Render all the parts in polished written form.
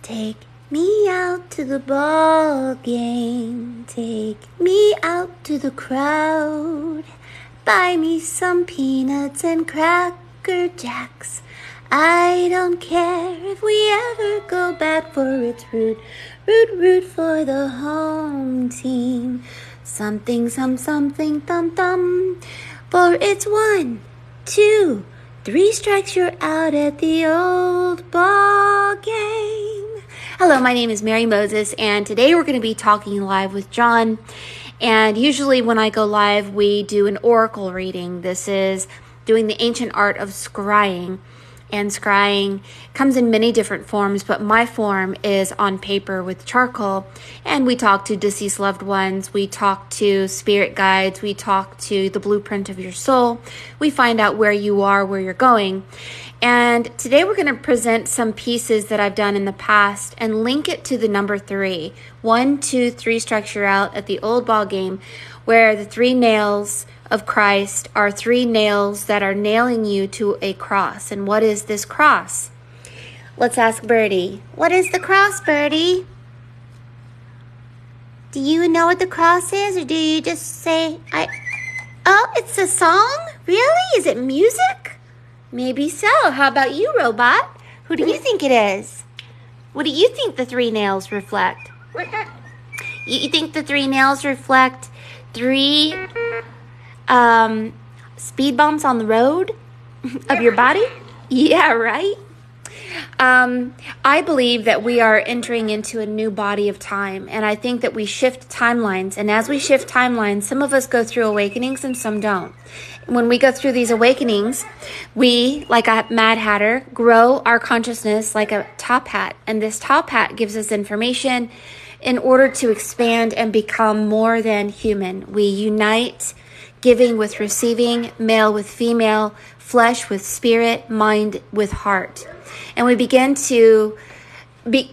Take me out to the ball game. Take me out to the crowd. Buy me some peanuts and Cracker Jacks. I don't care if we ever go bad, for it's root for the home team. Something, something, thumb. For it's 1, 2, 3 strikes, you're out at the old ball game. Hello, my name is Mary Moses, and today we're going to be talking live with John. And usually when I go live, we do an oracle reading. This is doing the ancient art of scrying. And scrying comes in many different forms, but my form is on paper with charcoal. And we talk to deceased loved ones. We talk to spirit guides. We talk to the blueprint of your soul. We find out where you are, where you're going. And today we're going to present some pieces that I've done in the past and link it to the number 3. 1, 2, 3 strikes, you're out at the old ball game, where the 3 nails of Christ are 3 nails that are nailing you to a cross. And what is this cross? Let's ask Birdie. What is the cross, Birdie? Do you know what the cross is, or do you just say, Oh, it's a song? Really? Is it music? Maybe so. How about you, robot? Who do you think it is? What do you think the 3 nails reflect? You think the 3 nails reflect 3 speed bumps on the road of your body? Yeah, right? I believe that we are entering into a new body of time, and I think that we shift timelines. And as we shift timelines, some of us go through awakenings and some don't. When we go through these awakenings, we, like a Mad Hatter, grow our consciousness like a top hat. And this top hat gives us information in order to expand and become more than human. We unite, giving with receiving, male with female, flesh with spirit, mind with heart. And we begin to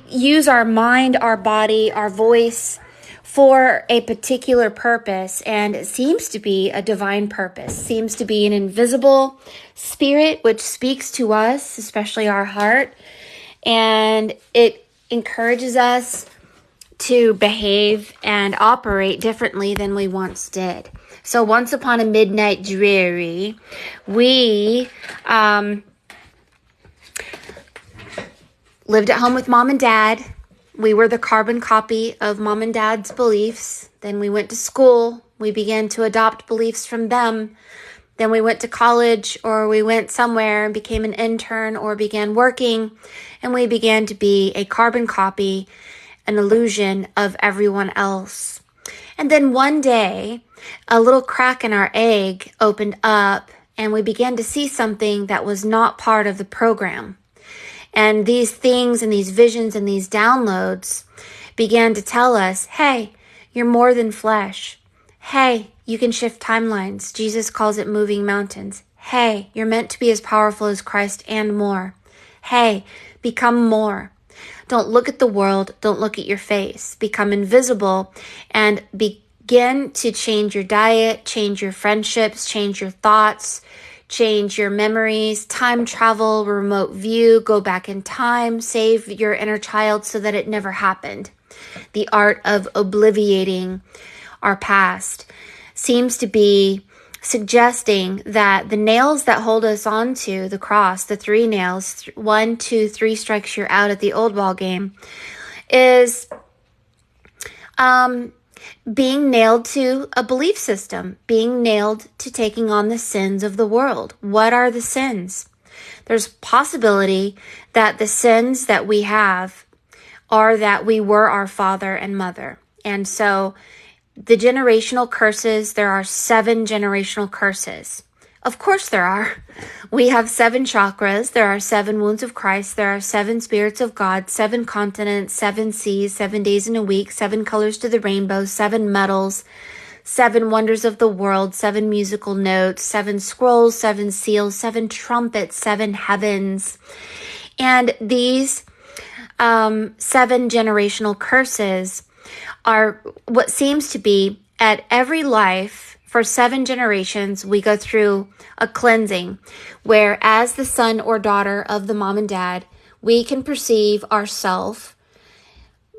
use our mind, our body, our voice for a particular purpose. And it seems to be a divine purpose, seems to be an invisible spirit which speaks to us, especially our heart. And it encourages us to behave and operate differently than we once did. So once upon a midnight dreary, we lived at home with mom and dad. We were the carbon copy of mom and dad's beliefs. Then we went to school. We began to adopt beliefs from them. Then we went to college, or we went somewhere and became an intern or began working. And we began to be a carbon copy, an illusion of everyone else. And then one day, a little crack in our egg opened up, and we began to see something that was not part of the program. And these things and these visions and these downloads began to tell us, hey, you're more than flesh. Hey, you can shift timelines. Jesus calls it moving mountains. Hey, you're meant to be as powerful as Christ and more. Hey, become more. Don't look at the world. Don't look at your face. Become invisible and begin to change your diet, change your friendships, change your thoughts, change your memories, time travel, remote view, go back in time, save your inner child so that it never happened. The art of obliviating our past seems to be suggesting that the nails that hold us onto the cross, the 3 nails, 1, 2, 3 strikes, you're out at the old ball game, is being nailed to a belief system, being nailed to taking on the sins of the world. What are the sins? There's possibility that the sins that we have are that we were our father and mother. And so the generational curses, there are 7 generational curses. Of course there are. We have 7 chakras. There are 7 wounds of Christ. There are 7 spirits of God, 7 continents, 7 seas, 7 days in a week, 7 colors to the rainbow, 7 metals, 7 wonders of the world, 7 musical notes, 7 scrolls, 7 seals, 7 trumpets, 7 heavens. And these 7 generational curses are what seems to be at every life. For 7 generations, we go through a cleansing where, as the son or daughter of the mom and dad, we can perceive ourself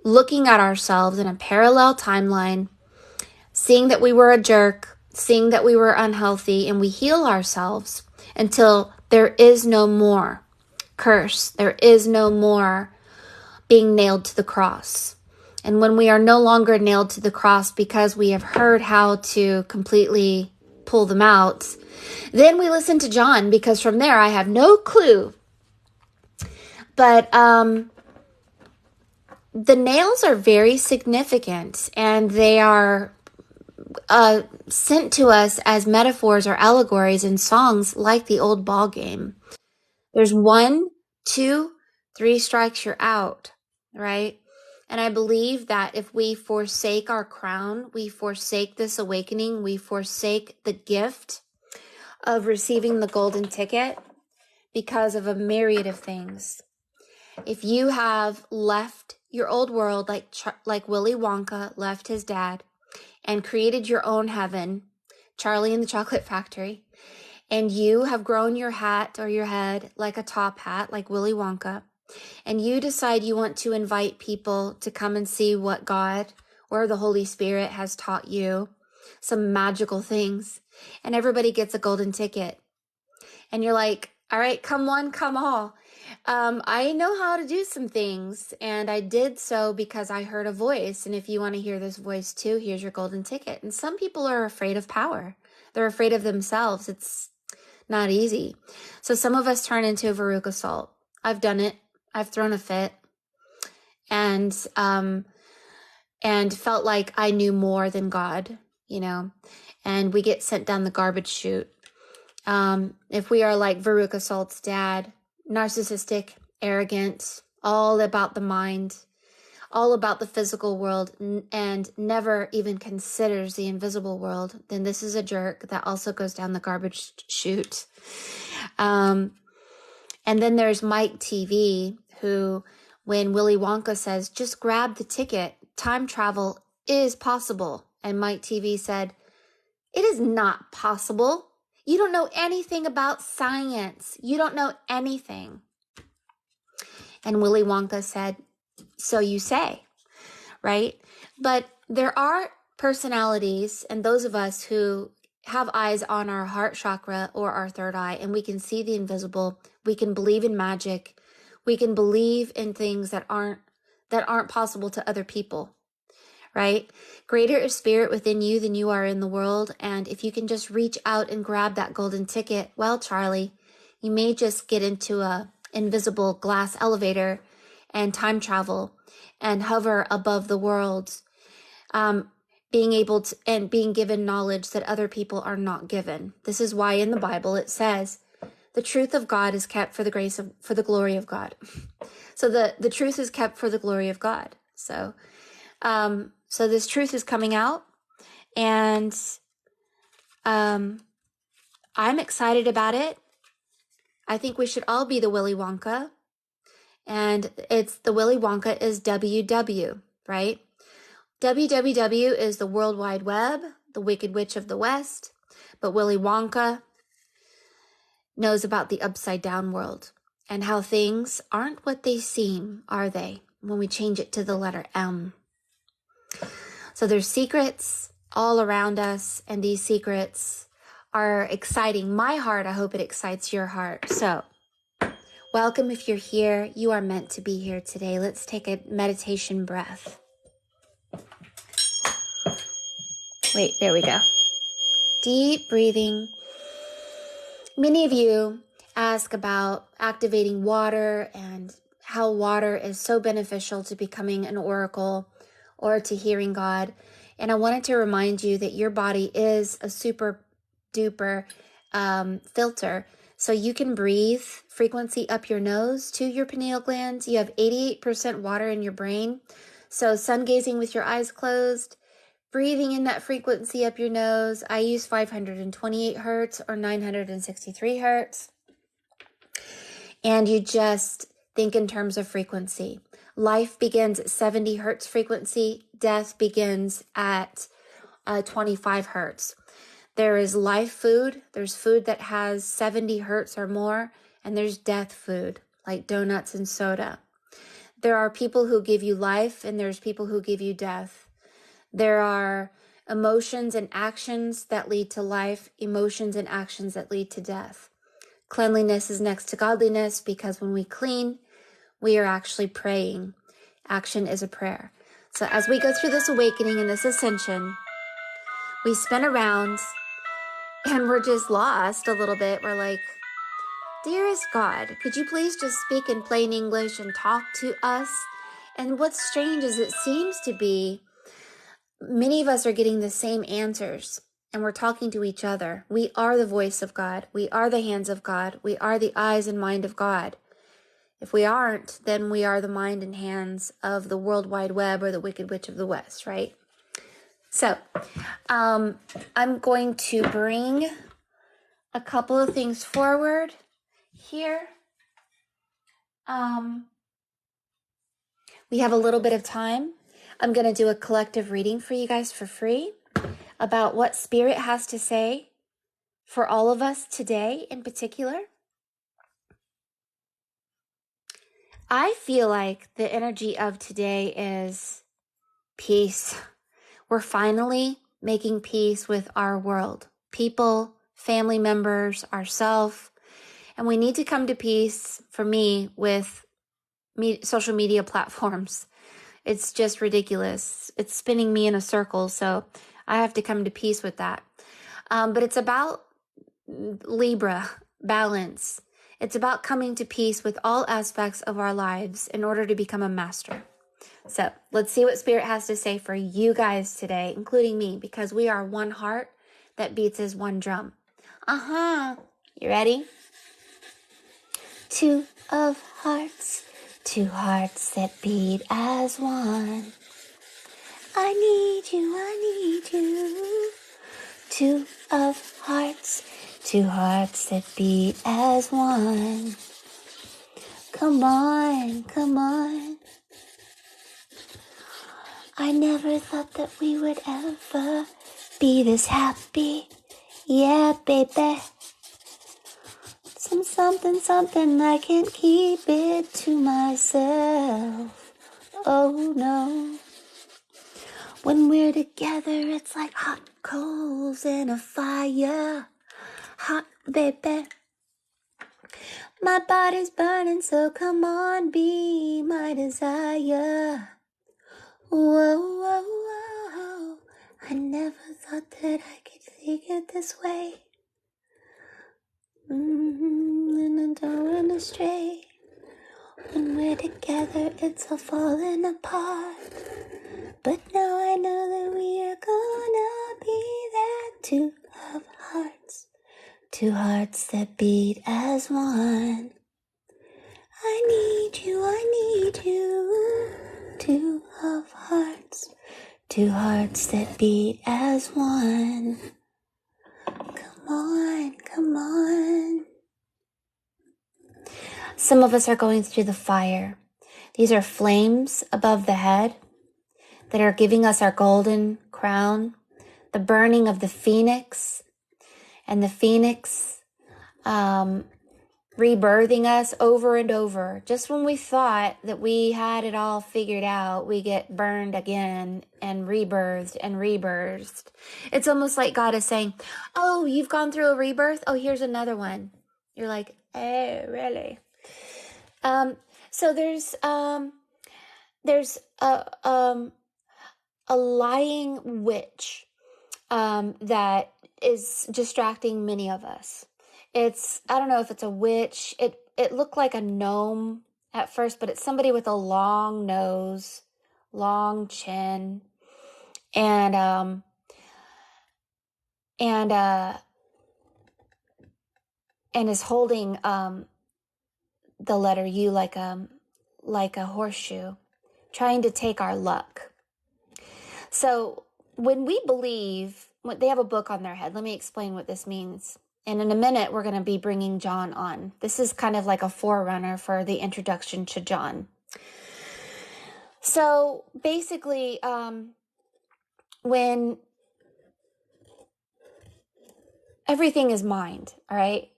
looking at ourselves in a parallel timeline, seeing that we were a jerk, seeing that we were unhealthy, and we heal ourselves until there is no more curse. There is no more being nailed to the cross. And when we are no longer nailed to the cross because we have heard how to completely pull them out, then we listen to John, because from there I have no clue. But the nails are very significant, and they are sent to us as metaphors or allegories in songs like the old ball game. There's 1, 2, 3 strikes, you're out, right? And I believe that if we forsake our crown, we forsake this awakening, we forsake the gift of receiving the golden ticket because of a myriad of things. If you have left your old world like Willy Wonka left his dad and created your own heaven, Charlie and the Chocolate Factory, and you have grown your hat or your head like a top hat like Willy Wonka, and you decide you want to invite people to come and see what God or the Holy Spirit has taught you, some magical things, and everybody gets a golden ticket. And you're like, all right, come one, come all. I know how to do some things, and I did so because I heard a voice. And if you want to hear this voice too, here's your golden ticket. And some people are afraid of power. They're afraid of themselves. It's not easy. So some of us turn into a Veruca Salt. I've done it. I've thrown a fit and felt like I knew more than God, and we get sent down the garbage chute. If we are like Veruca Salt's dad, narcissistic, arrogant, all about the mind, all about the physical world, and never even considers the invisible world, then this is a jerk that also goes down the garbage chute. And then there's Mike TV, who, when Willy Wonka says, just grab the ticket, time travel is possible. And Mike TV said, it is not possible. You don't know anything about science. You don't know anything. And Willy Wonka said, so you say, right? But there are personalities, and those of us who have eyes on our heart chakra or our third eye, and we can see the invisible. We can believe in magic. We can believe in things that aren't possible to other people, right? Greater is spirit within you than you are in the world. And if you can just reach out and grab that golden ticket, well, Charlie, you may just get into a invisible glass elevator and time travel and hover above the worlds, being able to and being given knowledge that other people are not given. This is why in the Bible it says the truth of God is kept for the glory of God. So the truth is kept for the glory of God. So this truth is coming out, and I'm excited about it. I think we should all be the Willy Wonka, and the Willy Wonka is WW, right? WWW is the World Wide Web, the Wicked Witch of the West, but Willy Wonka knows about the upside down world and how things aren't what they seem, are they, when we change it to the letter M. So there's secrets all around us, and these secrets are exciting my heart. I hope it excites your heart. So welcome if you're here. You are meant to be here today. Let's take a meditation breath. Wait, there we go. Deep breathing. Many of you ask about activating water and how water is so beneficial to becoming an oracle or to hearing God. And I wanted to remind you that your body is a super duper filter. So you can breathe frequency up your nose to your pineal glands. You have 88% water in your brain. So sun gazing with your eyes closed, breathing in that frequency up your nose. I use 528 hertz or 963 hertz. And you just think in terms of frequency. Life begins at 70 hertz frequency. Death begins at 25 hertz. There is life food. There's food that has 70 hertz or more. And there's death food, like donuts and soda. There are people who give you life, and there's people who give you death. There are emotions and actions that lead to life, emotions and actions that lead to death. Cleanliness is next to godliness, because when we clean, we are actually praying. Action is a prayer. So as we go through this awakening and this ascension, we spin around and we're just lost a little bit. We're like, dearest God, could you please just speak in plain English and talk to us? And what's strange is it seems to be many of us are getting the same answers, and we're talking to each other. We are the voice of God. We are the hands of God. We are the eyes and mind of God. If we aren't, then we are the mind and hands of the World Wide Web or the Wicked Witch of the West, right? So, I'm going to bring a couple of things forward here. We have a little bit of time. I'm going to do a collective reading for you guys for free about what Spirit has to say for all of us today in particular. I feel like the energy of today is peace. We're finally making peace with our world, people, family members, ourselves, and we need to come to peace, for me, with social media platforms. It's just ridiculous. It's spinning me in a circle, so I have to come to peace with that. But it's about Libra, balance. It's about coming to peace with all aspects of our lives in order to become a master. So let's see what Spirit has to say for you guys today, including me, because we are one heart that beats as one drum. You ready? Two of hearts, two hearts that beat as one. I need you, I need you. Two of hearts, two hearts that beat as one. Come on, come on. I never thought that we would ever be this happy. Yeah, baby. Something, I can't keep it to myself. Oh no. When we're together, it's like hot coals in a fire. Hot, baby. My body's burning, so come on, be my desire. Whoa, whoa, whoa. I never thought that I could take it this way. And I'm going astray. When we're together, it's all falling apart. But now I know that we are gonna be that two of hearts. Two hearts that beat as one. I need you, I need you. Two of hearts. Two hearts that beat as one. Come on, come on. Some of us are going through the fire. These are flames above the head that are giving us our golden crown, the burning of the phoenix, and the phoenix rebirthing us over and over. Just when we thought that we had it all figured out, we get burned again and rebirthed and rebirthed. It's almost like God is saying, oh, you've gone through a rebirth? Oh, here's another one. You're like, oh, really? So there's a lying witch that is distracting many of us. I don't know if it's a witch. It looked like a gnome at first, but it's somebody with a long nose, long chin, and is holding the letter U like a horseshoe, trying to take our luck. So when we believe, they have a book on their head. Let me explain what this means. And in a minute, we're going to be bringing John on. This is kind of like a forerunner for the introduction to John. So basically, when everything is mind, all right?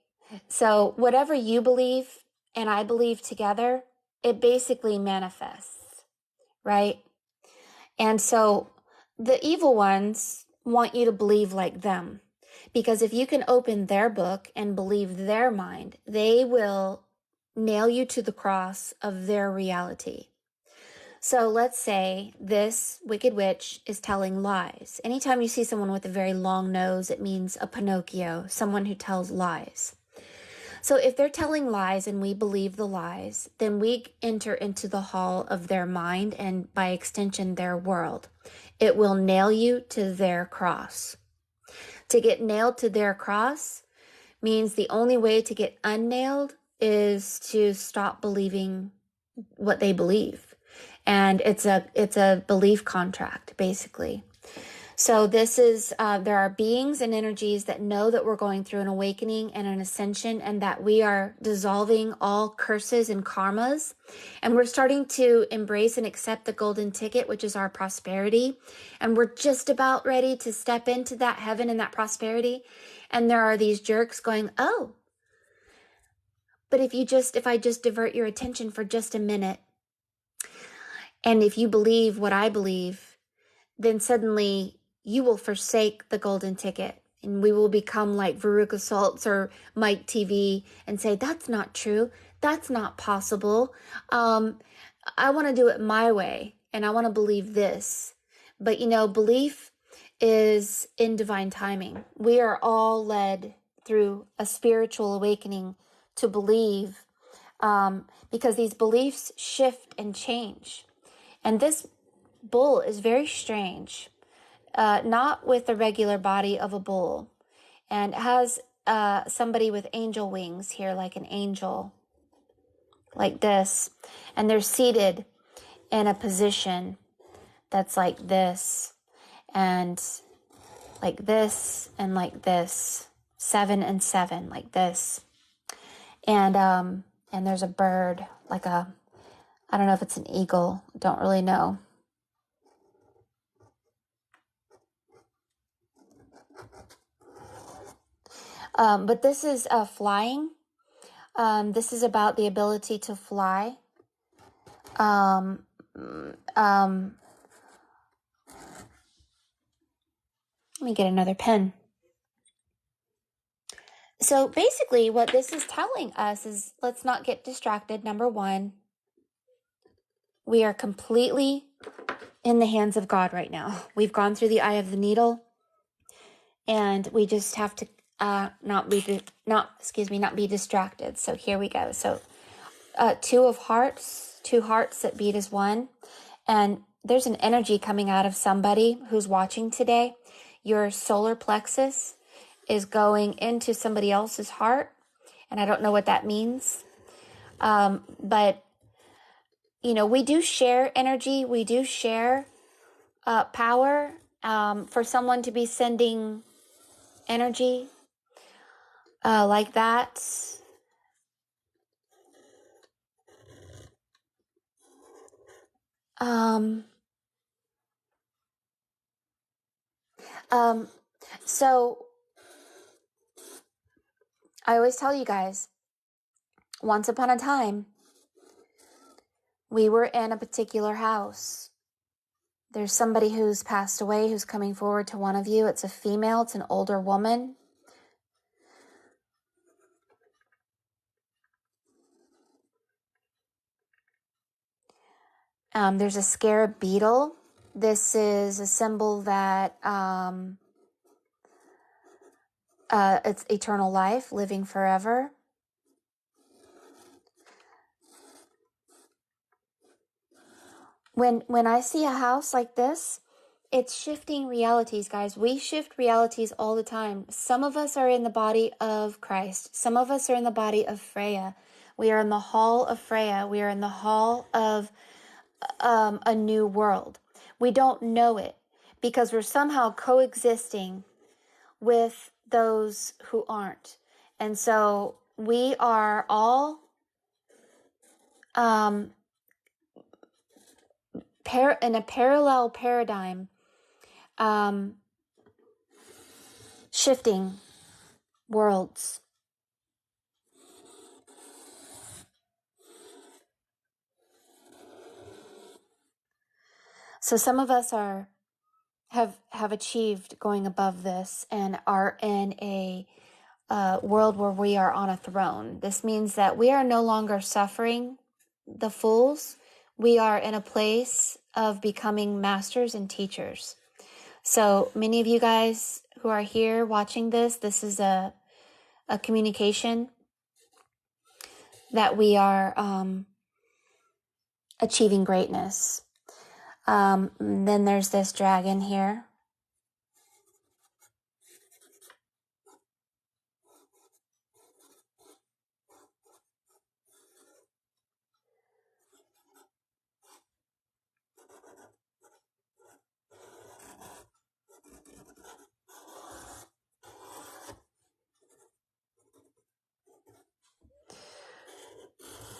So whatever you believe and I believe together it basically manifests, right? And so the evil ones want you to believe like them. Because if you can open their book and believe their mind, they will nail you to the cross of their reality. So let's say this wicked witch is telling lies. Anytime you see someone with a very long nose, it means a Pinocchio, someone who tells lies. So if they're telling lies and we believe the lies, then we enter into the hall of their mind and by extension, their world. It will nail you to their cross. To get nailed to their cross means the only way to get unnailed is to stop believing what they believe. And it's a belief contract, basically. So this is, there are beings and energies that know that we're going through an awakening and an ascension and that we are dissolving all curses and karmas. And we're starting to embrace and accept the golden ticket, which is our prosperity. And we're just about ready to step into that heaven and that prosperity. And there are these jerks going, oh, but if I just divert your attention for just a minute, and if you believe what I believe, then suddenly you will forsake the golden ticket and we will become like Veruca Saltz or Mike TV and say, that's not true. That's not possible. I want to do it my way and I want to believe this. But belief is in divine timing. We are all led through a spiritual awakening to believe, because these beliefs shift and change. And this bull is very strange, not with the regular body of a bull, and has somebody with angel wings here, like an angel, like this. And they're seated in a position that's like this, and like this, and like this, 7 and 7, like this. And there's a bird, like I don't know if it's an eagle, don't really know. But this is flying. This is about the ability to fly. Let me get another pen. So basically what this is telling us is let's not get distracted. Number one, we are completely in the hands of God right now. We've gone through the eye of the needle, and we just have to not be distracted. So here we go. So 2 hearts that beat as one. And there's an energy coming out of somebody who's watching today. Your solar plexus is going into somebody else's heart. And I don't know what that means. But, we do share energy. We do share power. For someone to be sending energy like that. So I always tell you guys, once upon a time, we were in a particular house. There's somebody who's passed away who's coming forward to one of you. It's a female. It's an older woman. There's a scarab beetle. This is a symbol that it's eternal life, living forever. When I see a house like this, it's shifting realities, guys. We shift realities all the time. Some of us are in the body of Christ. Some of us are in the body of Freya. We are in the hall of Freya. We are in the hall of a new world. We don't know it because we're somehow coexisting with those who aren't. And so we are all in a parallel paradigm, shifting worlds. So some of us have achieved going above this and are in a world where we are on a throne. This means that we are no longer suffering the fools. We are in a place of becoming masters and teachers. So many of you guys who are here watching this is a communication that we are achieving greatness. Then there's this dragon here.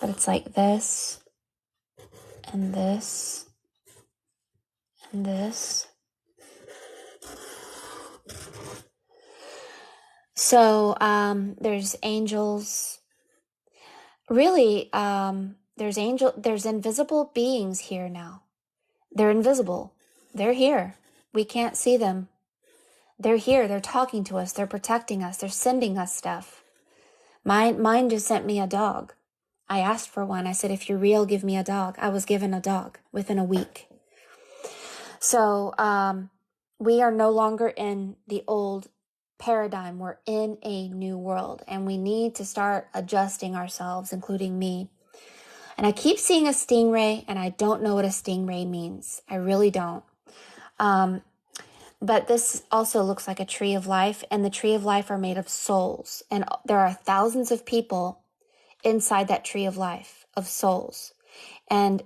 But it's like this, and this, and this. So there's angels. Really, there's invisible beings here now. They're invisible. They're here. We can't see them. They're here. They're talking to us. They're protecting us. They're sending us stuff. Mine just sent me a dog. I asked for one. I said, if you're real, give me a dog. I was given a dog within a week. So we are no longer in the old paradigm. We're in a new world, and we need to start adjusting ourselves, including me. And I keep seeing a stingray, and I don't know what a stingray means. I really don't. But this also looks like a tree of life, and the tree of life are made of souls. And there are thousands of people inside that tree of life, of souls. And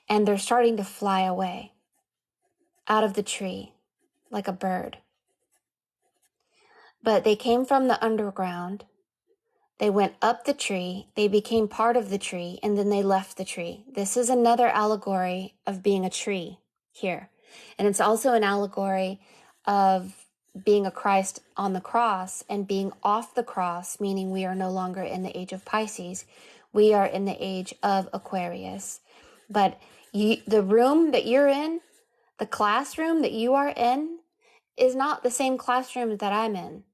they're starting to fly away out of the tree like a bird. But they came from the underground. They went up the tree. They became part of the tree, and then they left the tree. This is another allegory of being a tree here. And it's also an allegory of being a Christ on the cross and being off the cross, meaning we are no longer in the age of Pisces. We are in the age of Aquarius. But the room that you're in, the classroom that you are in, is not the same classroom that I'm in.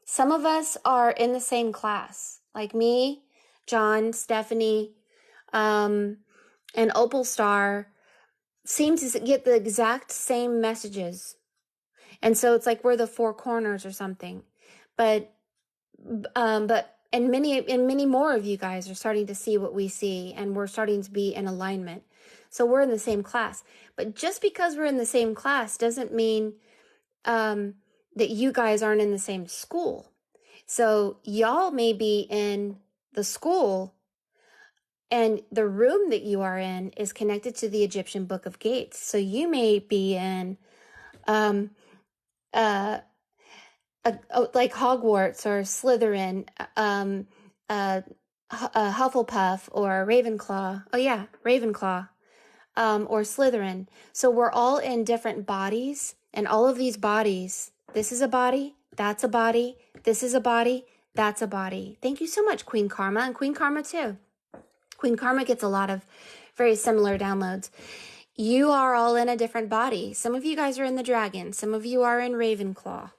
Some of us are in the same class, like me, John, Stephanie, and Opal Star seem to get the exact same messages. And so it's like we're the four corners or something. But many more of you guys are starting to see what we see, and we're starting to be in alignment. So we're in the same class. But just because we're in the same class doesn't mean that you guys aren't in the same school. So y'all may be in the school, and the room that you are in is connected to the Egyptian Book of Gates. So you may be in like Hogwarts or Slytherin, Hufflepuff or Ravenclaw. Oh yeah, Ravenclaw, or Slytherin. So we're all in different bodies, and all of these bodies, this is a body, that's a body, this is a body, that's a body. Thank you so much, Queen Karma, and Queen Karma too. Queen Karma gets a lot of very similar downloads. You are all in a different body. Some of you guys are in the dragon. Some of you are in Ravenclaw.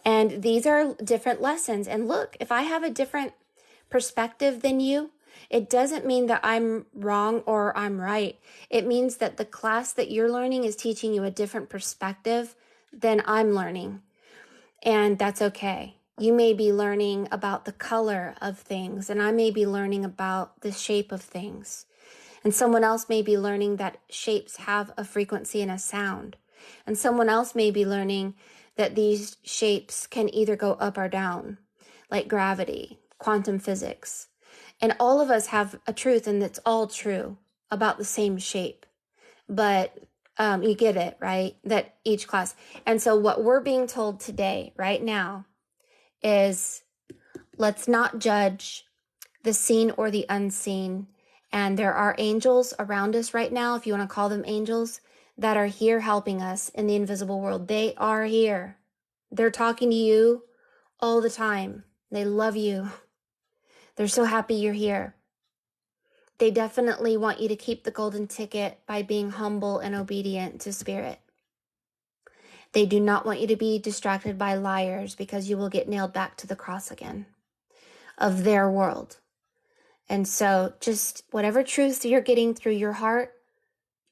And these are different lessons. And look, if I have a different perspective than you, it doesn't mean that I'm wrong or I'm right. It means that the class that you're learning is teaching you a different perspective than I'm learning. And that's okay. You may be learning about the color of things, and I may be learning about the shape of things. And someone else may be learning that shapes have a frequency and a sound. And someone else may be learning that these shapes can either go up or down, like gravity, quantum physics. And all of us have a truth, and it's all true about the same shape. But you get it, right? That each class. And so what we're being told today, right now, is let's not judge the seen or the unseen. And there are angels around us right now, if you want to call them angels, that are here helping us in the invisible world. They are here. They're talking to you all the time. They love you. They're so happy you're here. They definitely want you to keep the golden ticket by being humble and obedient to Spirit. They do not want you to be distracted by liars, because you will get nailed back to the cross again of their world. And so just whatever truth you're getting through your heart,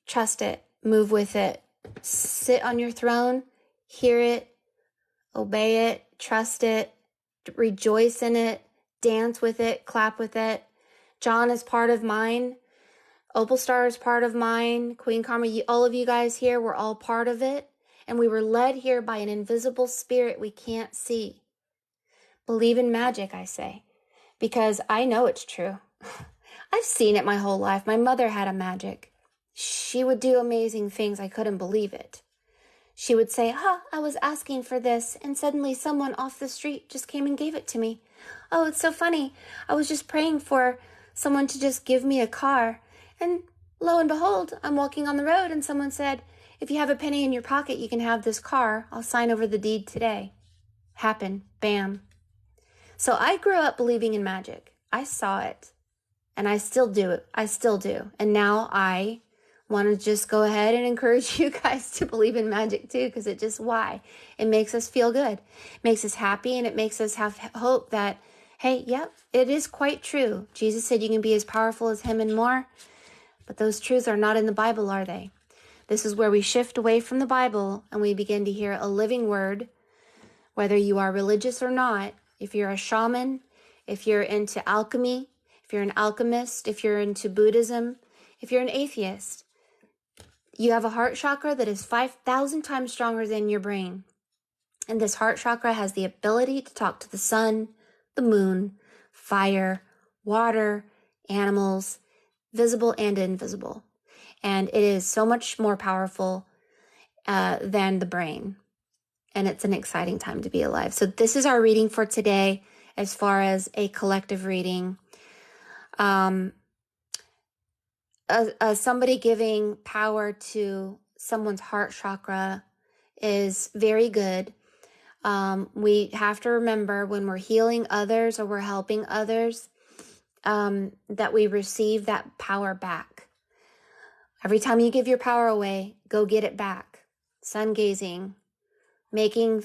trust it, move with it, sit on your throne, hear it, obey it, trust it, rejoice in it, dance with it, clap with it. John is part of mine. Opal Star is part of mine. Queen Karma, all of you guys here, we're all part of it. And we were led here by an invisible spirit we can't see. Believe in magic, I say, because I know it's true. I've seen it my whole life. My mother had a magic. She would do amazing things. I couldn't believe it. She would say, I was asking for this, and suddenly someone off the street just came and gave it to me. Oh, it's so funny. I was just praying for someone to just give me a car. And lo and behold, I'm walking on the road and someone said, if you have a penny in your pocket, you can have this car. I'll sign over the deed today. Happened. Bam. So I grew up believing in magic. I saw it. And I still do it. I still do. And now I want to just go ahead and encourage you guys to believe in magic too, because why? It makes us feel good. It makes us happy, and it makes us have hope that, hey, yep, it is quite true. Jesus said you can be as powerful as him and more. But those truths are not in the Bible, are they? This is where we shift away from the Bible and we begin to hear a living word, whether you are religious or not. If you're a shaman, if you're into alchemy, if you're an alchemist, if you're into Buddhism, if you're an atheist, you have a heart chakra that is 5,000 times stronger than your brain. And this heart chakra has the ability to talk to the sun, the moon, fire, water, animals, visible and invisible. And it is so much more powerful than the brain. And it's an exciting time to be alive. So this is our reading for today as far as a collective reading. Somebody giving power to someone's heart chakra is very good. We have to remember when we're healing others or we're helping others, that we receive that power back. Every time you give your power away, go get it back. Sun gazing, making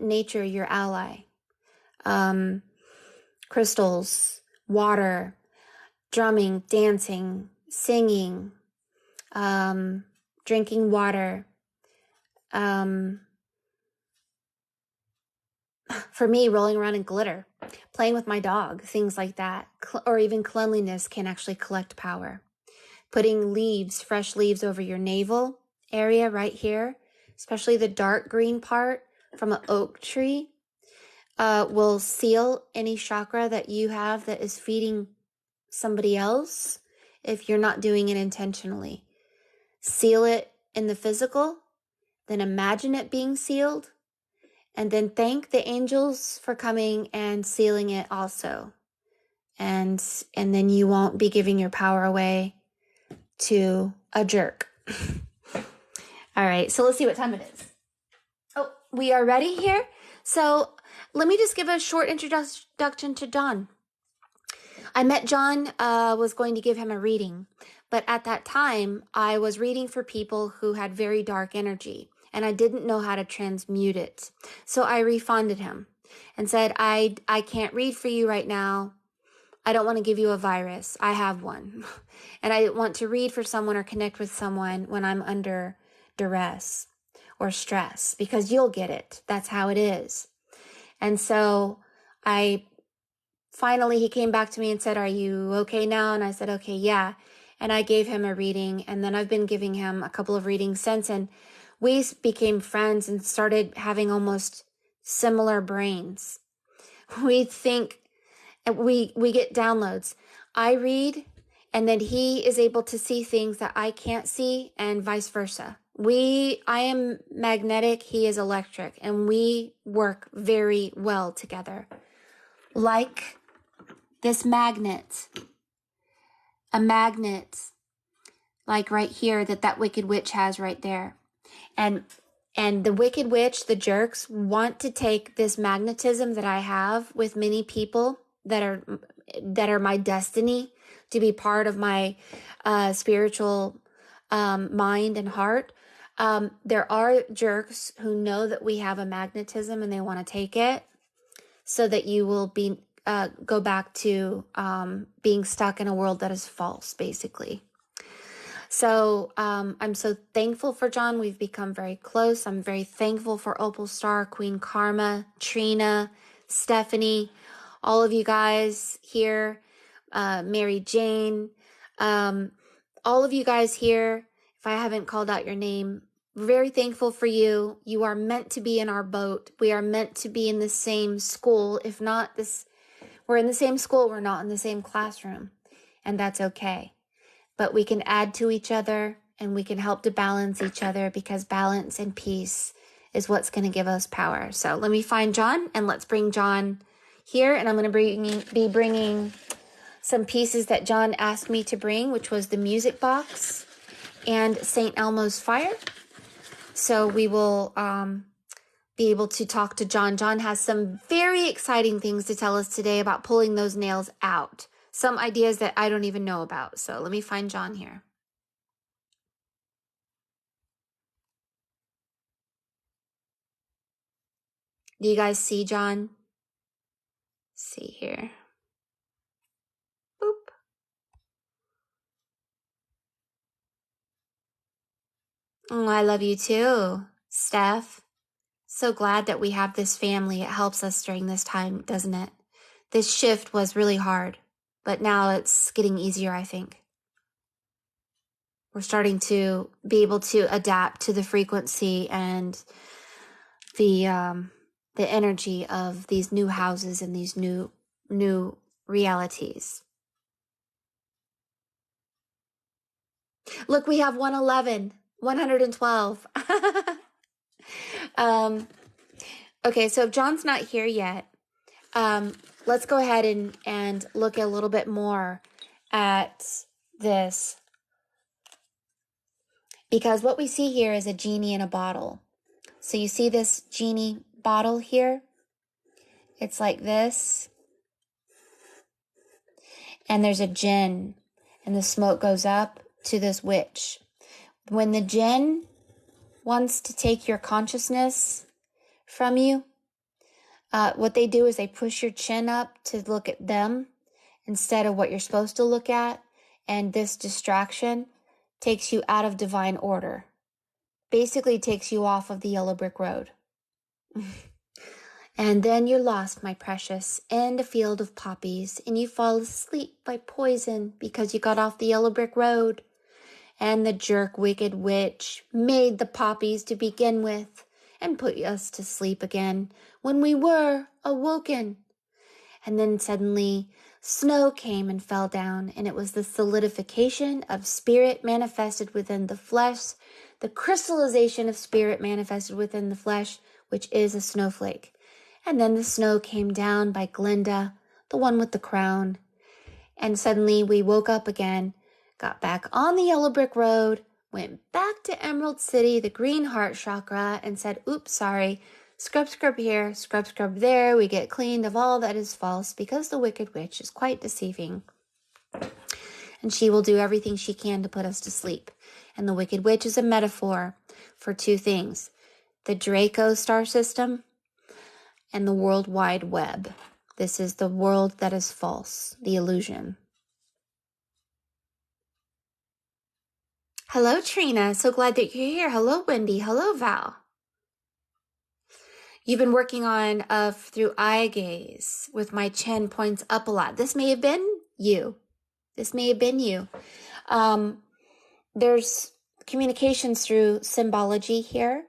nature your ally, crystals, water, drumming, dancing, singing, drinking water. For me, rolling around in glitter, playing with my dog, things like that, or even cleanliness can actually collect power. Putting leaves, fresh leaves over your navel area right here, especially the dark green part from an oak tree, will seal any chakra that you have that is feeding somebody else if you're not doing it intentionally. Seal it in the physical, then imagine it being sealed, and then thank the angels for coming and sealing it also. And then you won't be giving your power away to a jerk. All right, so let's see what time it is. Oh, we are ready here. So let me just give a short introduction to John. I met John, was going to give him a reading, but at that time I was reading for people who had very dark energy and I didn't know how to transmute it. So I refunded him and said, I can't read for you right now. I don't want to give you a virus. I have one. And I want to read for someone or connect with someone when I'm under duress or stress, because you'll get it. That's how it is. And so finally he came back to me and said, are you okay now? And I said, okay, yeah. And I gave him a reading, and then I've been giving him a couple of readings since, and we became friends and started having almost similar brains. We think, we get downloads. I read, and then he is able to see things that I can't see, and vice versa. I am magnetic, he is electric, and we work very well together. Like this magnet, a magnet, like right here that wicked witch has right there. And the wicked witch, the jerks, want to take this magnetism that I have with many people that are my destiny, to be part of my spiritual mind and heart. There are jerks who know that we have a magnetism and they want to take it so that you will be go back to being stuck in a world that is false, basically. So I'm so thankful for John. We've become very close. I'm very thankful for Opal Star, Queen Karma, Trina, Stephanie, all of you guys here, Mary Jane, all of you guys here. If I haven't called out your name, very thankful for you. You are meant to be in our boat. We are meant to be in the same school. If not this, we're in the same school. We're not in the same classroom, and that's okay. But we can add to each other and we can help to balance each other, because balance and peace is what's going to give us power. So let me find John and let's bring John here. And I'm going to be bringing some pieces that John asked me to bring, which was the music box and St. Elmo's fire. So we will be able to talk to John. John has some very exciting things to tell us today about pulling those nails out. Some ideas that I don't even know about. So let me find John here. Do you guys see John? Let's see here. Boop. Oh, I love you too, Steph. So glad that we have this family. It helps us during this time, doesn't it? This shift was really hard, but now it's getting easier, I think. We're starting to be able to adapt to the frequency and the energy of these new houses and these new realities. Look, we have 111, 112. Okay, so if John's not here yet, let's go ahead and look a little bit more at this. Because what we see here is a genie in a bottle. So you see this genie bottle here? It's like this. And there's a jinn, and the smoke goes up to this witch. When the jinn wants to take your consciousness from you, what they do is they push your chin up to look at them instead of what you're supposed to look at. And this distraction takes you out of divine order. Basically takes you off of the yellow brick road. And then you're lost, my precious, in a field of poppies, and you fall asleep by poison because you got off the yellow brick road. And the jerk wicked witch made the poppies to begin with and put us to sleep again when we were awoken. And then suddenly snow came and fell down, and it was the solidification of spirit manifested within the flesh, the crystallization of spirit manifested within the flesh, which is a snowflake. And then the snow came down by Glinda, the one with the crown. And suddenly we woke up again, got back on the yellow brick road, went back to Emerald City, the green heart chakra, and said, oops, sorry, scrub, scrub here, scrub, scrub there. We get cleaned of all that is false, because the wicked witch is quite deceiving. And she will do everything she can to put us to sleep. And the wicked witch is a metaphor for two things: the Draco star system and the World Wide Web. This is the world that is false, the illusion. Hello, Trina. So glad that you're here. Hello, Wendy. Hello, Val. You've been working on through eye gaze with my chin points up a lot. This may have been you. This may have been you. There's communications through symbology here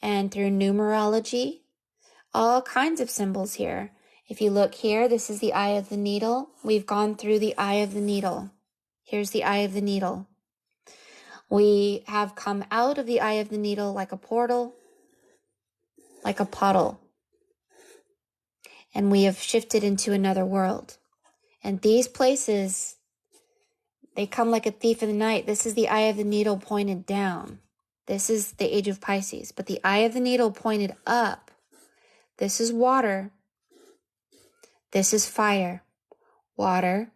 and through numerology. All kinds of symbols here. If you look here, this is the eye of the needle. We've gone through the eye of the needle. Here's the eye of the needle. We have come out of the eye of the needle like a portal, like a puddle. And we have shifted into another world. And these places, they come like a thief in the night. This is the eye of the needle pointed down. This is the age of Pisces. But the eye of the needle pointed up. This is water. This is fire. Water,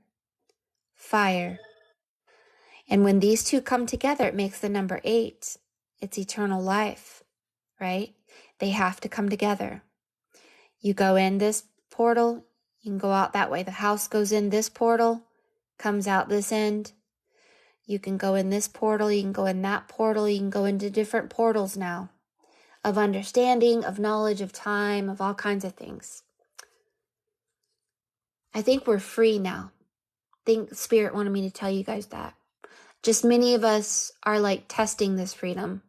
fire. And when these two come together, it makes the number 8. It's eternal life, right? They have to come together. You go in this portal, you can go out that way. The house goes in this portal, comes out this end. You can go in this portal, you can go in that portal, you can go into different portals now of understanding, of knowledge, of time, of all kinds of things. I think we're free now. I think Spirit wanted me to tell you guys that. Just many of us are like testing this freedom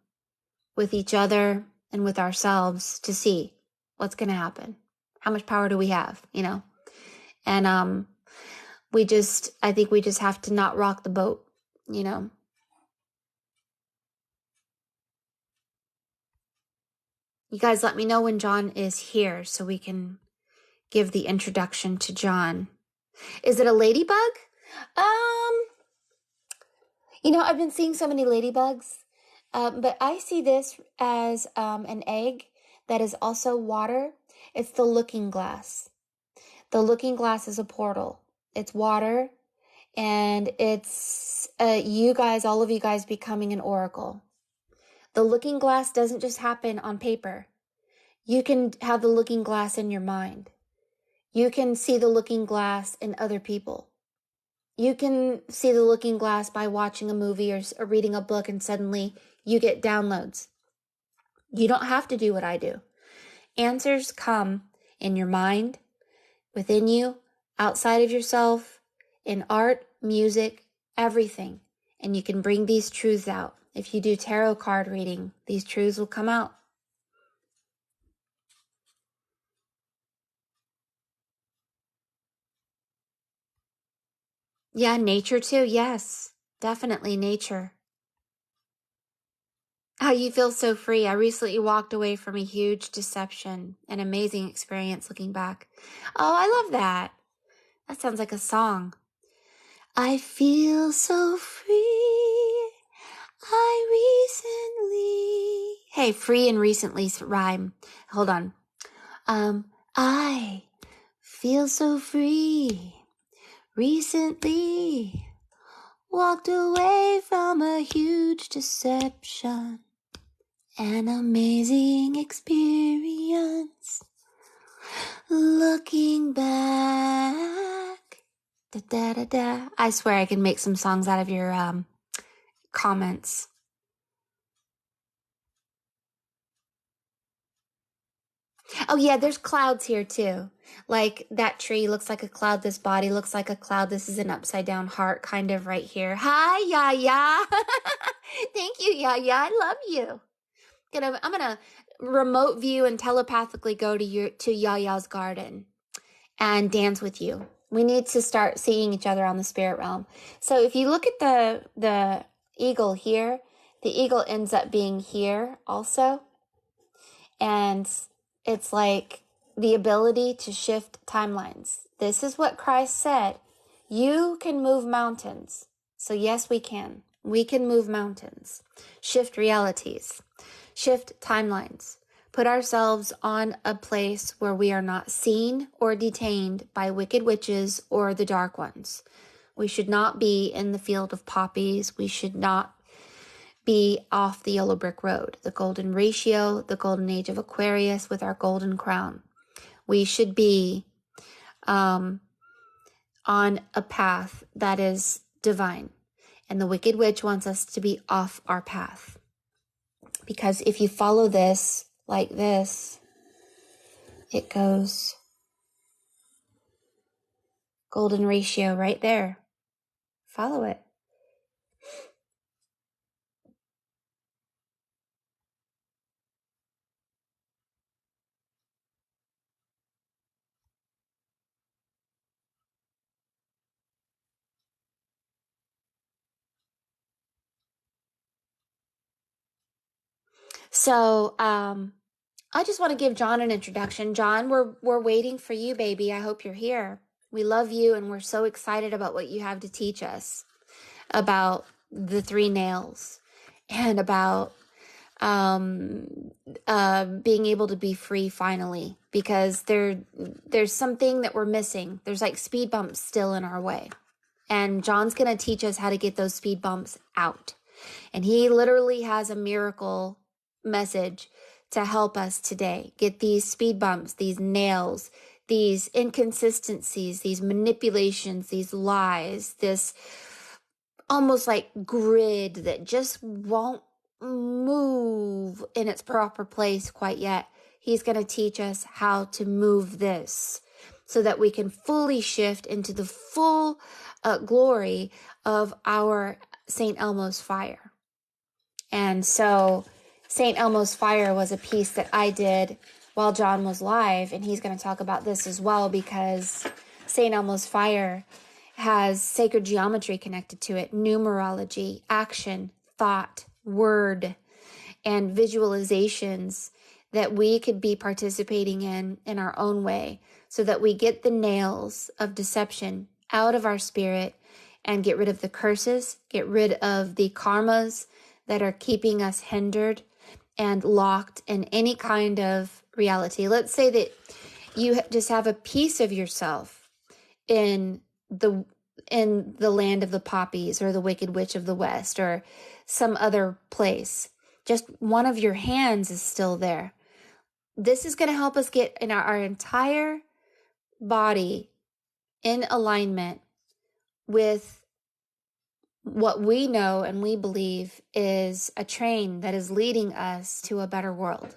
with each other and with ourselves to see what's going to happen. How much power do we have, And I think we just have to not rock the boat, You guys let me know when John is here so we can give the introduction to John. Is it a ladybug? I've been seeing so many ladybugs, but I see this as an egg that is also water. It's the looking glass. The looking glass is a portal. It's water, and it's all of you guys becoming an oracle. The looking glass doesn't just happen on paper. You can have the looking glass in your mind. You can see the looking glass in other people. You can see the looking glass by watching a movie or reading a book, and suddenly you get downloads. You don't have to do what I do. Answers come in your mind, within you, outside of yourself, in art, music, everything. And you can bring these truths out. If you do tarot card reading, these truths will come out. Yeah, nature too. Yes, definitely nature. Oh, you feel so free. I recently walked away from a huge deception, an amazing experience looking back. Oh, I love that. That sounds like a song. I feel so free. Hey, free and recently rhyme. Hold on. I feel so free. Recently walked away from a huge deception. An amazing experience. Looking back. Da da da da. I swear I can make some songs out of your comments. Oh yeah, there's clouds here too. Like that tree looks like a cloud, this body looks like a cloud. This is an upside down heart kind of right here. Hi, Yaya. Thank you, Yaya. I love you. I'm gonna remote view and telepathically go to Yaya's garden and dance with you. We need to start seeing each other on the spirit realm. So if you look at the eagle here, the eagle ends up being here also. And it's like the ability to shift timelines. This is what Christ said. You can move mountains. So yes, we can. We can move mountains, shift realities, shift timelines, put ourselves on a place where we are not seen or detained by wicked witches or the dark ones. We should not be in the field of poppies. We should not be off the yellow brick road, the golden ratio, the golden age of Aquarius with our golden crown. We should be on a path that is divine. And the wicked witch wants us to be off our path. Because if you follow this like this, it goes golden ratio right there. Follow it. So, I just want to give John an introduction. John, we're waiting for you, baby. I hope you're here. We love you, and we're so excited about what you have to teach us about the 3 nails and about being able to be free finally, because there's something that we're missing. There's like speed bumps still in our way, And John's going to teach us how to get those speed bumps out. And he literally has a miracle message to help us today. Get these speed bumps, these nails, these inconsistencies, these manipulations, these lies, this almost like grid that just won't move in its proper place quite yet. He's going to teach us how to move this so that we can fully shift into the full glory of our St. Elmo's fire. And so St. Elmo's fire was a piece that I did while John was live, and he's going to talk about this as well, because St. Elmo's fire has sacred geometry connected to it, numerology, action, thought, word, and visualizations that we could be participating in our own way, so that we get the nails of deception out of our spirit and get rid of the curses, get rid of the karmas that are keeping us hindered and locked in any kind of reality. Let's say that you just have a piece of yourself in the land of the poppies, or the Wicked Witch of the West, or some other place. Just one of your hands is still there. This is going to help us get in our entire body in alignment with what we know and we believe is a train that is leading us to a better world,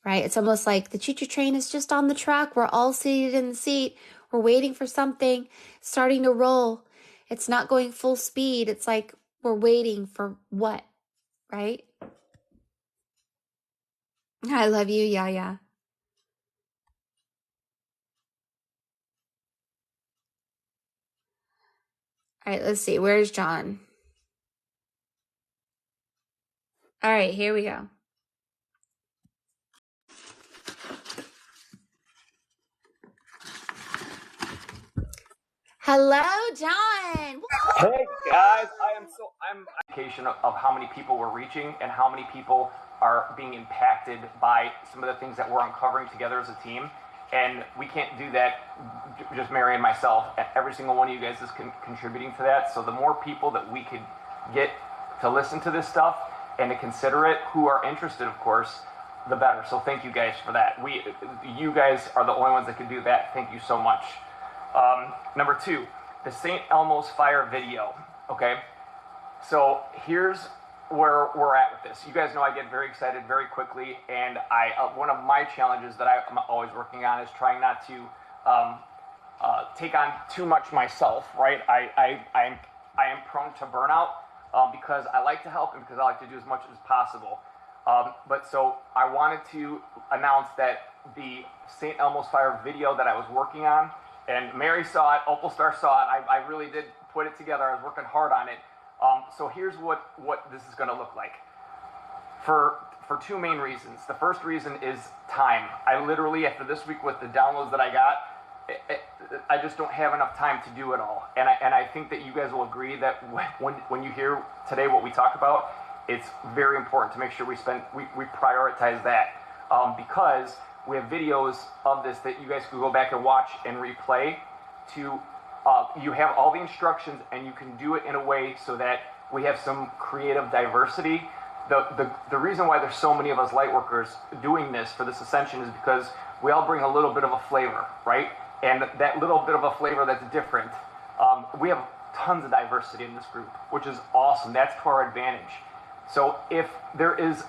right? It's almost like the choo-choo train is just on the track. We're all seated in the seat. We're waiting for something starting to roll. It's not going full speed. It's like we're waiting for what, right? I love you, Yaya. All right, let's see. Where's John? All right, here we go. Hello, John. Hey guys, I'm indication of how many people we're reaching and how many people are being impacted by some of the things that we're uncovering together as a team. And we can't do that just Mary and myself. Every single one of you guys is contributing to that. So the more people that we could get to listen to this stuff and to consider it, who are interested, of course, the better. So thank you guys for that. You guys are the only ones that can do that. Thank you so much. Number 2, the St. Elmo's fire video. Okay, so here's where we're at with this. You guys know I get very excited very quickly, and one of my challenges that I'm always working on is trying not to take on too much myself. Right? I am prone to burnout because I like to help and because I like to do as much as possible. But so I wanted to announce that the St. Elmo's fire video that I was working on, and Mary saw it, Opal Star saw it. I really did put it together. I was working hard on it. So here's what this is going to look like. For 2 main reasons. The first reason is time. I literally, after this week with the downloads that I got, I just don't have enough time to do it all. And I think that you guys will agree that when you hear today what we talk about, it's very important to make sure we prioritize that, because we have videos of this that you guys can go back and watch and replay. You have all the instructions, and you can do it in a way so that we have some creative diversity. The reason why there's so many of us light workers doing this for this ascension is because we all bring a little bit of a flavor, right? And that little bit of a flavor that's different. We have tons of diversity in this group, which is awesome. That's to our advantage. So if there is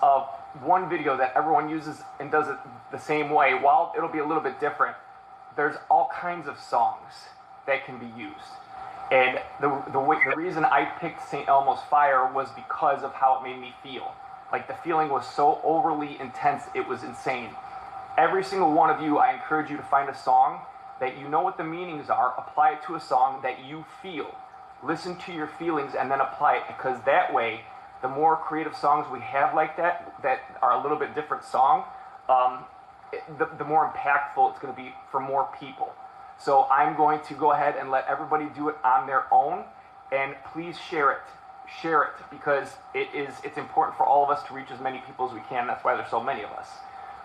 one video that everyone uses and does it the same way, while it'll be a little bit different, there's all kinds of songs that can be used. And the reason I picked St. Elmo's Fire was because of how it made me feel. Like, the feeling was so overly intense, it was insane. Every single one of you, I encourage you to find a song that you know what the meanings are, apply it to a song that you feel. Listen to your feelings and then apply it, because that way, the more creative songs we have like that are a little bit different song, the more impactful it's going to be for more people. So I'm going to go ahead and let everybody do it on their own, and please share it. Share it, because it's important for all of us to reach as many people as we can. That's why there's so many of us.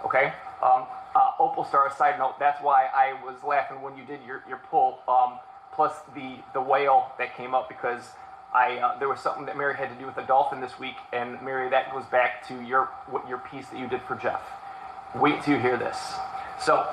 Okay? Opal Star, a side note, that's why I was laughing when you did your pull. plus the whale that came up because there was something that Mary had to do with the dolphin this week, and Mary, that goes back to your piece that you did for Jeff. Wait till you hear this. So,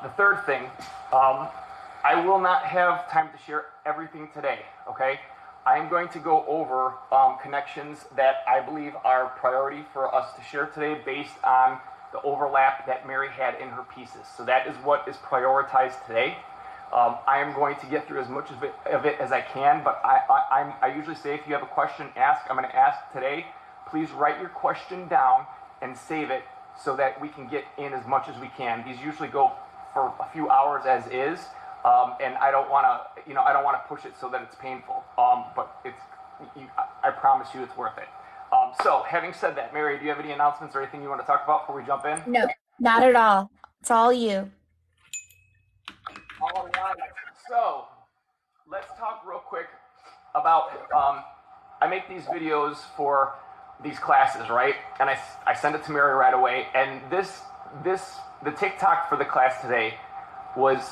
the third thing, I will not have time to share everything today, okay? I'm going to go over connections that I believe are priority for us to share today based on the overlap that Mary had in her pieces. So that is what is prioritized today. I am going to get through as much of it as I can, but I usually say if you have a question, ask. I'm going to ask today. Please write your question down and save it so that we can get in as much as we can. These usually go for a few hours as is, and I don't want to push it so that it's painful. But I promise you it's worth it. So having said that, Mary, do you have any announcements or anything you want to talk about before we jump in? No, not at all. It's all you. All right. So let's talk real quick about, I make these videos for these classes, right? And I send it to Mary right away. And the TikTok for the class today was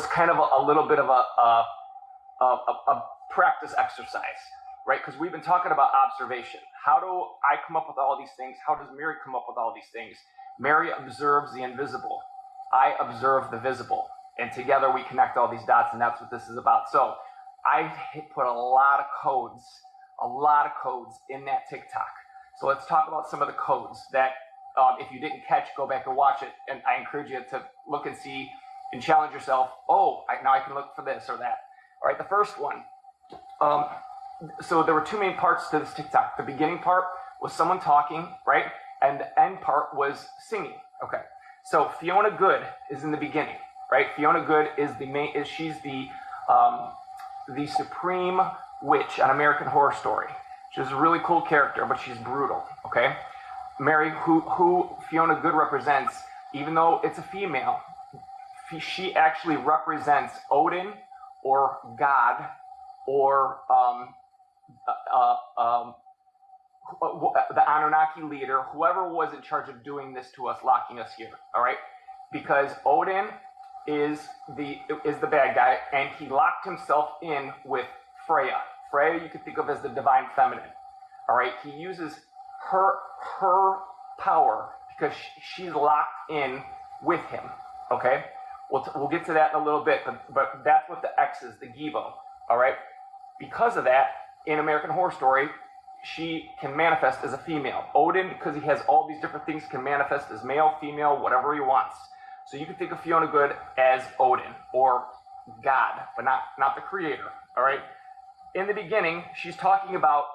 kind of a little bit of a practice exercise, right? Because we've been talking about observation. How do I come up with all these things? How does Mary come up with all these things? Mary observes the invisible. I observe the visible. And together we connect all these dots, and that's what this is about. So I put a lot of codes in that TikTok. So let's talk about some of the codes that if you didn't catch, go back and watch it. And I encourage you to look and see and challenge yourself. Now I can look for this or that. All right, the first one. So there were two main parts to this TikTok. The beginning part was someone talking, right? And the end part was singing. Okay. So Fiona Good is in the beginning, right? Fiona Good is she's the supreme witch on American Horror Story. She's a really cool character, but she's brutal, okay? Mary, who Fiona Good represents, even though it's a female, she actually represents Odin or God or the Anunnaki leader, whoever was in charge of doing this to us, locking us here, all right? Because Odin is the bad guy, and he locked himself in with Freya. Freya you could think of as the divine feminine, all right? He uses her power because she's locked in with him, okay? We'll get to that in a little bit, but that's what the X is, the Givo, all right? Because of that, in American Horror Story, she can manifest as a female. Odin, because he has all these different things, can manifest as male, female, whatever he wants. So you can think of Fiona Good as Odin or God, but not the creator, all right? In the beginning, she's talking about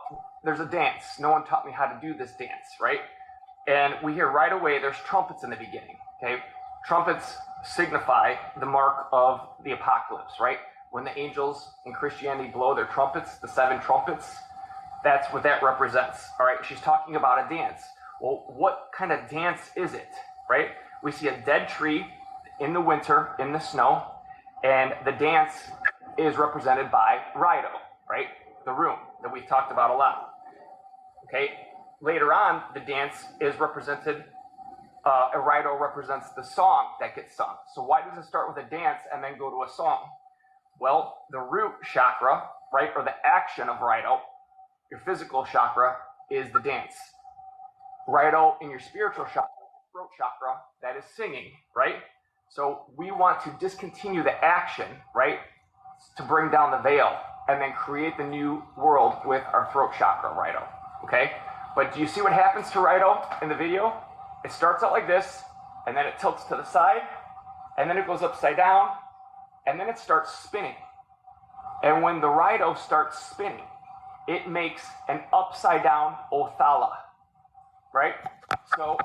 there's a dance. No one taught me how to do this dance, right? And we hear right away there's trumpets in the beginning, okay? Trumpets signify the mark of the apocalypse, right? When the angels in Christianity blow their trumpets, the 7 trumpets, that's what that represents, all right? She's talking about a dance. Well, what kind of dance is it, right? We see a dead tree in the winter, in the snow, and the dance is represented by Rhino, right? The room that we've talked about a lot, okay? Later on, the dance is represented, Rhino represents the song that gets sung. So why does it start with a dance and then go to a song? Well, the root chakra, right, or the action of Rhino, your physical chakra, is the dance. Rhino in your spiritual chakra, throat chakra, that is singing, right? So we want to discontinue the action, right, to bring down the veil and then create the new world with our throat chakra, Rhino, okay? But do you see what happens to Rhino in the video? It starts out like this, and then it tilts to the side, and then it goes upside down, and then it starts spinning. And when the Rhino starts spinning, it makes an upside down Othala, right? So,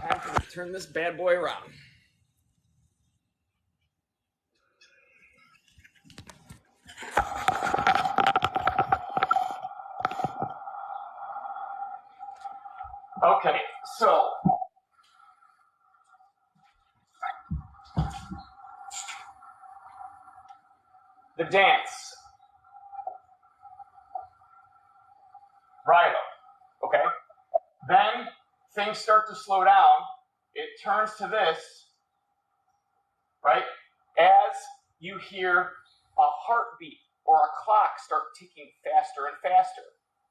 time to turn this bad boy around. Okay, so the dance, Rhino, okay? Then things start to slow down. It turns to this, right? as you hear a heartbeat or a clock start ticking faster and faster,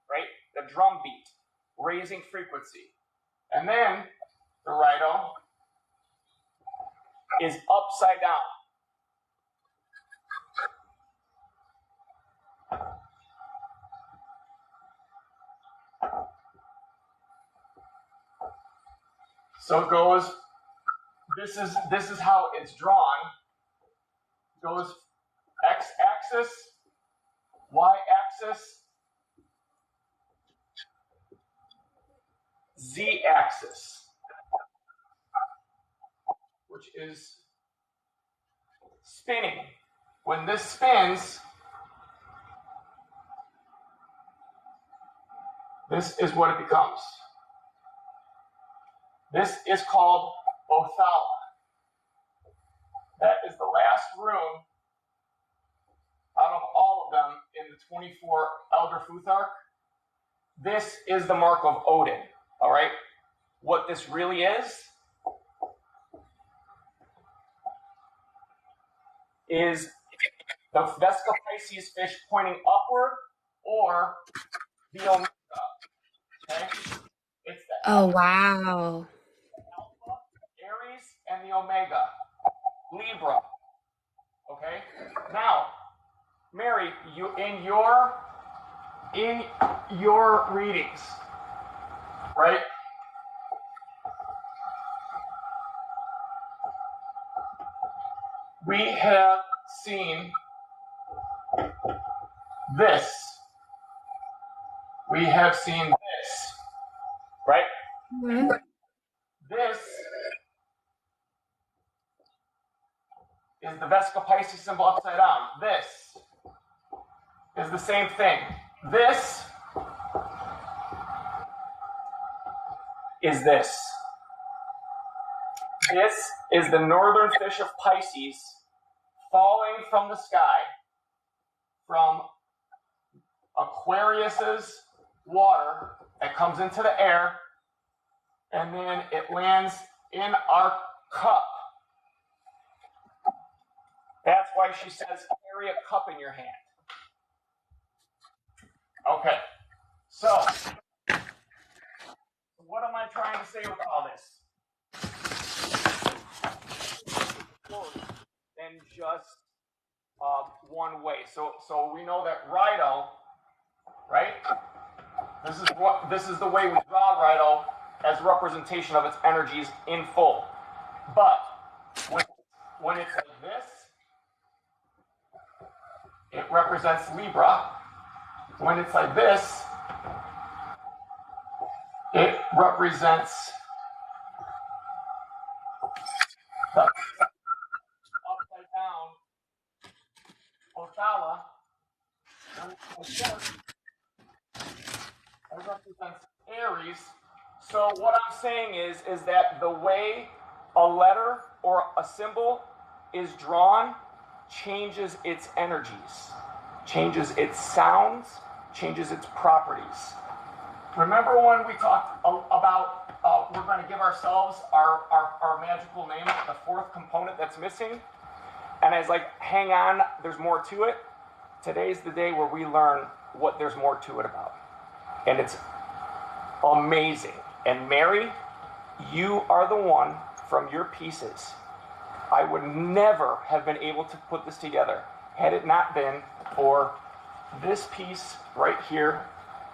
right? The drum beat, raising frequency. And then the righto is upside down. So it goes, this is how it's drawn. It goes x-axis, y-axis, z-axis, which is spinning. When this spins, this is what it becomes. This is called Othala. That is the last room out of all of them in the 24 Elder Futhark. This is the mark of Odin, all right? What this really is the Vesica Pisces fish pointing upward or the Omega, okay? It's the Oh, wow. Alpha, Aries, and the Omega, Libra, okay? Now, Mary, you in your readings, right? We have seen this. We have seen this, right? Mm-hmm. This is the Vesica Pisces symbol upside down. This is the same thing. This is this. This is the northern fish of Pisces falling from the sky from Aquarius's water that comes into the air, and then it lands in our cup. That's why she says, carry a cup in your hand. Okay, so what am I trying to say with all this? Than just one way. So we know that Rido, right? This is the way we draw Rido as representation of its energies in full. But when it's like this, it represents Libra. When it's like this, it represents the upside down Othala. And it represents Aries. So what I'm saying is that the way a letter or a symbol is drawn changes its energies, changes its sounds, changes its properties. Remember when we talked about we're going to give ourselves our magical name, the fourth component that's missing? And I was like, hang on, there's more to it. Today's the day where we learn what there's more to it about. And it's amazing. And Mary, you are the one from your pieces. I would never have been able to put this together had it not been for this piece right here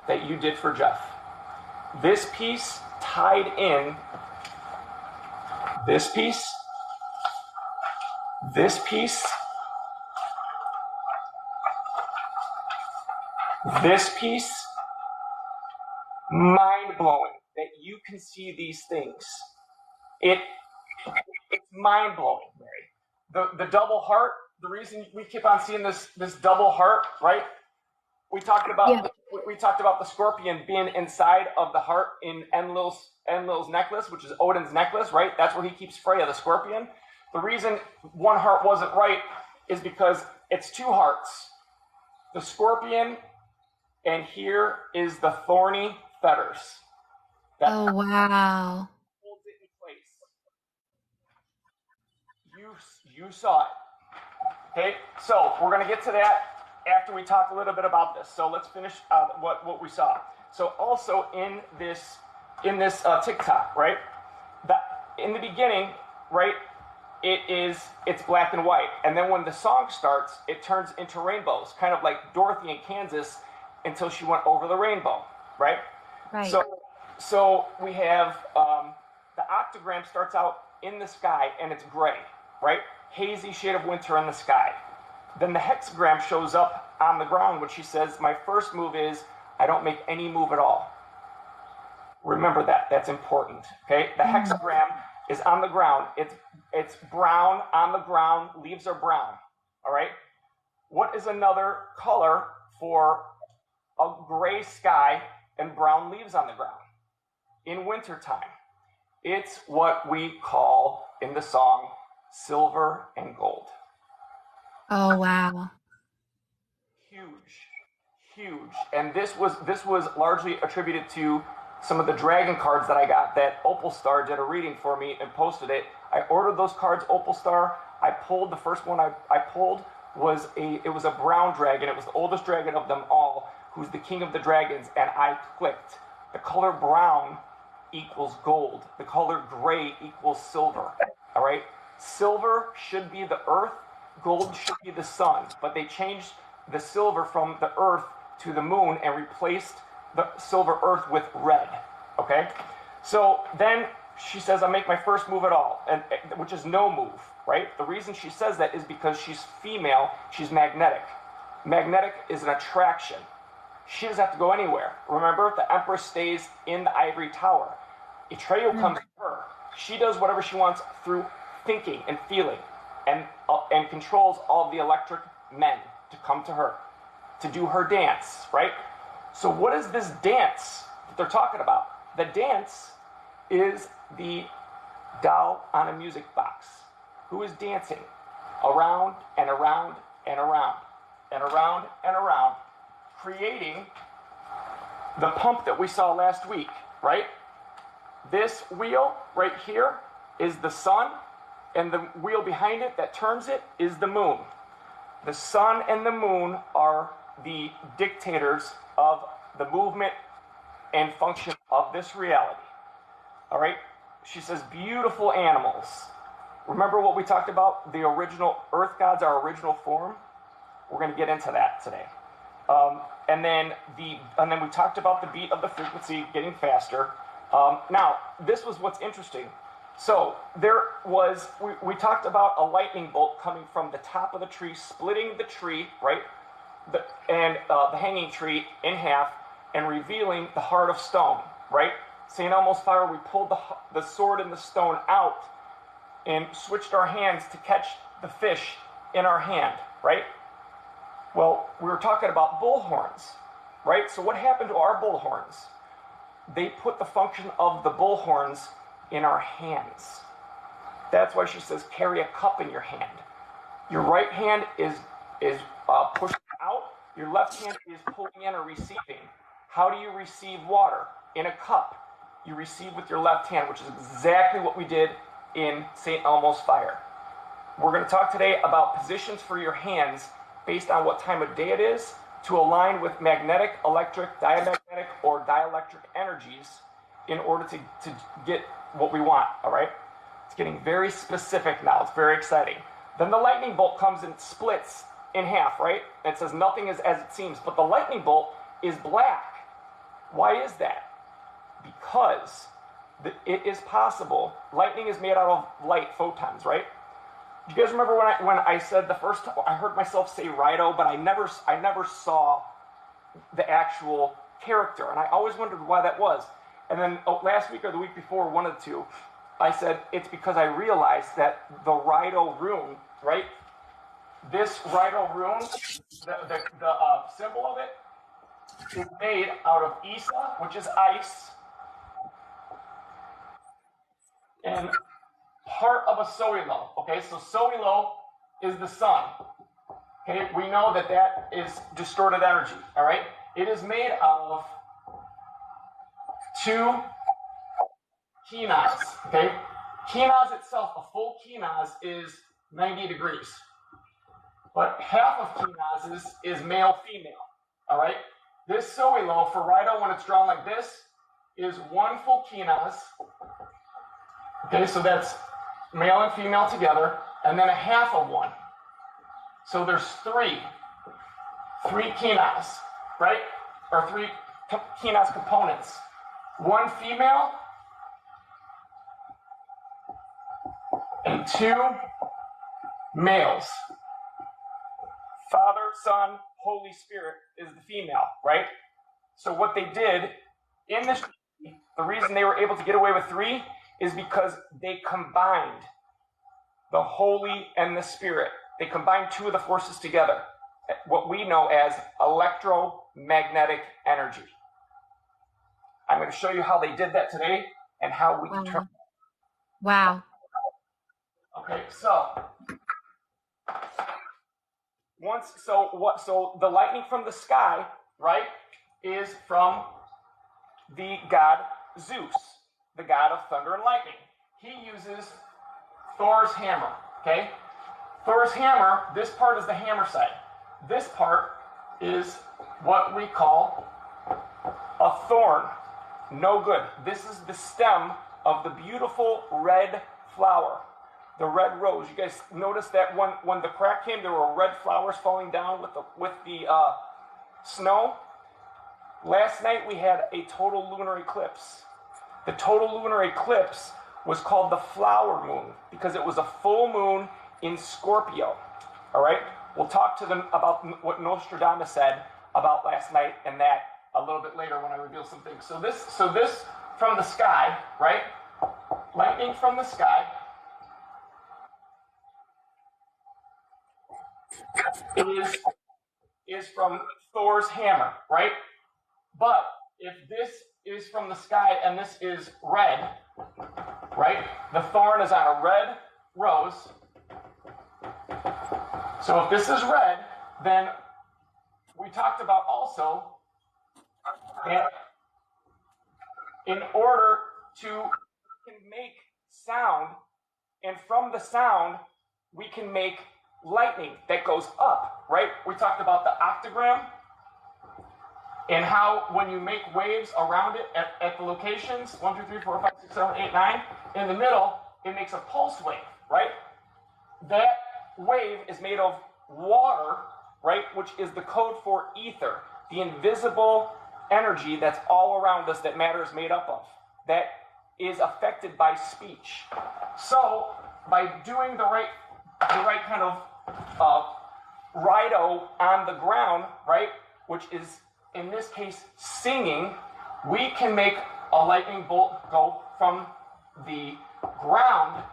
that you did for Jeff. This piece tied in this piece, this piece, this piece. Mind-blowing that you can see these things. It's mind-blowing, Mary. The double heart, the reason we keep on seeing this double heart, right? We talked about the scorpion being inside of the heart in Enlil's necklace, which is Odin's necklace, right? That's where he keeps Freya, the scorpion. The reason one heart wasn't right is because it's two hearts. The scorpion, and here is the thorny feathers. Oh, wow. Holds it in place. You saw it. Okay, so we're going to get to that after we talk a little bit about this. So let's finish what we saw. So also in this TikTok, right? That in the beginning, right? It's black and white, and then when the song starts, it turns into rainbows, kind of like Dorothy in Kansas, until she went over the rainbow, right? Right. So we have the octagram starts out in the sky, and it's gray, right? Hazy shade of winter in the sky. Then the hexagram shows up on the ground, which she says, my first move is I don't make any move at all. Remember that. That's important. Okay? The hexagram is on the ground. It's brown on the ground. Leaves are brown. All right? What is another color for a gray sky and brown leaves on the ground? In wintertime, it's what we call in the song silver and gold. Oh, wow. Huge. And this was largely attributed to some of the dragon cards that I got that Opal Star did a reading for me and posted it. I ordered those cards, Opal Star. I pulled the first one I pulled was a brown dragon. It was the oldest dragon of them all, who's the king of the dragons, and I clicked. The color brown equals gold. The color gray equals silver. All right? Silver should be the earth, gold should be the sun, but they changed the silver from the earth to the moon and replaced the silver earth with red, okay? So then she says, I make my first move at all, and which is no move, right? The reason she says that is because she's female, she's magnetic. Magnetic is an attraction. She doesn't have to go anywhere. Remember, the Empress stays in the ivory tower. Atreyu comes to her. She does whatever she wants through thinking and feeling, and controls all of the electric men to come to her, to do her dance, right? So what is this dance that they're talking about? The dance is the doll on a music box who is dancing around and around and around and around and around, creating the pump that we saw last week, right? This wheel right here is the sun, and the wheel behind it that turns it is the moon. The sun and the moon are the dictators of the movement and function of this reality. All right? She says, beautiful animals. Remember what we talked about? The original earth gods, our original form? We're going to get into that today. And then we talked about the beat of the frequency getting faster. Now, this was what's interesting. So we talked about a lightning bolt coming from the top of the tree, splitting the tree, right? The hanging tree in half and revealing the heart of stone, right? St. Elmo's fire, we pulled the sword and the stone out and switched our hands to catch the fish in our hand, right? Well, we were talking about bullhorns, right? So what happened to our bullhorns? They put the function of the bullhorns in our hands. That's why she says carry a cup in your hand. Your right hand is pushing out. Your left hand is pulling in or receiving. How do you receive water? In a cup. You receive with your left hand, which is exactly what we did in St. Elmo's fire. We're going to talk today about positions for your hands based on what time of day it is to align with magnetic, electric, diamagnetic, or dielectric energies in order to get what we want, all right? It's getting very specific now. It's very exciting. Then the lightning bolt comes and splits in half, right? And it says nothing is as it seems, but the lightning bolt is black. Why is that? Because it is possible. Lightning is made out of light photons, right? Do you guys remember when I said the first time, I heard myself say Rido, but I never saw the actual character, and I always wondered why that was. And then last week or the week before, one of the two, I said it's because I realized that the Rido rune, right? This Rido rune, the symbol of it, is made out of Isa, which is ice, and part of a Soilo. Okay, so Soilo is the sun. Okay, we know that is distorted energy. All right, it is made of two kinas. Okay, kinas itself, a full kinas is 90 degrees. but half of kinase is male-female, all right? This Sowilo for Rhino, when it's drawn like this, is one full kinase. Okay, so that's male and female together, and then a half of one. So there's three kinase, right? Or three kinase components. One female and two males. Father, Son, Holy Spirit is the female, right? So what they did in this, the reason they were able to get away with three is because they combined the Holy and the Spirit. They combined two of the forces together, what we know as electromagnetic energy. I'm going to show you how they did that today and how we determine. Wow. Okay, so so the lightning from the sky, right, is from the god Zeus, the god of thunder and lightning. He uses Thor's hammer, okay? Thor's hammer, this part is the hammer side. This part is what we call a thorn. No good. This is the stem of the beautiful red flower, the red rose. You guys noticed that when the crack came, there were red flowers falling down with the snow. Last night we had a total lunar eclipse. The total lunar eclipse was called the flower moon because it was a full moon in Scorpio. All right? We'll talk to them about what Nostradamus said about last night and that a little bit later when I reveal some things. So this from the sky, right? Lightning from the sky is from Thor's hammer, right? But if this is from the sky and this is red, right? The thorn is on a red rose. So if this is red, then we talked about also that in order to make sound, and from the sound, we can make lightning that goes up, right? We talked about the octagram and how when you make waves around it at the locations, 1, 2, 3, 4, 5, 6, 7, 8, 9, in the middle, it makes a pulse wave, right? That wave is made of water, right, which is the code for ether, the invisible energy that's all around us that matter is made up of, that is affected by speech. So by doing the right kind of rido on the ground, right, which is in this case singing, we can make a lightning bolt go from the ground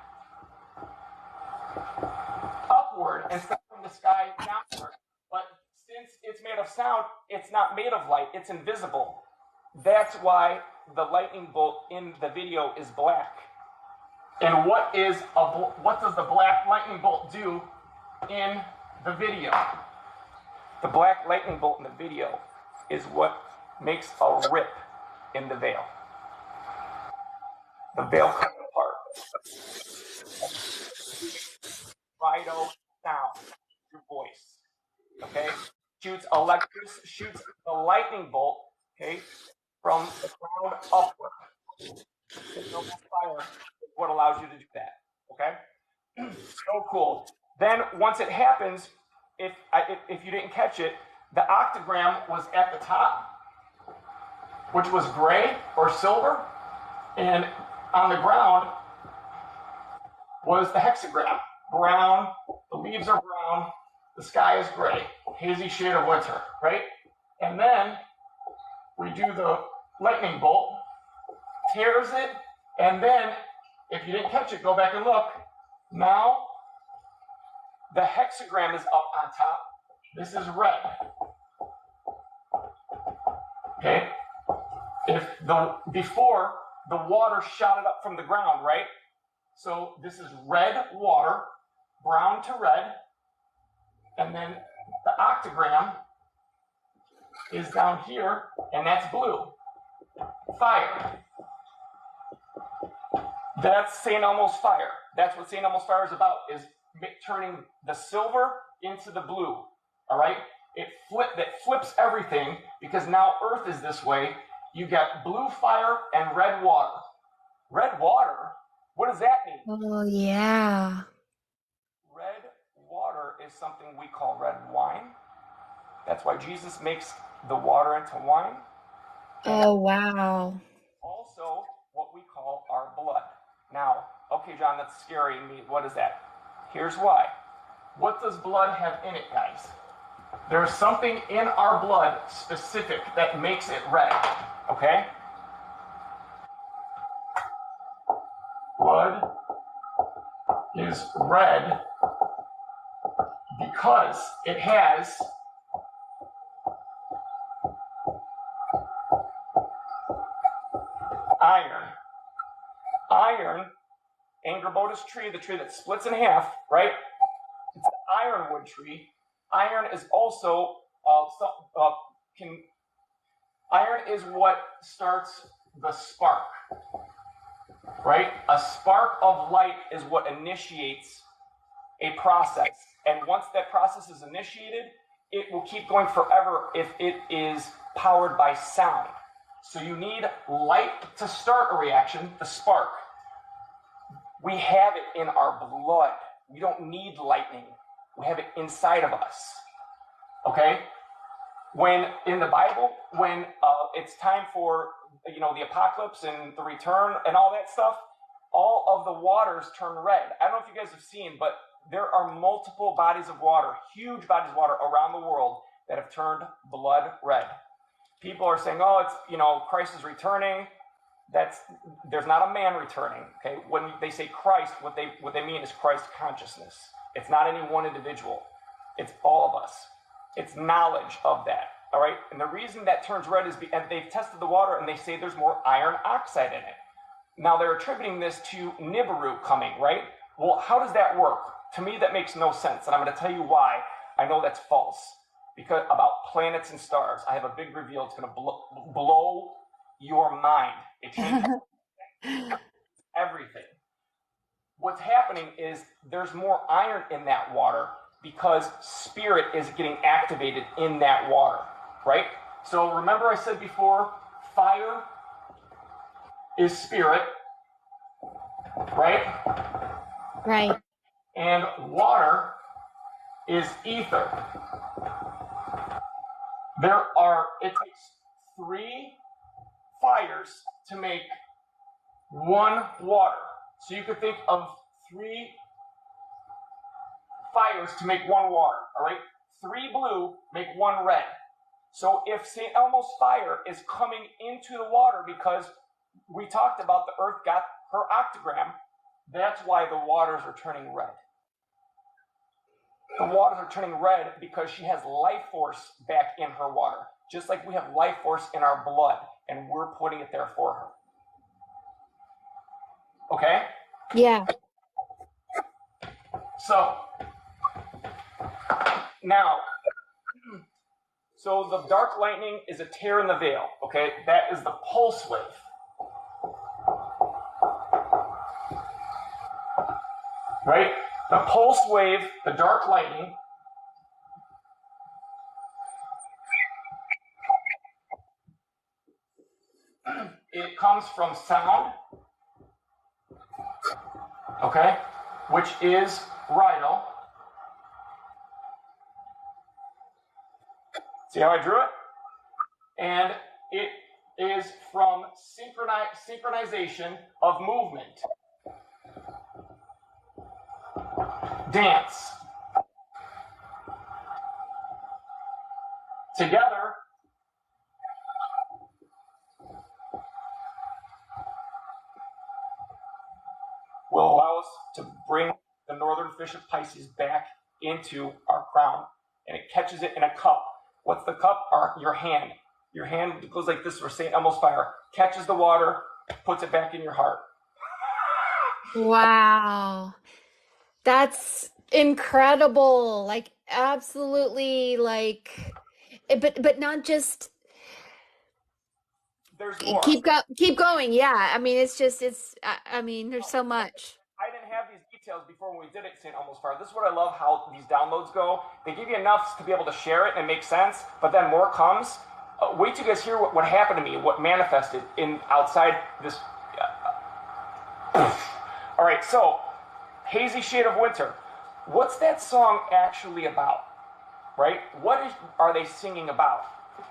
upward instead of from the sky downward. But since it's made of sound, it's not made of light, it's invisible. That's why the lightning bolt in the video is black. And what does the black lightning bolt do in the video? The black lightning bolt in the video is what makes a rip in the veil. The veil comes apart. Rido sound, your voice. Okay? Shoots the lightning bolt, okay, from the ground upward. Signal fire is what allows you to do that. Okay? So cool. Then once it happens, if you didn't catch it, the octagram was at the top, which was gray or silver, and on the ground was the hexagram. Brown, the leaves are brown, the sky is gray, hazy shade of winter, right? And then we do the lightning bolt, tears it, and then, if you didn't catch it, go back and look. Now, the hexagram is up on top. This is red. Okay? Before, the water shot it up from the ground, right? So this is red water, brown to red, and then the octagram is down here, and that's blue. Fire. That's St. Elmo's fire. That's what St. Elmo's fire is about, is turning the silver into the blue. All right, that flips everything, because now Earth is this way. You got blue fire and red water. Red water? What does that mean? Oh, yeah. Red water is something we call red wine. That's why Jesus makes the water into wine. And Oh, wow. also what we call our blood. Now, okay, John, that's scary to me. What is that? Here's why. What does blood have in it, guys? There's something in our blood specific that makes it red, okay? Blood is red because it has iron. Iron, Angrabodas tree, the tree that splits in half, right? It's the ironwood tree. Iron is also iron is what starts the spark, right? A spark of light is what initiates a process, and once that process is initiated, it will keep going forever if it is powered by sound. So you need light to start a reaction, the spark. We have it in our blood. We don't need lightning. We have it inside of us. Okay? When in the Bible, when it's time for the apocalypse and the return and all that stuff, all of the waters turn red. I don't know if you guys have seen, but there are multiple bodies of water, huge bodies of water around the world that have turned blood red. People are saying, "Oh, it's Christ is returning." There's not a man returning. Okay, when they say Christ, what they mean is Christ consciousness. It's not any one individual. It's all of us. It's knowledge of that. All right, and the reason that turns red is and they've tested the water and they say there's more iron oxide in it. Now they're attributing this to Nibiru coming, right? Well, how does that work? To me, that makes no sense, and I'm going to tell you why I know that's false. Because about planets and stars, I have a big reveal. It's going to blow your mind. It changes everything. What's happening is there's more iron in that water because spirit is getting activated in that water, right? So remember I said before, fire is spirit, right? Right. And water is ether. It takes 3 fires to make 1 water. So you could think of 3 fires to make 1 water, all right? 3 blue make 1 red. So if St. Elmo's fire is coming into the water because we talked about the earth got her octagram, that's why the waters are turning red. The waters are turning red because she has life force back in her water, just like we have life force in our blood, and we're putting it there for her. Okay? Yeah. So, now, so the dark lightning is a tear in the veil, okay? That is the pulse wave. Right? The pulse wave, the dark lightning, it comes from sound, okay, which is rhino. See how I drew it? And it is from synchronization of movement. Dance. Together, will allow us to bring the northern fish of Pisces back into our crown, and it catches it in a cup. What's the cup? Your hand. Your hand goes like this for St. Elmo's fire, catches the water, puts it back in your heart. Wow. That's incredible. Like absolutely but not just There's more. keep going. Yeah. I mean, I mean, there's so much. I didn't have these details before when we did it at St. Elmo's Fire. This is what I love how these downloads go. They give you enough to be able to share it and make sense, but then more comes. Wait till you guys hear what happened to me, what manifested in outside this. All right, so Hazy Shade of Winter. What's that song actually about? Right? Are they singing about?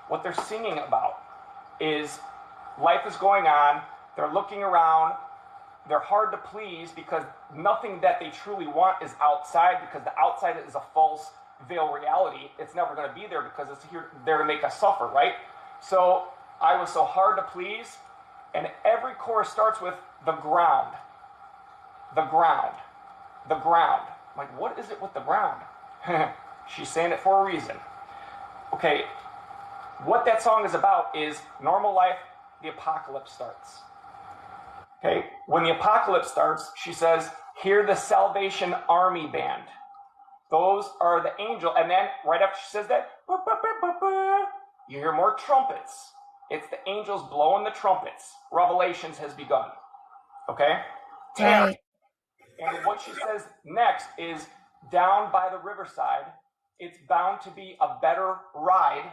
What they're singing about is life is going on. They're looking around. They're hard to please because nothing that they truly want is outside, because the outside is a false veil reality. It's never going to be there because it's there to make us suffer, right? So I was so hard to please, and every chorus starts with the ground. The ground. The ground. I'm like, what is it with the ground? She's saying it for a reason. Okay, what that song is about is normal life, the apocalypse starts. Okay, when the apocalypse starts, she says, hear the Salvation Army band. Those are the angel. And then right after she says that, you hear more trumpets. It's the angels blowing the trumpets. Revelations has begun. Okay? Right. And what she says next is, down by the riverside, it's bound to be a better ride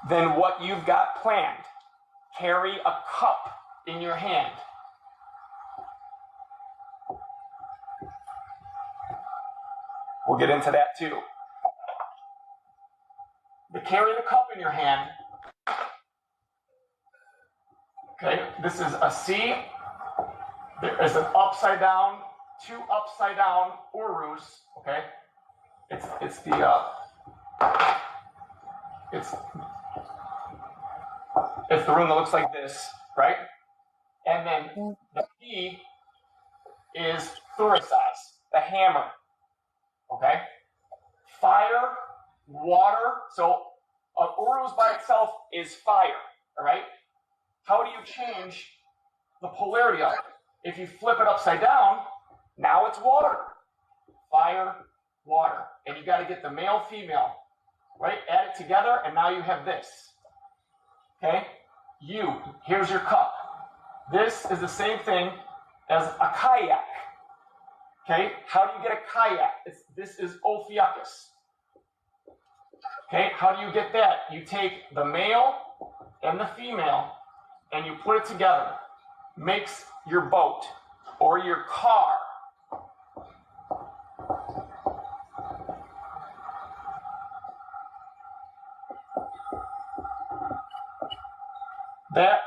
than what you've got planned. Carry a cup in your hand. We'll get into that too. But carry the cup in your hand. Okay, this is a C. There is an upside down, two upside down urus. Okay, it's the room that looks like this, right? And then the P is thurusas, the hammer. Okay, fire, water. So an urus by itself is fire. All right. How do you change the polarity of it? If you flip it upside down, now it's water. Fire, water. And you got to get the male, female, right? Add it together, and now you have this. Okay? Here's your cup. This is the same thing as a kayak. Okay? How do you get a kayak? This is Ophiuchus. Okay? How do you get that? You take the male and the female, and you put it together. Makes your boat or your car. That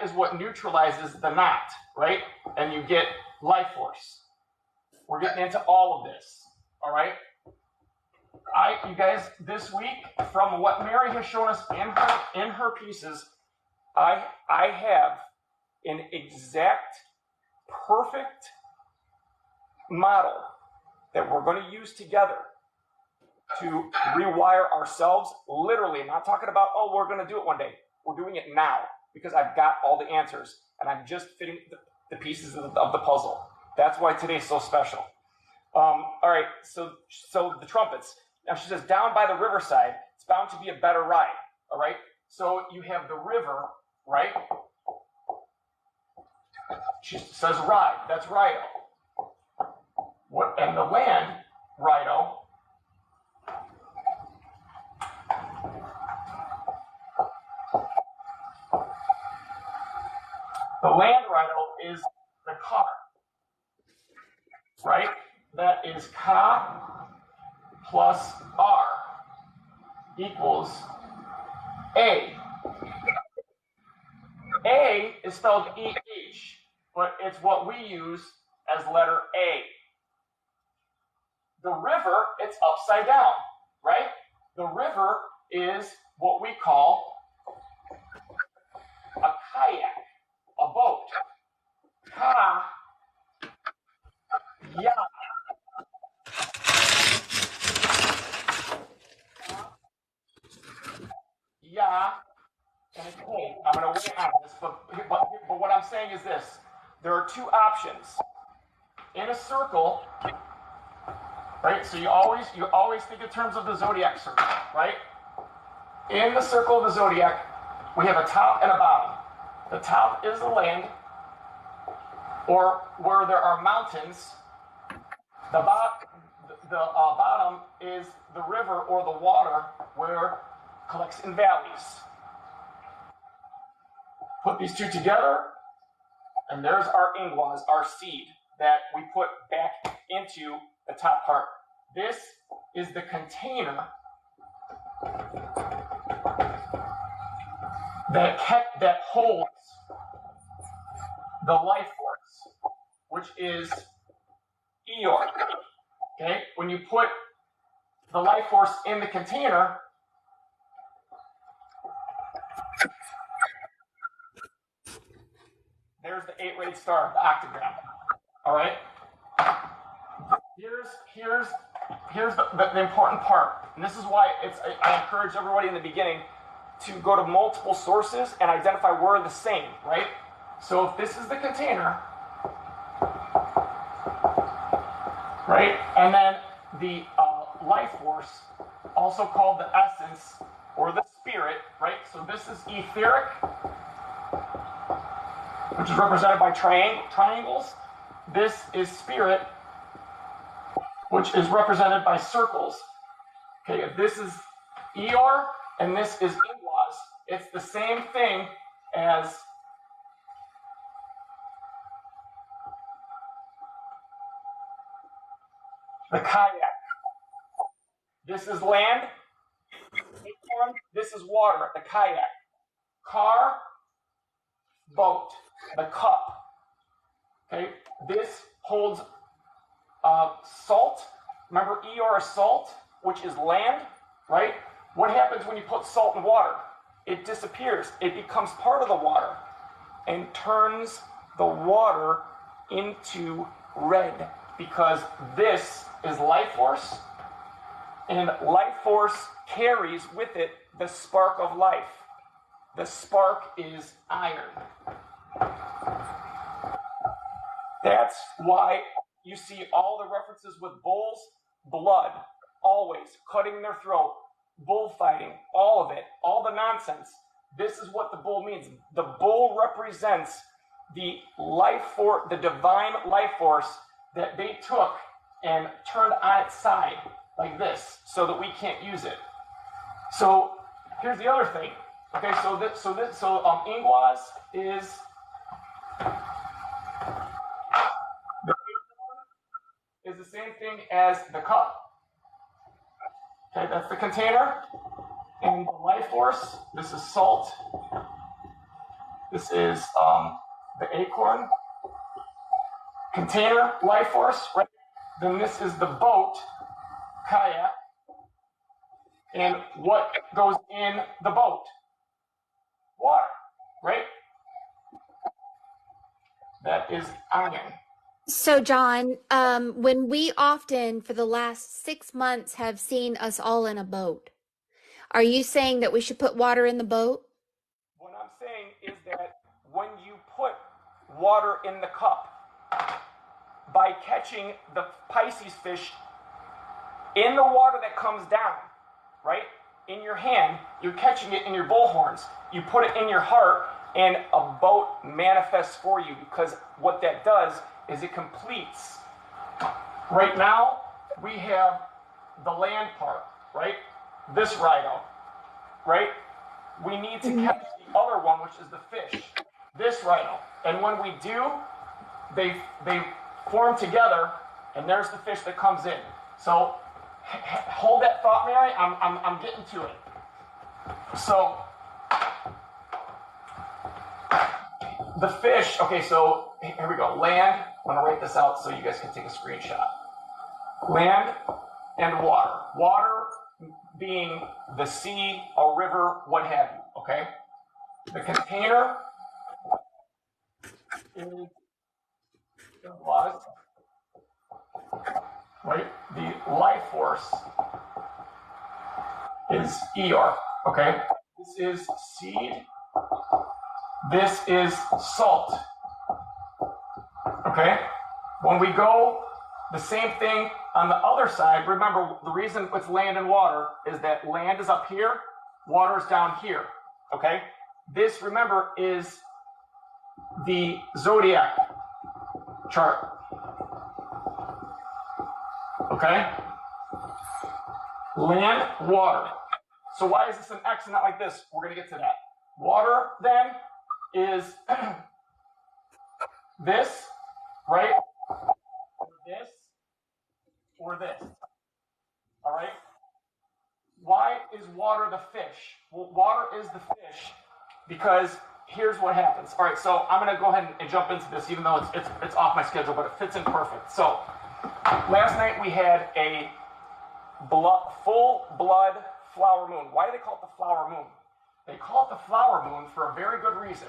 is what neutralizes the knot, right? And you get life force. We're getting into all of this, all right? You guys, this week, from what Mary has shown us in her pieces, I have an exact, perfect model that we're going to use together to rewire ourselves. Literally, I'm not talking about, we're going to do it one day. We're doing it now because I've got all the answers and I'm just fitting the pieces of the puzzle. That's why today's so special. All right, so the trumpets. Now she says, down by the riverside, it's bound to be a better ride. All right, so you have the river, right? She says ride. That's Rido. And the land, Rido. The land Rido is the car, right? That is Ka plus R equals A. A is spelled E-H, but it's what we use as letter A. The river, it's upside down, right? The river is what we call a kayak, a boat. Ka, ya. Ya, and it's hey, I'm going to wait on this, but what I'm saying is this. There are two options. In a circle, right? So you always think in terms of the zodiac circle, right? In the circle of the zodiac, we have a top and a bottom. The top is the land, or where there are mountains. The bottom is the river or the water where it collects in valleys. Put these two together, and there's our ingwas, our seed that we put back into the top part. This is the container that holds the life force, which is Eeyore. Okay, when you put the life force in the container, there's the 8-rayed star, the octagram. All right. Here's the important part, and this is why I encourage everybody in the beginning to go to multiple sources and identify where they're the same, right? So if this is the container, right, and then the life force, also called the essence or the spirit, right? So this is etheric, which is represented by triangles. This is spirit, which is represented by circles. Okay, if this is Eeyore and this is Ingwas, it's the same thing as the kayak. This is land. This is water, the kayak. Car, boat, the cup. Okay, this holds salt. Remember, Eeyore is salt, which is land, right? What happens when you put salt in water? It disappears. It becomes part of the water and turns the water into red, because this is life force, and life force carries with it the spark of life. The spark is iron. That's why you see all the references with bulls, blood, always cutting their throat, bullfighting, all of it, all the nonsense. This is what the bull means. The bull represents the life force, the divine life force that they took and turned on its side like this, so that we can't use it. So here's the other thing. Okay, so Ingwas is the same thing as the cup. Okay, that's the container. And the life force, this is salt. This is the acorn. Container, life force, right? Then this is the boat, kayak. And what goes in the boat? Water, right? That is iron. So, John, when we often for the last 6 months have seen us all in a boat, are you saying that we should put water in the boat? What I'm saying is that when you put water in the cup, by catching the Pisces fish in the water that comes down, right, in your hand, you're catching it in your bullhorns. You put it in your heart, and a boat manifests for you, because what that does is it completes. Right now, we have the land part, right? This rhino, right? We need to catch the other one, which is the fish, this rhino. And when we do, they form together, and there's the fish that comes in. So hold that thought, Mary. I'm getting to it. So the fish, okay, so here we go. Land, I'm gonna write this out so you guys can take a screenshot. Land and water. Water being the sea, a river, what have you, okay? The container is was, right? The life force is Eeyore, okay? This is seed. This is salt, okay? When we go the same thing on the other side, remember the reason it's land and water is that land is up here, water is down here, okay? This, remember, is the zodiac chart. Okay? Land, water. So why is this an X and not like this? We're going to get to that. Water, then, is this, right? Or this, or this. All right? Why is water the fish? Well, water is the fish because here's what happens. All right, so I'm going to go ahead and jump into this, even though it's off my schedule, but it fits in perfect. So last night we had a full blood flower moon. Why do they call it the flower moon? They call it the flower moon for a very good reason.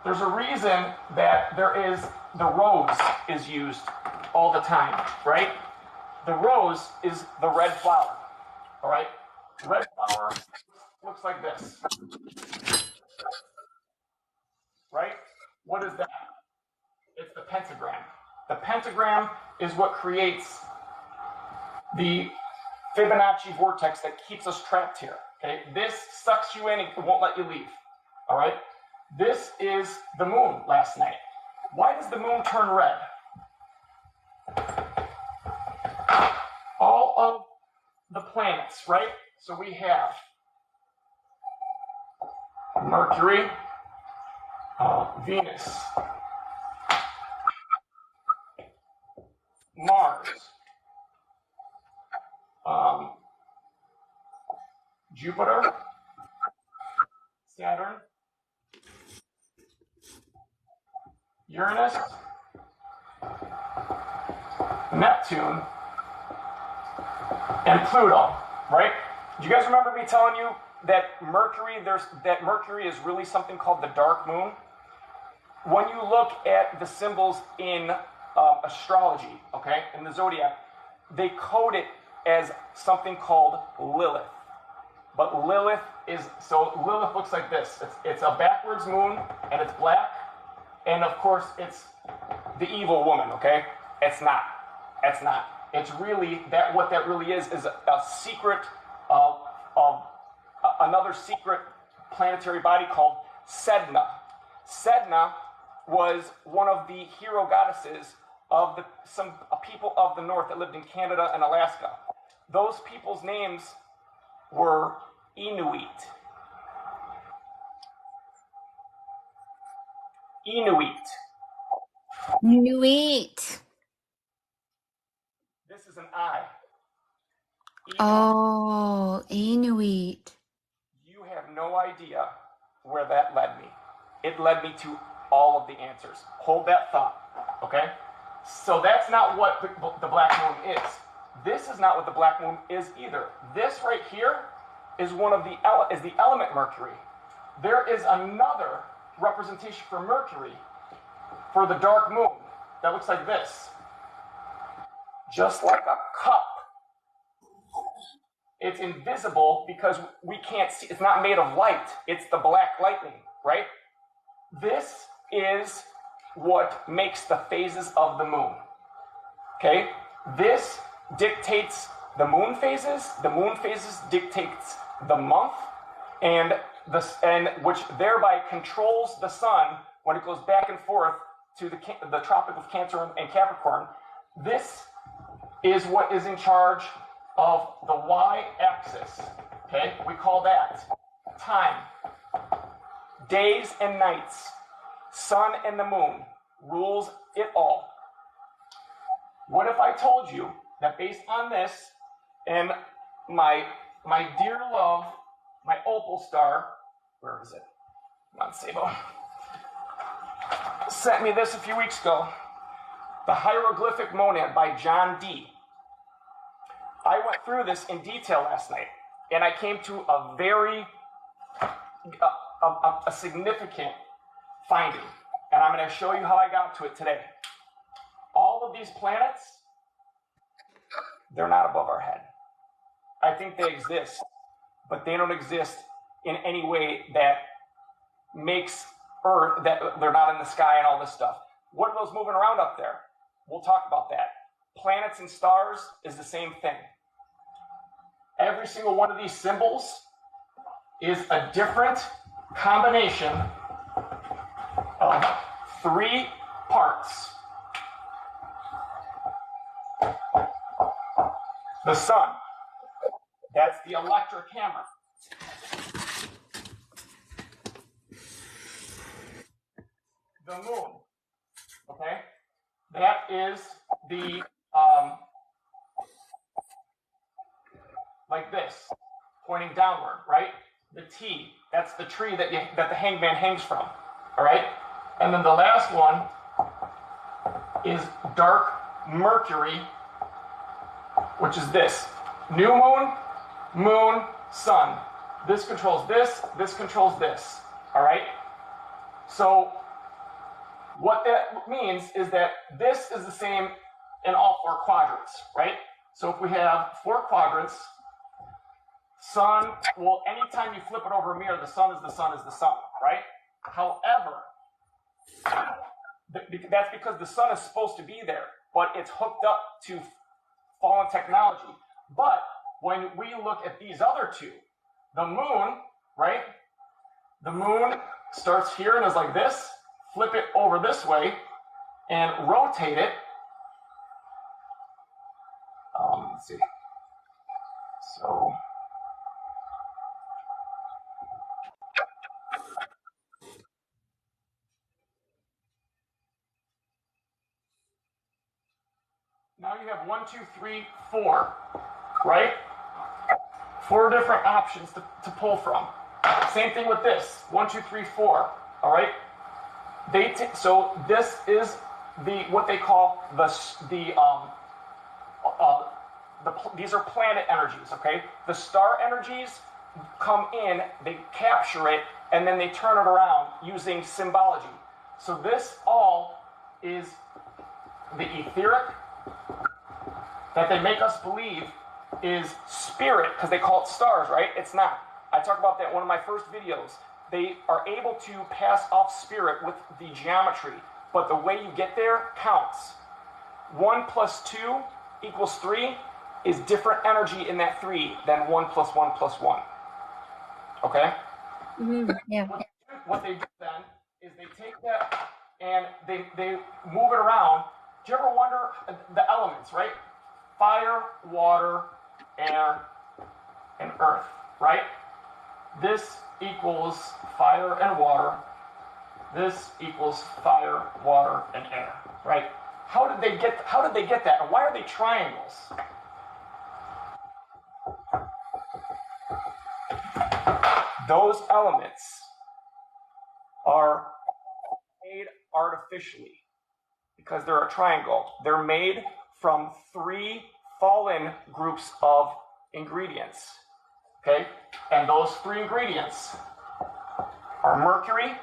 There's a reason that the rose is used all the time, right? The rose is the red flower, all right? Red flower looks like this, right? What is that? It's the pentagram. The pentagram is what creates the Fibonacci vortex that keeps us trapped here. Okay, this sucks you in and won't let you leave. All right, this is the moon last night. Why does the moon turn red? All of the planets, right? So we have Mercury, Venus, Mars, Jupiter, Saturn, Uranus, Neptune, and Pluto, right? Do you guys remember me telling you that Mercury is really something called the dark moon? When you look at the symbols in astrology, okay, in the zodiac, they code it as something called Lilith. But Lilith looks like this. It's a backwards moon, and it's black, and of course it's the evil woman, okay? It's not. It's really, what that really is a secret of another secret planetary body called Sedna. Sedna was one of the hero goddesses of some people of the north that lived in Canada and Alaska. Those people's names were Inuit. Inuit. This is an I. Oh, Inuit. You have no idea where that led me. It led me to all of the answers. Hold that thought, okay? So that's not what the black moon is. This is not what the black moon is either. This right here is the element Mercury. There is another representation for Mercury for the dark moon that looks like this. Just like a cup. It's invisible because we can't see. It's not made of light. It's the black lightning, right? This is what makes the phases of the moon. Okay? This dictates the moon phases. The moon phases dictates the month, and which thereby controls the sun when it goes back and forth to the Tropic of Cancer and Capricorn. This is what is in charge of the y-axis. Okay? We call that time. Days and nights. Sun and the moon rules it all. What if I told you that based on this, and my dear love, my opal star, where is it? Come on, Sabo. Sent me this a few weeks ago. The Hieroglyphic Monad by John Dee. I went through this in detail last night, and I came to a very significant finding, and I'm going to show you how I got to it today. All of these planets, they're not above our head. I think they exist, but they don't exist in any way that makes Earth, that they're not in the sky and all this stuff. What are those moving around up there? We'll talk about that. Planets and stars is the same thing. Every single one of these symbols is a different combination of three parts. The sun, that's the electric hammer. The moon, okay? That is the, like this, pointing downward, right? The T, that's the tree that the hangman hangs from, all right? And then the last one is dark Mercury, which is this. New moon, moon, sun. This controls this controls this, all right? So what that means is that this is the same in all four quadrants, right? So if we have four quadrants, sun, well, anytime you flip it over a mirror, the sun is the sun is the sun, right? However, that's because the sun is supposed to be there, but it's hooked up to fallen technology. But when we look at these other two, the moon, right? The moon starts here and is like this. Flip it over this way and rotate it. Let's see. So now you have 1, 2, 3, 4, right? 4 different options to pull from. Same thing with this. 1, 2, 3, 4. All right. So this is what they call these are planet energies. Okay. The star energies come in, they capture it, and then they turn it around using symbology. So this all is the etheric that they make us believe is spirit, because they call it stars, right? It's not. I talked about that in one of my first videos. They are able to pass off spirit with the geometry, but the way you get there counts. 1 + 2 = 3 is different energy in that 3 than 1 + 1 + 1. Okay? Mm-hmm. Yeah. What they do then is they take that and they move it around. Do you ever wonder the elements, right? Fire, water, air, and earth, right? This equals fire and water. This equals fire, water, and air, right? How did they get that? And why are they triangles? Those elements are made artificially because they're a triangle. They're made from 3 fallen groups of ingredients. Okay? And those 3 ingredients are mercury,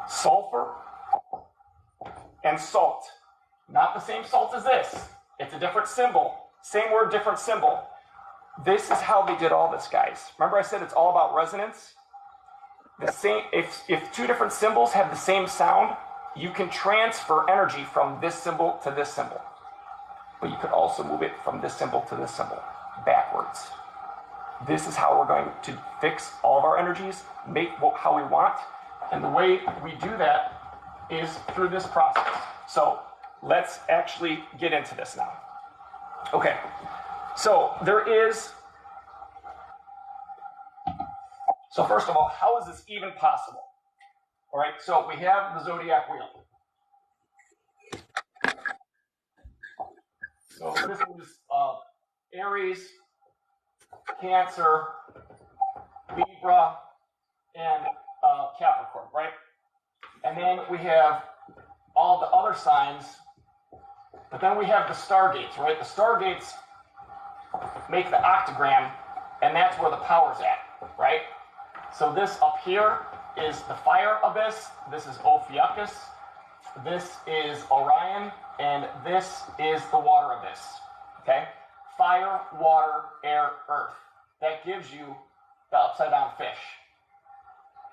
sulfur, and salt. Not the same salt as this. It's a different symbol. Same word, different symbol. This is how they did all this, guys. Remember I said it's all about resonance? The same, if 2 different symbols have the same sound, you can transfer energy from this symbol to this symbol. But you could also move it from this symbol to this symbol, backwards. This is how we're going to fix all of our energies, make how we want. And the way we do that is through this process. So let's actually get into this now. Okay, so so first of all, how is this even possible? All right, so we have the zodiac wheel. So this is Aries, Cancer, Libra, and Capricorn, right? And then we have all the other signs, but then we have the stargates, right? The stargates make the octagram, and that's where the power's at, right? So this up here is the fire abyss, this is Ophiuchus, this is Orion, and this is the water abyss, okay? Fire, water, air, earth. That gives you the upside down fish,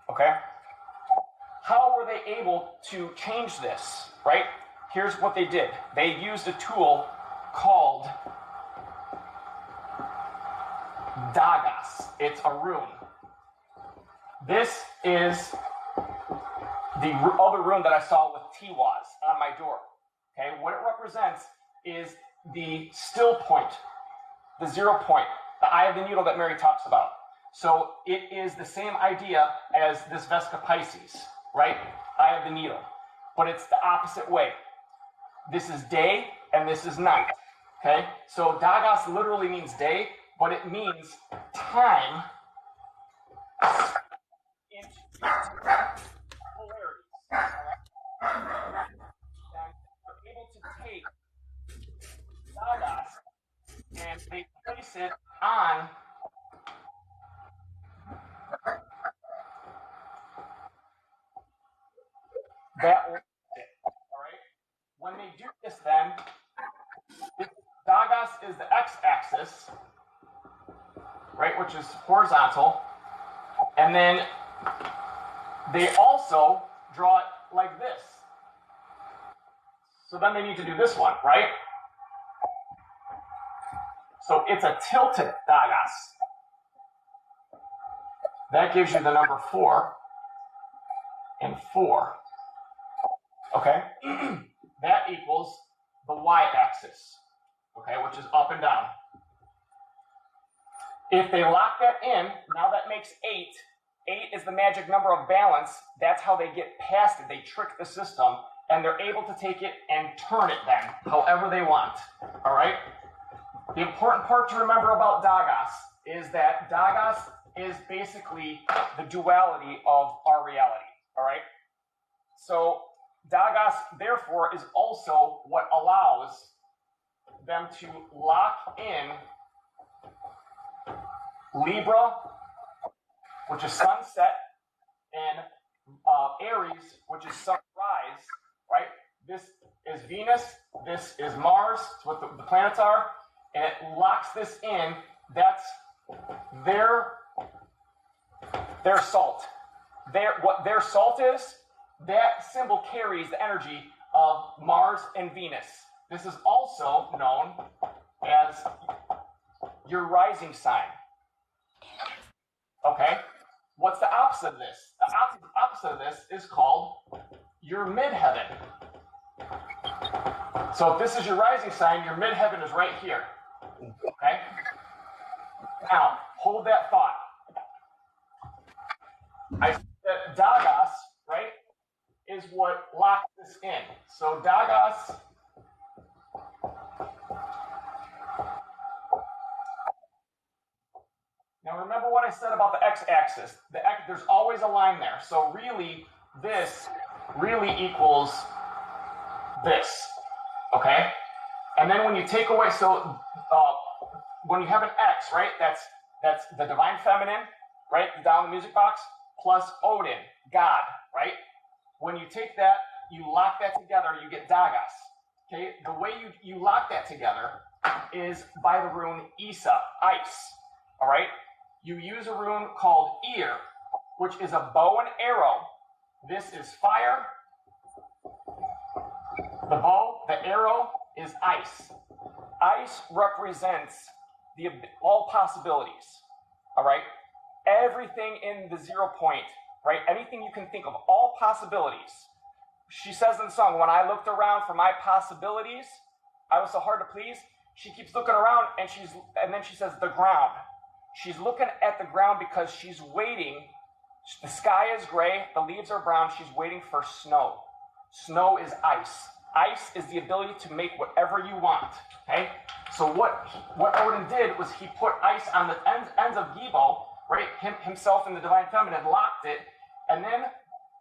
okay? How were they able to change this, right? Here's what they did. They used a tool called Dagas. It's a rune. This is the other rune that I saw with Tiwaz on my door. Okay, what it represents is the still point, the 0 point, the eye of the needle that Mary talks about. So it is the same idea as this Vesca Pisces, right? Eye of the needle. But it's the opposite way. This is day and this is night. Okay? So Dagos literally means day, but it means time into polarities. And they're able to take Dagos and they place it on that orbit. All right? When they do this, then, Dagos is the x-axis, right, which is horizontal, and then they also draw it like this. So then they need to do this one, right? So it's a tilted Dagos. That gives you the number 4 and 4. Okay? That equals the y-axis, okay, which is up and down. If they lock that in, now that makes 8. 8 is the magic number of balance. That's how they get past it. They trick the system, and they're able to take it and turn it then, however they want, all right? The important part to remember about Dagos is that Dagos is basically the duality of our reality, all right? So Dagos, therefore, is also what allows them to lock in Libra, which is sunset, and Aries, which is sunrise, right? This is Venus, this is Mars, it's what the planets are, and it locks this in. That's their salt. What their salt is, that symbol carries the energy of Mars and Venus. This is also known as your rising sign. Okay? What's the opposite of this? The opposite of this is called your midheaven. So if this is your rising sign, your midheaven is right here. Okay? Now, hold that thought. I said that Dagos, right, is what locks this in. So Dagos now remember what I said about the x-axis. There's always a line there. So really, this really equals this, okay? And then when you take away, when you have an x, right, that's the divine feminine, right, down the music box, plus Odin, God, right? When you take that, you lock that together, you get Dagos, okay? The way you lock that together is by the rune Isa, ice, all right? You use a rune called Ear, which is a bow and arrow. This is fire. The bow, the arrow is ice. Ice represents all possibilities, all right? Everything in the 0 point, right? Anything you can think of, all possibilities. She says in the song, when I looked around for my possibilities, I was so hard to please. She keeps looking around and then she says the ground. She's looking at the ground because she's waiting. The sky is gray, the leaves are brown, she's waiting for snow. Snow is ice. Ice is the ability to make whatever you want, okay? So what Odin did was he put ice on the ends of Gibo, right? Himself and the divine feminine locked it, and then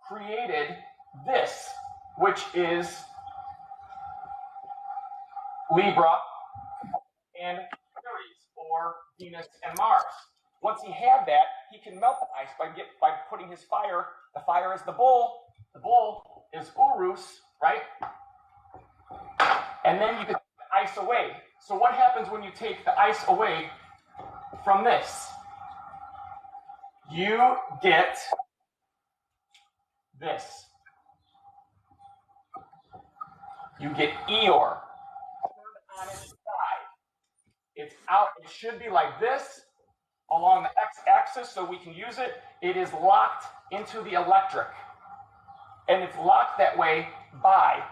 created this, which is Libra and Aries, or Venus and Mars. Once he had that, he can melt the ice by putting his fire. The fire is the bull is Urus, right? And then you can take the ice away. So what happens when you take the ice away from this? You get this. You get Eeyore. Turned on its side. It's out. It should be like this along the x-axis so we can use it. It is locked into the electric. And it's locked that way by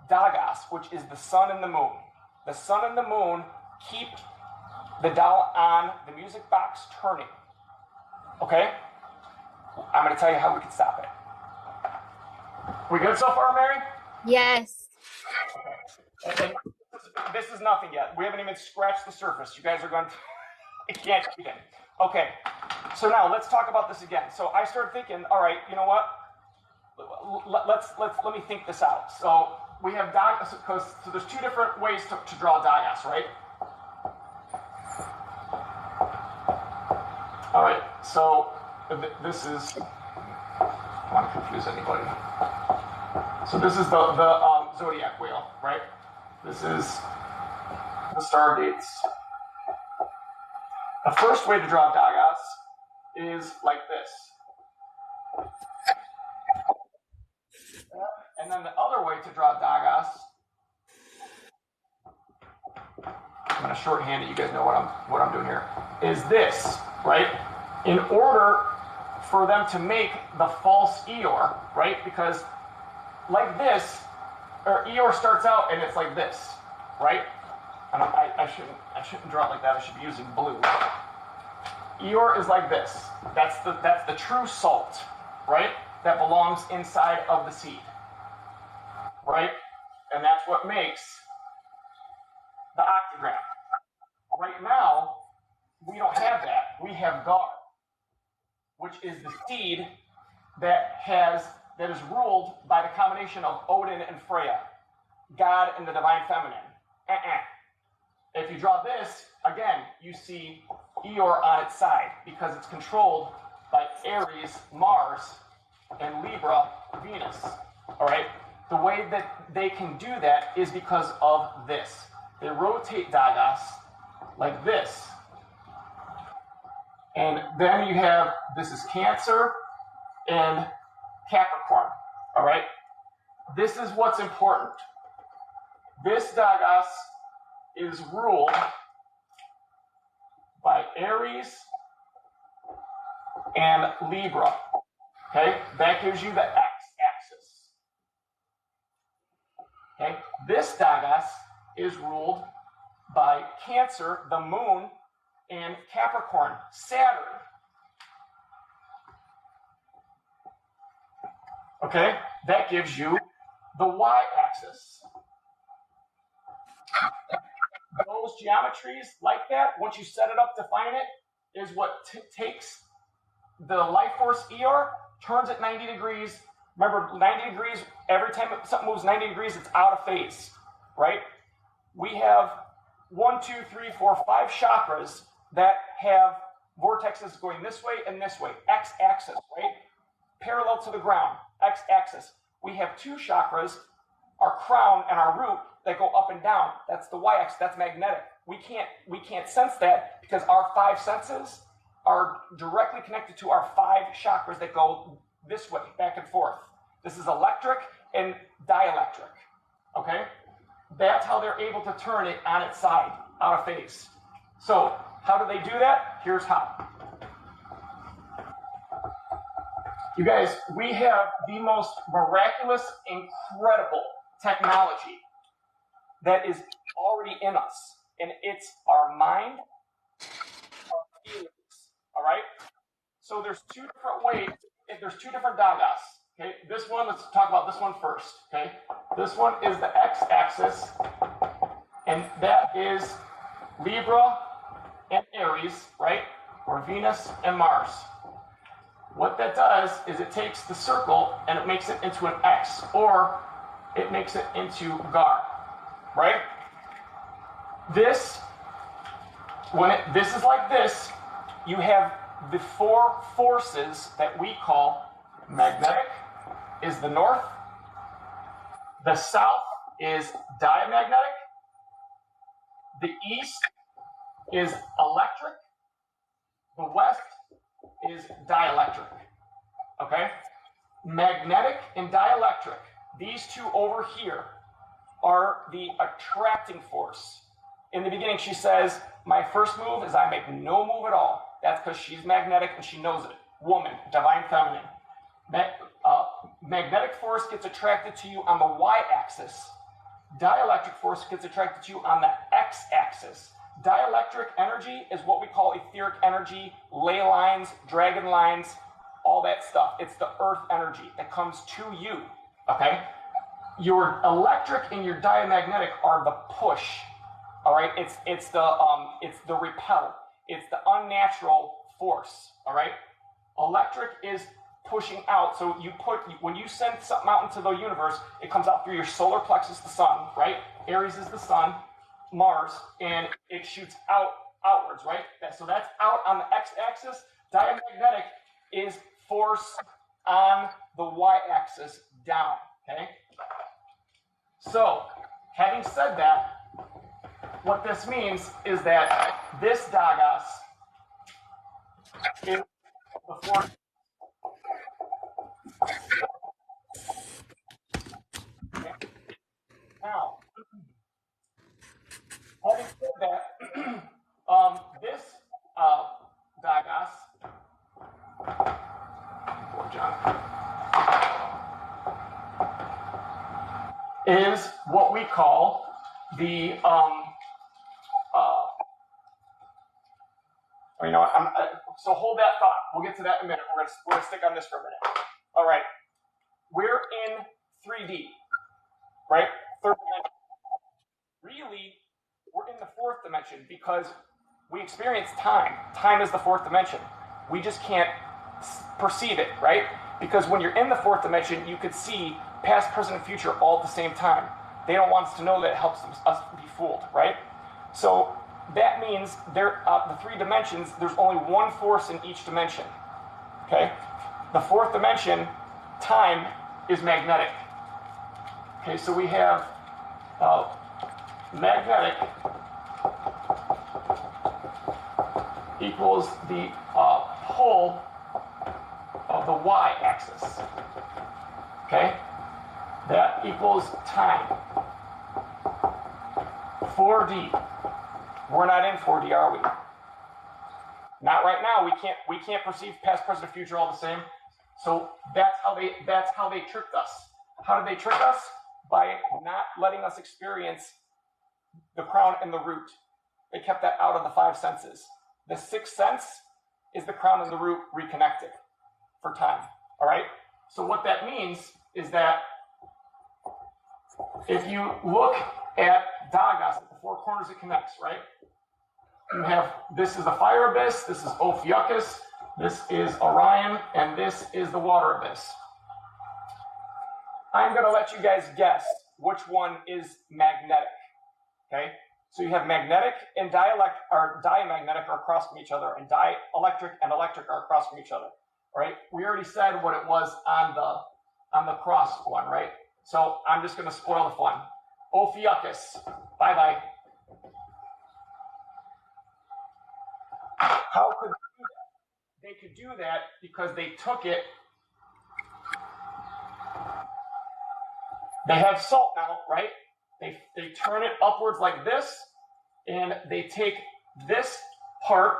Dagos, which is the sun and the moon. The sun and the moon keep the dial on the music box turning. Okay? I'm going to tell you how we can stop it. We good so far, Mary? Yes. Okay. And this is nothing yet. We haven't even scratched the surface. You guys are going to... It can't begin. Okay. So now let's talk about this again. So I started thinking, all right, you know what? Let me think this out. So we have Dagos, so there's two different ways to draw Dagos, right? All right, so this is, I don't want to confuse anybody. So this is the zodiac wheel, right? This is the star dates. The first way to draw Dagos is like this. And then the other way to draw Dagos, I'm going to shorthand it, you guys know what I'm doing here, is this, right? In order for them to make the false Eeyore, right? Because like this, or Eeyore starts out and it's like this, right? And I shouldn't draw it like that. I should be using blue. Eeyore is like this. That's the true salt, right? That belongs inside of the seed, right? And that's what makes the octagram. Right now, we don't have that. We have Gar, which is the seed that is ruled by the combination of Odin and Freya, God and the divine feminine. If you draw this, again, you see Eeyore on its side because it's controlled by Aries, Mars, and Libra, Venus. All right? The way that they can do that is because of this. They rotate Dagos like this. And then you have, this is Cancer and Capricorn. All right? This is what's important. This Dagos is ruled by Aries and Libra. Okay? That gives you the x-axis. Okay? This Dagos is ruled by Cancer, the moon, and Capricorn, Saturn. Okay? That gives you the y-axis. Those geometries like that, once you set it up, define it, is what takes the life force Eeyore, turns it 90 degrees. Remember, 90 degrees, every time something moves 90 degrees, it's out of phase, right? We have 1, 2, 3, 4, 5 chakras that have vortexes going this way and this way, x-axis, right? Parallel to the ground, x-axis. We have 2 chakras, our crown and our root, that go up and down. That's the y-axis, that's magnetic. We can't sense that because our 5 senses are directly connected to our 5 chakras that go this way, back and forth. This is electric and dielectric, okay? That's how they're able to turn it on its side, out of phase. So, how do they do that? Here's how. You guys, we have the most miraculous, incredible technology that is already in us. And it's our mind, our feelings, all right? So there's 2 different ways, there's 2 different Dagos. Okay, this one, let's talk about this one first, okay? This one is the x-axis, and that is Libra and Aries, right? Or Venus and Mars. What that does is it takes the circle and it makes it into an X, or it makes it into Gar, right? This, this is like this, you have the 4 forces that we call magnetic is the north, the south is diamagnetic, the east is electric, the west is dielectric, okay? Magnetic and dielectric, these 2 over here are the attracting force. In the beginning, she says, my first move is I make no move at all. That's because she's magnetic and she knows it. Woman, divine feminine. magnetic force gets attracted to you on the y-axis. Dielectric force gets attracted to you on the x-axis. Dielectric energy is what we call etheric energy, ley lines, dragon lines, all that stuff. It's the earth energy that comes to you, okay? Your electric and your diamagnetic are the push, all right? It's the repel. It's the unnatural force, all right? Electric is pushing out. So when you send something out into the universe, it comes out through your solar plexus, the sun, right? Aries is the sun, Mars, and it shoots outwards, right? So that's out on the x-axis. Diamagnetic is force on the y-axis down, okay? So, having said that, what this means is that this Dagos is the force. Now, having said that, this Dagos, poor John, is what we call the you know, so hold that thought. We'll get to that in a minute. We're gonna stick on this for a minute. All right, we're in 3D, right? Third dimension. Really, we're in the fourth dimension because we experience time. Time is the fourth dimension. We just can't perceive it, right? Because when you're in the fourth dimension, you could see past, present, and future all at the same time. They don't want us to know that. It helps us be fooled, right? So that means the three dimensions, there's only one force in each dimension, okay? The fourth dimension, time, is magnetic. Okay, so we have magnetic equals the pull of the y-axis, okay? That equals time. 4D. We're not in 4D, are we? Not right now. We can't perceive past, present, future all the same. So that's how they tricked us. How did they trick us? By not letting us experience the crown and the root. They kept that out of the five senses. The sixth sense is the crown and the root reconnected for time. All right? So what that means is that if you look at Dagos, at the four corners it connects, right? You have, this is the fire abyss, this is Ophiuchus, this is Orion, and this is the water abyss. I'm going to let you guys guess which one is magnetic, okay? So you have magnetic and diamagnetic are across from each other, and dielectric and electric are across from each other, all right? We already said what it was on the cross one, right? So I'm just going to spoil the fun. Ophiuchus, bye-bye. How could they do that? They could do that because they took it. They have salt now, right? They turn it upwards like this, and they take this part,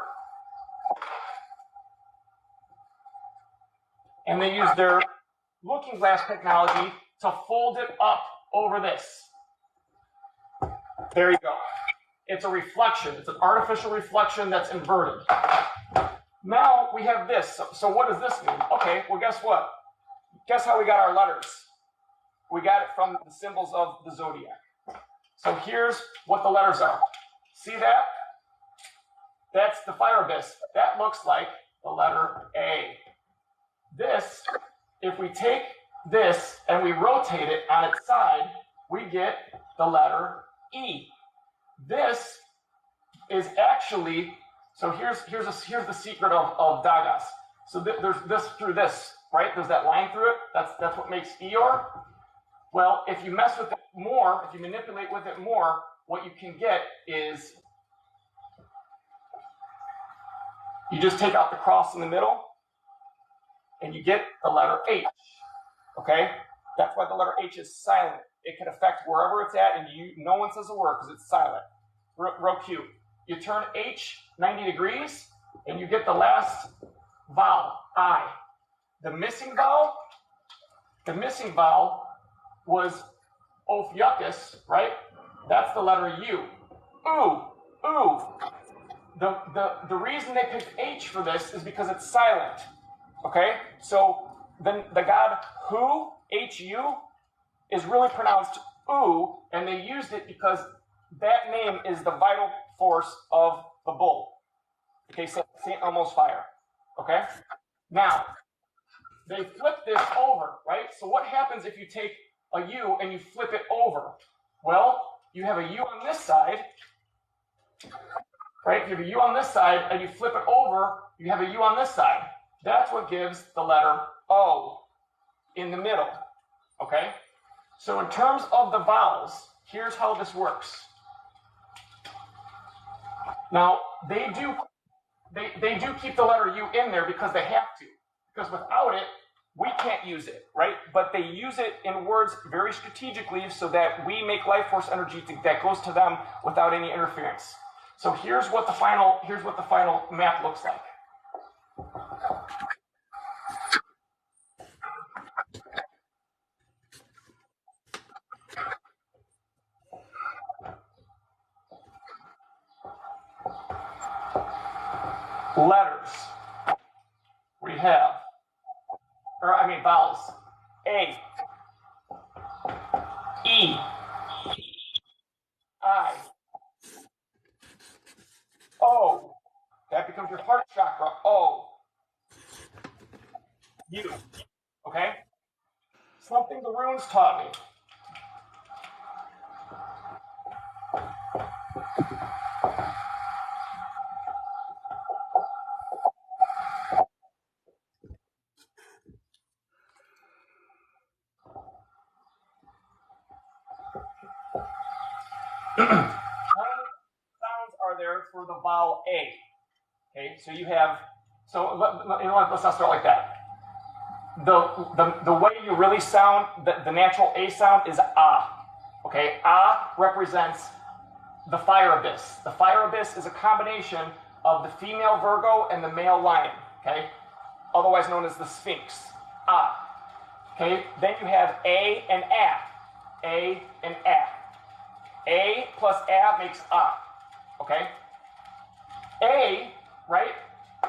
and they use their looking glass technology to fold it up over this. There you go. It's a reflection. It's an artificial reflection that's inverted. Now we have this. So what does this mean? Okay, well, guess what? Guess how we got our letters? We got it from the symbols of the zodiac. So here's what the letters are. See that? That's the fire abyss. That looks like the letter A. This, if we take this and we rotate it on its side, we get the letter E. This is actually, so here's the secret of Dagos. So there's this through this, right? There's that line through it. That's what makes Eeyore. Well, if you mess with it more, if you manipulate with it more, what you can get is you just take out the cross in the middle and you get the letter H, okay? That's why the letter H is silent. It can affect wherever it's at, and no one says a word because it's silent. Real cute. You turn H 90 degrees, and you get the last vowel, I. The missing vowel The missing vowel was Ophiuchus, right? That's the letter U. Ooh, ooh. The reason they picked H for this is because it's silent. Okay? So then the god Hu, H-U, is really pronounced ooh, and they used it because that name is the vital force of the bull. Okay, St. Elmo's fire. Okay? Now, they flip this over, right? So what happens if you take a U and you flip it over? Well, you have a U on this side, right? You have a U on this side, and you flip it over, you have a U on this side. That's what gives the letter O in the middle, okay? So in terms of the vowels, here's how this works. Now, they do keep the letter U in there because they have to. Because without it, we can't use it, right? But they use it in words very strategically so that we make life force energy that goes to them without any interference. So here's what the final map looks like. Letters. We have, vowels. A, E, I, O. That becomes your heart chakra. O. U. Okay? Something the runes taught me. How many sounds are there for the vowel A? Okay, so you have, let's not start like that. The way you really sound, the natural A sound is ah. Okay, ah represents the fire abyss. The fire abyss is a combination of the female Virgo and the male lion, okay? Otherwise known as the Sphinx. Ah. Okay, then you have A and A. A and A. A plus A makes ah. Okay? A, right,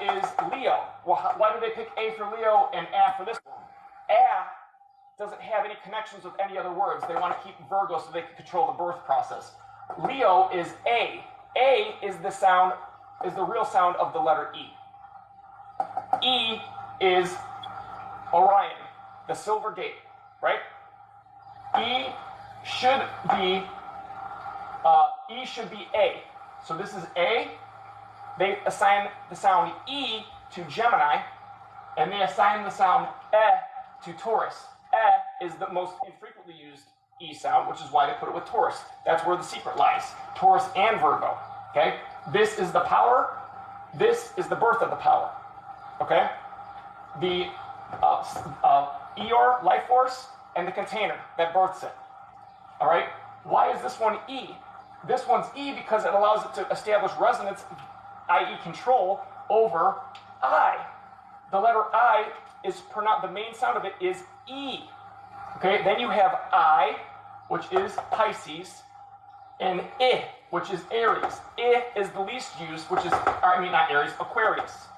is Leo. Well, why do they pick A for Leo and A for this one? A doesn't have any connections with any other words. They want to keep Virgo so they can control the birth process. Leo is A. A is the real sound of the letter E. E is Orion, the silver gate, right? E should be A. So this is A. They assign the sound E to Gemini, and they assign the sound E to Taurus. E is the most infrequently used E sound, which is why they put it with Taurus. That's where the secret lies. Taurus and Virgo. Okay? This is the power. This is the birth of the power. Okay? The Eeyore, life force, and the container that births it. All right? Why is this one E? This one's E because it allows it to establish resonance, i.e. control, over I. The letter I is pronounced, the main sound of it is E. Okay, then you have I, which is Pisces, and I, which is Aries. I is the least used, which is, not Aries, Aquarius.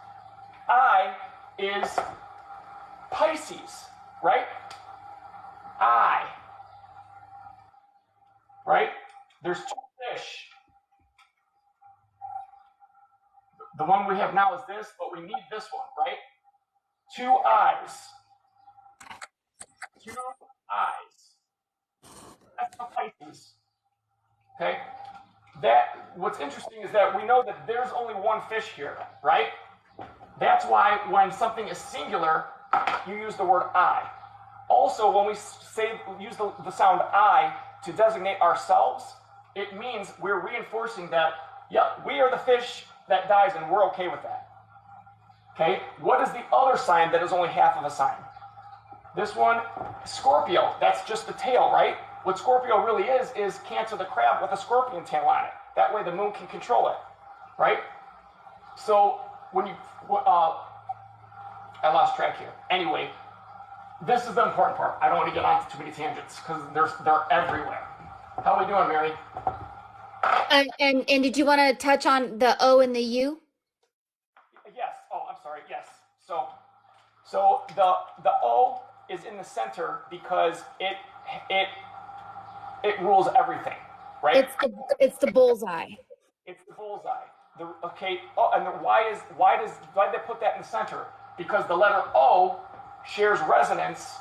I is Pisces, right? I. Right? There's two fish. The one we have now is this, but we need this one, right? Two eyes. Two eyes. That's the Pisces. Okay? What's interesting is that we know that there's only one fish here, right? That's why when something is singular, you use the word I. Also, when we use the sound I to designate ourselves, it means we're reinforcing that, yeah, we are the fish that dies and we're okay with that. Okay? What is the other sign that is only half of a sign? This one, Scorpio. That's just the tail, right? What Scorpio really is Cancer the crab with a scorpion tail on it. That way the moon can control it, right? So when you, I lost track here. Anyway, this is the important part. I don't want to get on too many tangents because they're everywhere. How are we doing, Mary? And did you want to touch on the O and the U? Yes. Oh, I'm sorry. Yes. So the O is in the center because it rules everything, right? It's the bullseye. It's the bullseye. Oh, and why did they put that in the center? Because the letter O shares resonance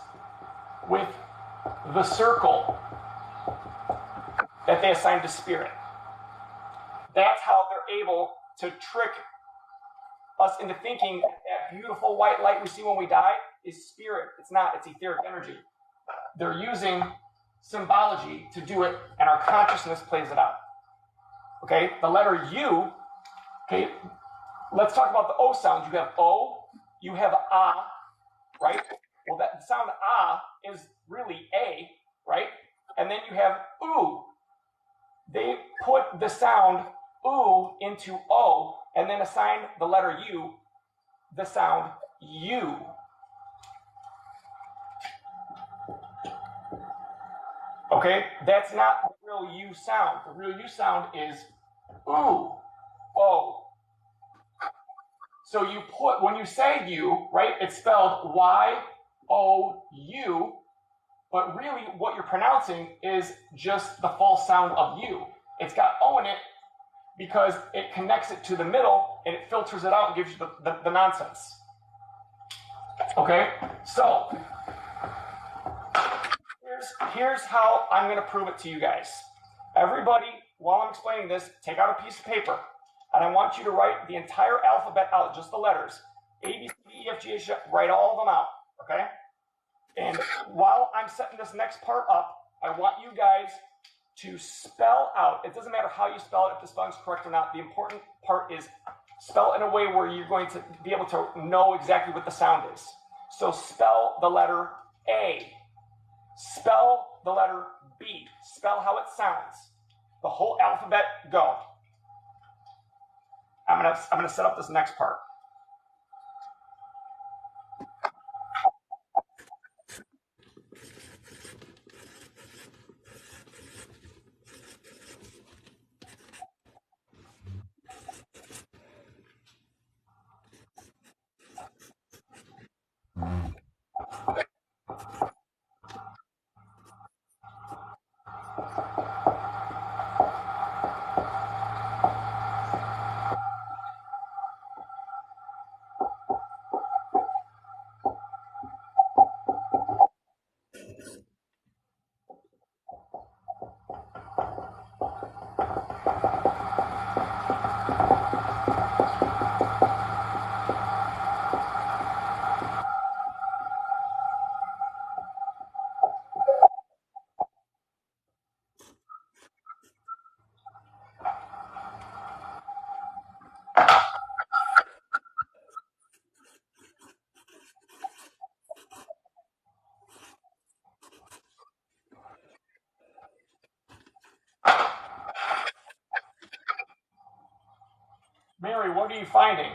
with the circle that they assigned to spirit. That's how they're able to trick us into thinking that beautiful white light we see when we die is spirit. It's not, it's etheric energy. They're using symbology to do it, and our consciousness plays it out. Okay, the letter U, okay, let's talk about the O sounds. You have O, you have ah, right? Well, that sound ah is really A, right? And then you have oo. They put the sound oo into O and then assign the letter U the sound U. Okay, that's not the real U sound. The real U sound is ooh, O. So when you say U, right, it's spelled Y-O-U, but really what you're pronouncing is just the false sound of U. It's got O in it because it connects it to the middle and it filters it out and gives you the nonsense. Okay, so here's how I'm going to prove it to you guys. Everybody, while I'm explaining this, take out a piece of paper, and I want you to write the entire alphabet out, just the letters. A, B, C, D, E, F, G, H, write all of them out, okay? And while I'm setting this next part up, I want you guys to spell out, it doesn't matter how you spell it, if the spelling's correct or not, the important part is spell it in a way where you're going to be able to know exactly what the sound is. So spell the letter A. Spell the letter B. Spell how it sounds. The whole alphabet, go. I'm gonna set up this next part. Mary, what are you finding?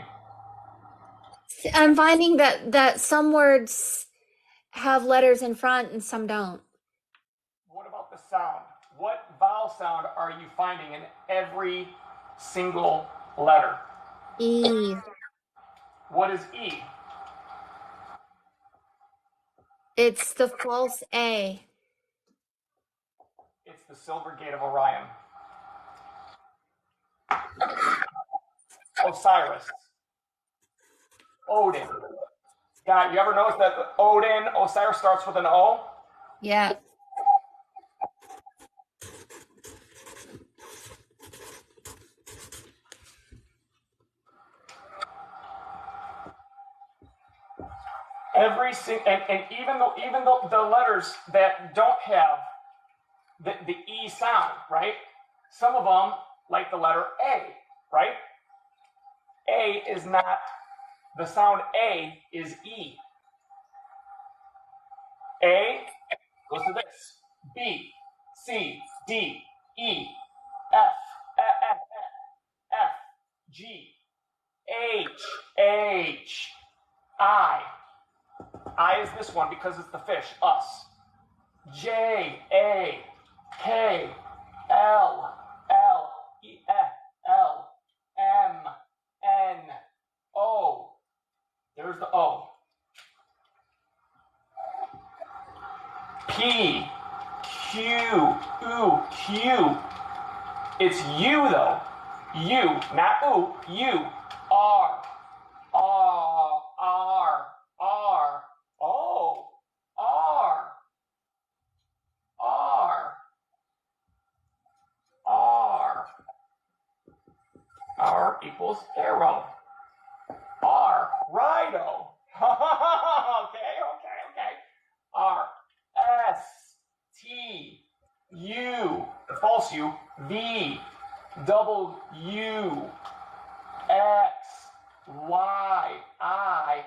I'm finding that some words have letters in front and some don't. What about the sound? What vowel sound are you finding in every single letter? E. What is E? It's the false A. It's the silver gate of Orion. Osiris. Odin. God, you ever notice that Odin, Osiris starts with an O? Yeah. And even though the letters that don't have the E sound, right? Some of them, like the letter A, right? A is not, the sound A is E. A goes to this. B, C, D, E, F, F, F, G, H, I. I is this one because it's the fish, us. J-A-K-L-L-E-F-L-M-N-O. There's the O. P, Q, ooh, Q. It's U though. U, not ooh, U. R, R, R, R, O, R, R, R. R equals arrow. R, Rido. Okay. R, S, T, U, the false U, V, double U, X, Y, I,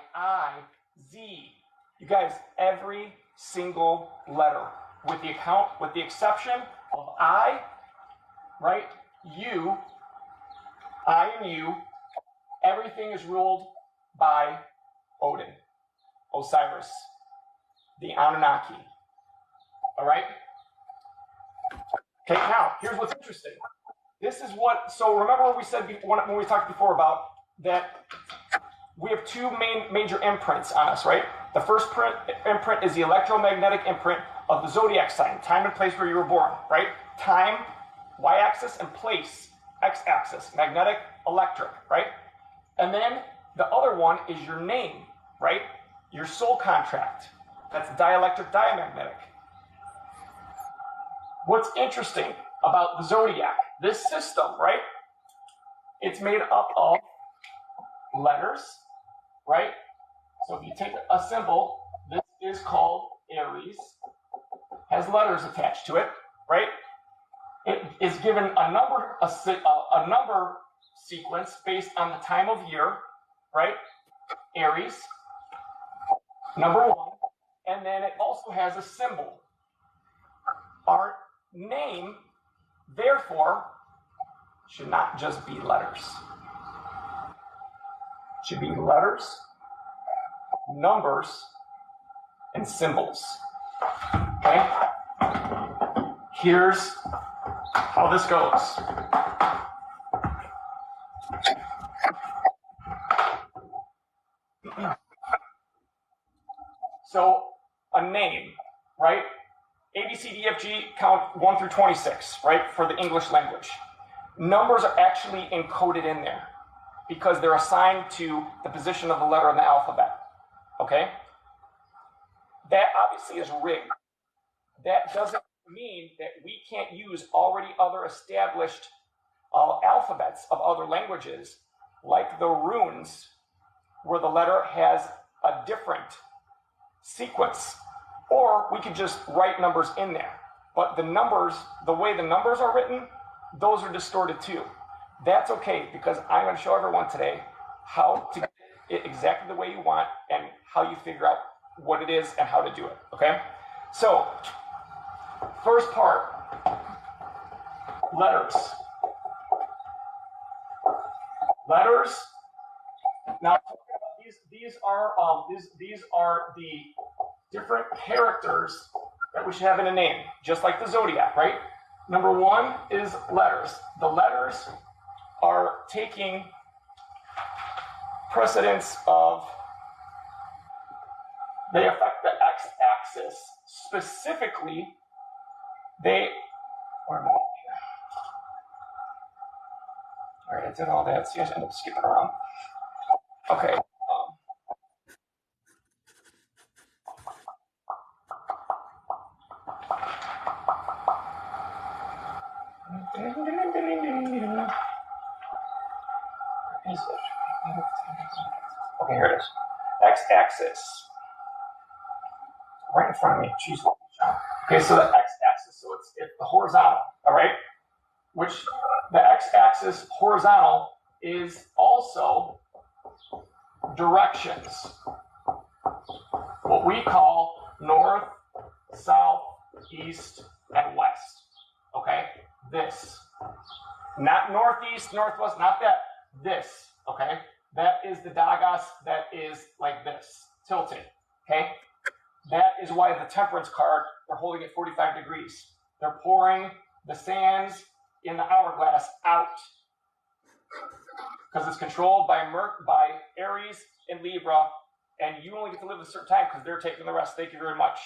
Z. You guys, every single letter, with the exception of I, right? U, I and U, everything is ruled by Odin, Osiris, the Anunnaki. All right? Okay, now, here's what's interesting. So remember what we said when we talked before about that we have two major imprints on us, right? The first imprint is the electromagnetic imprint of the zodiac sign, time and place where you were born, right? Time, y-axis, and place, x-axis, magnetic, electric, right? And then the other one is your name, right? Your soul contract. That's dielectric, diamagnetic. What's interesting about the zodiac, this system, right? It's made up of letters, right? So if you take a symbol, this is called Aries, has letters attached to it, right? It is given a number sequence based on the time of year, right? Aries, number 1, and then it also has a symbol. Our name, therefore, should not just be letters. It should be letters, numbers, and symbols. Okay? Here's how this goes. So, a name, right? A, B, C, D, F, G, count 1 through 26, right, for the English language. Numbers are actually encoded in there because they're assigned to the position of the letter in the alphabet, okay? That obviously is rigged. That doesn't mean that we can't use already other established alphabets of other languages, like the runes, where the letter has a different sequence. Or we could just write numbers in there. But the numbers, the way the numbers are written, those are distorted too. That's okay, because I'm going to show everyone today how to get it exactly the way you want and how you figure out what it is and how to do it, okay? So, first part, letters. Letters. Now, these are the different characters that we should have in a name, just like the zodiac, right? Number 1 is letters. The letters are taking precedence of, they affect the x-axis. Specifically, where am I? All right, I did all that, so you guys end up skipping around. Okay. Okay, here it is. X-axis. Right in front of me. Jeez. Okay, so the x-axis, so it's the horizontal, all right? Which the x-axis horizontal is also directions. What we call north, south, east, and west. Okay? This. Not northeast, northwest, not that. This. Okay? That is the Dagas that is like this. Tilting. Okay? That is why the temperance card, they're holding it 45 degrees. They're pouring the sands in the hourglass out because it's controlled by Aries and Libra, and you only get to live a certain time because they're taking the rest. Thank you very much.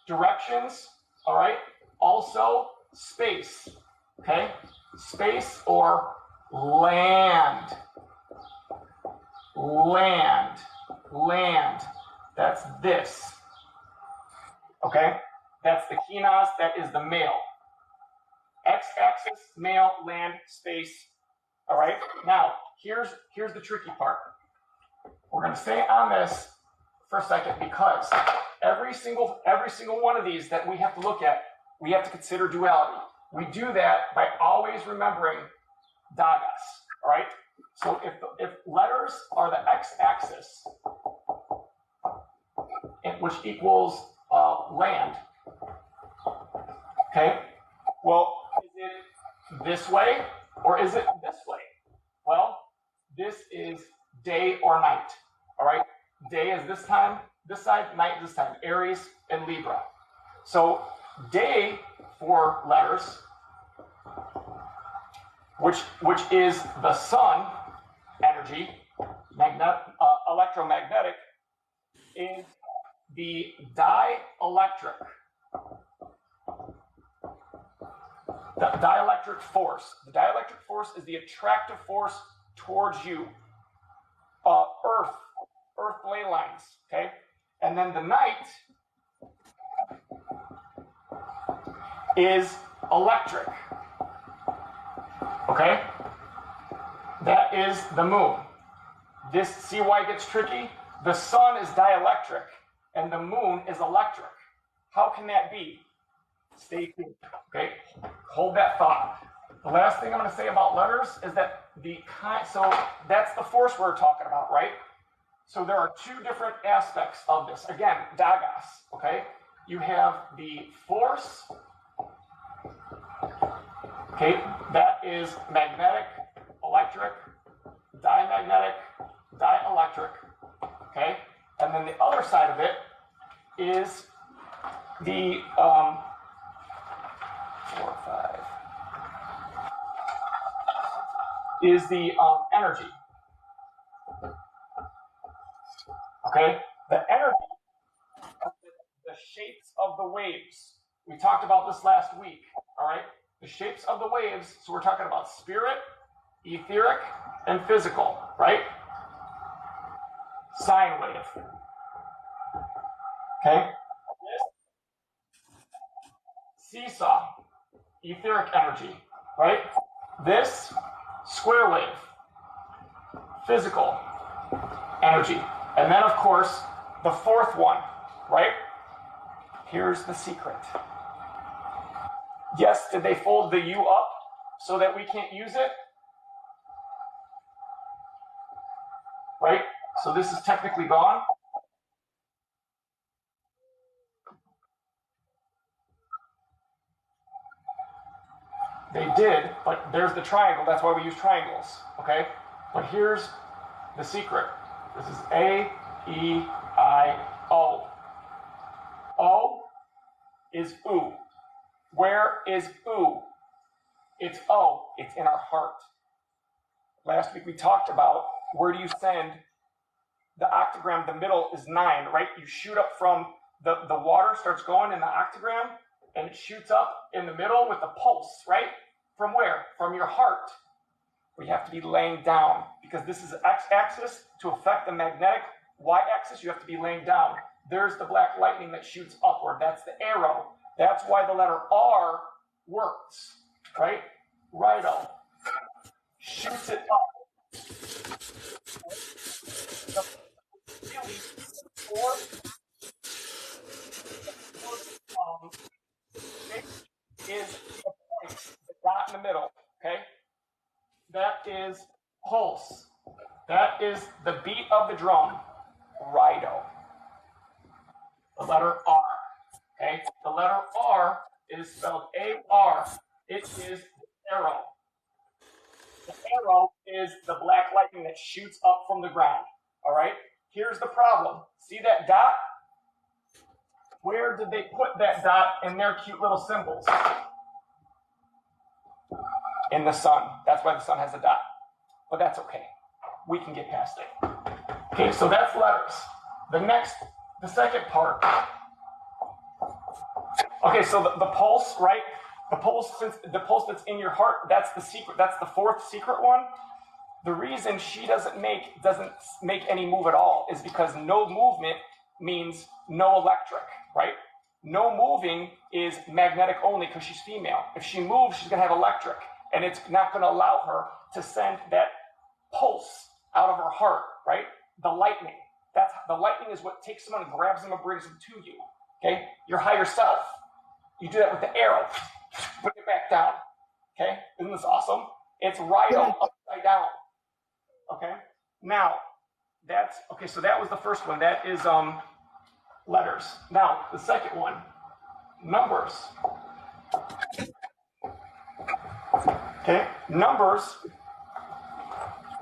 Directions, all right? Also, space, okay? Space or land. Land. That's this. Okay? That's the Kinas, that is the male. X-axis, male, land, space. All right? Now, here's the tricky part. We're going to stay on this for a second because every single one of these that we have to look at, we have to consider duality. We do that by always remembering dagas. All right? So if letters are the x-axis, which equals land, okay? Well, is it this way or is it this way? Well, this is day or night, all right? Day is this time, this side, night is this time, Aries and Libra. So day for letters, which is the sun energy, electromagnetic, is the dielectric. The dielectric force. The dielectric force is the attractive force towards you. Earth ley lines, okay? And then the night is electric, okay? That is the moon. See why it gets tricky? The sun is dielectric and the moon is electric. How can that be? Stay tuned, okay? Hold that thought. The last thing I'm going to say about letters is that so that's the force we're talking about, right? So there are two different aspects of this. Again, dagas, okay? You have the force, okay? That is magnetic, electric, diamagnetic, dielectric, okay? And then the other side of it is the 4, 5 is the energy. Okay, the energy, the shapes of the waves. We talked about this last week. All right, the shapes of the waves. So we're talking about spirit, etheric, and physical. Right? Sine wave. Okay. This seesaw, etheric energy. Right? This square wave, physical energy. And then, of course, the fourth one, right? Here's the secret. Yes, did they fold the U up so that we can't use it? Right? So this is technically gone. They did, but there's the triangle. That's why we use triangles, okay? But here's the secret. This is A, E, I, O. O is U. Where is U? It's O. It's in our heart. Last week we talked about where do you send the octagram. The middle is 9, right? You shoot up from the water starts going in the octagram and it shoots up in the middle with the pulse, right? From where? From your heart. We have to be laying down because this is x-axis. To affect the magnetic y-axis, you have to be laying down. There's the black lightning that shoots upward. That's the arrow. That's why the letter R works, right? Righto. Shoots it up. Really, is the point, the dot in the middle, okay? That is pulse. That is the beat of the drum. Righto. The letter R, okay? The letter R is spelled A-R. It is the arrow. The arrow is the black lightning that shoots up from the ground, all right? Here's the problem. See that dot? Where did they put that dot in their cute little symbols? In the sun. That's why the sun has a dot. But that's okay. We can get past it. Okay, so that's letters. The second part. Okay, so the pulse, right? The pulse that's in your heart, that's the secret. That's the fourth secret one. The reason she doesn't make any move at all is because no movement means no electric, right? No moving is magnetic only because she's female. If she moves, she's going to have electric, and it's not going to allow her to send that pulse out of her heart, right? The lightning. The lightning is what takes someone and grabs them and brings them to you. Okay? Your higher self. You do that with the arrow. Put it back down. Okay? Isn't this awesome? It's right upside down. Okay? Now, so that was the first one. That is letters. Now, the second one, numbers. Okay? Numbers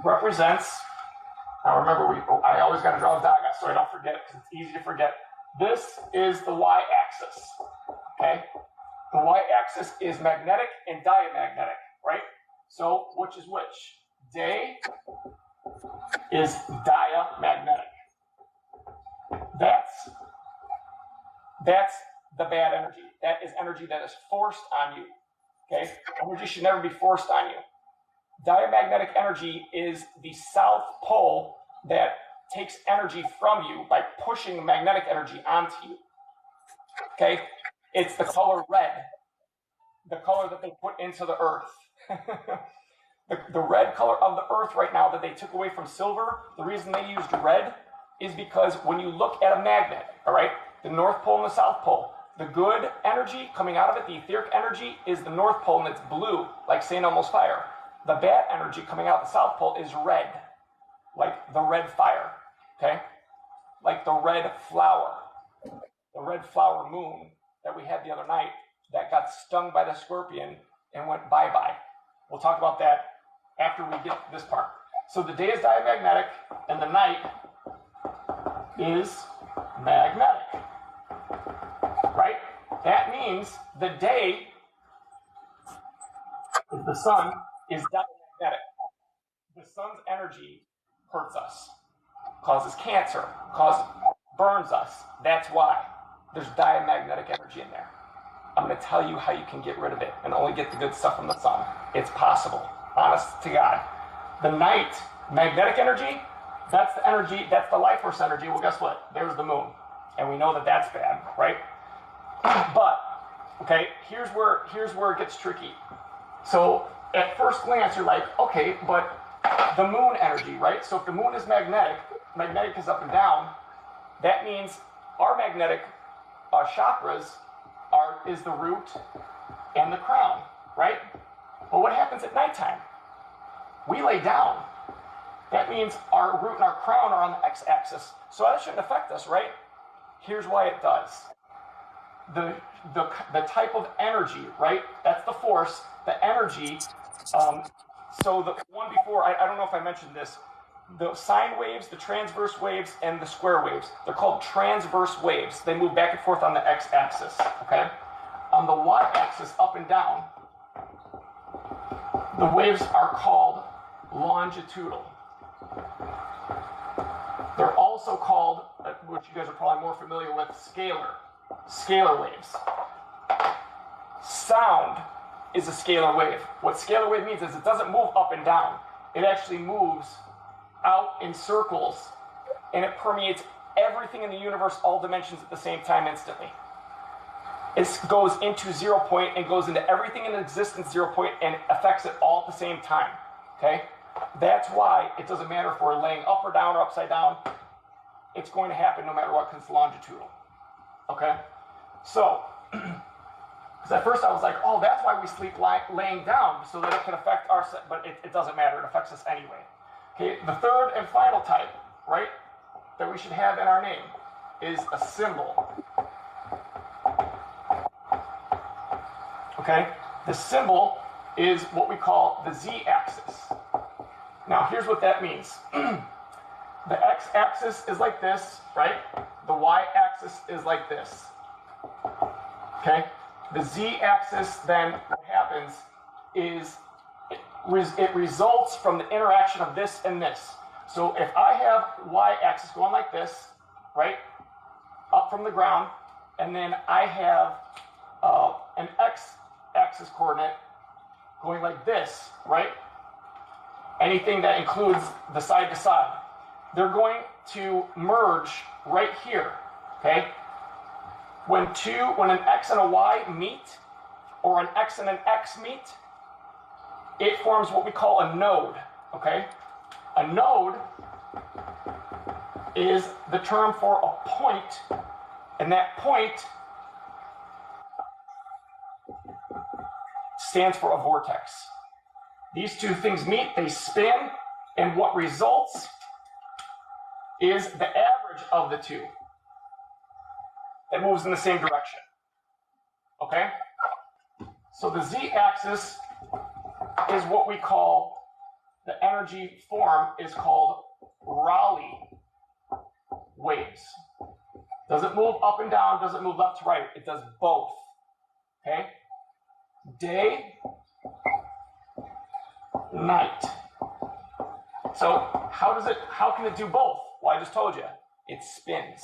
represents, now remember, I always got to draw a diagram so I don't forget because it's easy to forget. This is the y-axis, okay? The y-axis is magnetic and diamagnetic, right? So which is which? Day is diamagnetic. That's the bad energy. That is energy that is forced on you, okay? Energy should never be forced on you. Diamagnetic energy is the south pole that takes energy from you by pushing magnetic energy onto you. Okay? It's the color red, the color that they put into the earth. the red color of the earth right now that they took away from silver, the reason they used red is because when you look at a magnet, all right, the North Pole and the South Pole, the good energy coming out of it, the etheric energy, is the North Pole and it's blue, like St. Elmo's fire. The bad energy coming out the South Pole is red, like the red fire, okay? Like the red flower moon that we had the other night that got stung by the scorpion and went bye-bye. We'll talk about that after we get this part. So the day is diamagnetic and the night is magnetic, right? That means the day, the sun, is diamagnetic. The sun's energy hurts us, causes cancer, burns us. That's why there's diamagnetic energy in there. I'm going to tell you how you can get rid of it and only get the good stuff from the sun. It's possible, honest to God. The night, magnetic energy, that's the energy, that's the life force energy. Well, guess what? There's the moon. And we know that that's bad, right? But, okay, here's where it gets tricky. So at first glance, you're like, okay, but the moon energy, right? So if the moon is magnetic is up and down, that means our magnetic chakras is the root and the crown, right? But what happens at nighttime? We lay down. That means our root and our crown are on the x-axis. So that shouldn't affect us, right? Here's why it does. The type of energy, right? That's the force, the energy. So the one before, I don't know if I mentioned this, the sine waves, the transverse waves, and the square waves. They're called transverse waves. They move back and forth on the x-axis, okay? On the y-axis, up and down, the waves are called longitudinal. They're also called, which you guys are probably more familiar with, scalar waves. Sound is a scalar wave. What scalar wave means is it doesn't move up and down. It actually moves out in circles, and it permeates everything in the universe, all dimensions at the same time instantly. It goes into 0 point and goes into everything in existence 0 point and affects it all at the same time, okay? That's why it doesn't matter if we're laying up or down or upside down. It's going to happen no matter what because it's longitudinal, okay? So, because at first I was like, oh, that's why we sleep laying down, so that it can affect our, but it doesn't matter. It affects us anyway. Okay, the third and final type, right, that we should have in our name is a symbol. Okay, the symbol is what we call the z-axis. Now, here's what that means. The x-axis is like this, right? The y-axis is like this. Okay? The z-axis, then, what happens is it results from the interaction of this and this. So if I have y-axis going like this, right, up from the ground, and then I have an x-axis coordinate going like this, right? Anything that includes the side to side, they're going to merge right here, okay? When an x and a y meet, or an x and an x meet, it forms what we call a node, okay? A node is the term for a point, and that point stands for a vortex. These two things meet, they spin, and what results is the average of the two that moves in the same direction. Okay? So the z-axis is what we call, the energy form is called Rayleigh waves. Does it move up and down? Does it move left to right? It does both. Okay? Day, night. So how can it do both? Well, I just told you, it spins.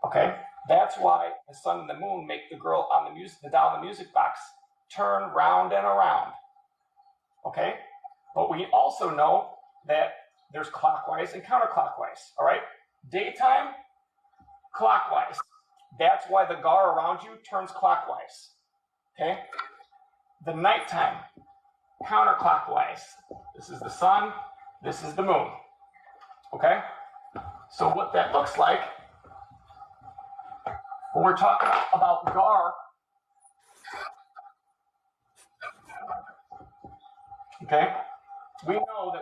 Okay? That's why the sun and the moon make the girl on the doll in the music box turn round and around. Okay? But we also know that there's clockwise and counterclockwise. All right? Daytime, clockwise. That's why the gar around you turns clockwise. Okay? The nighttime, counterclockwise. This is the sun, this is the moon. Okay? So what that looks like, when we're talking about gar, okay, we know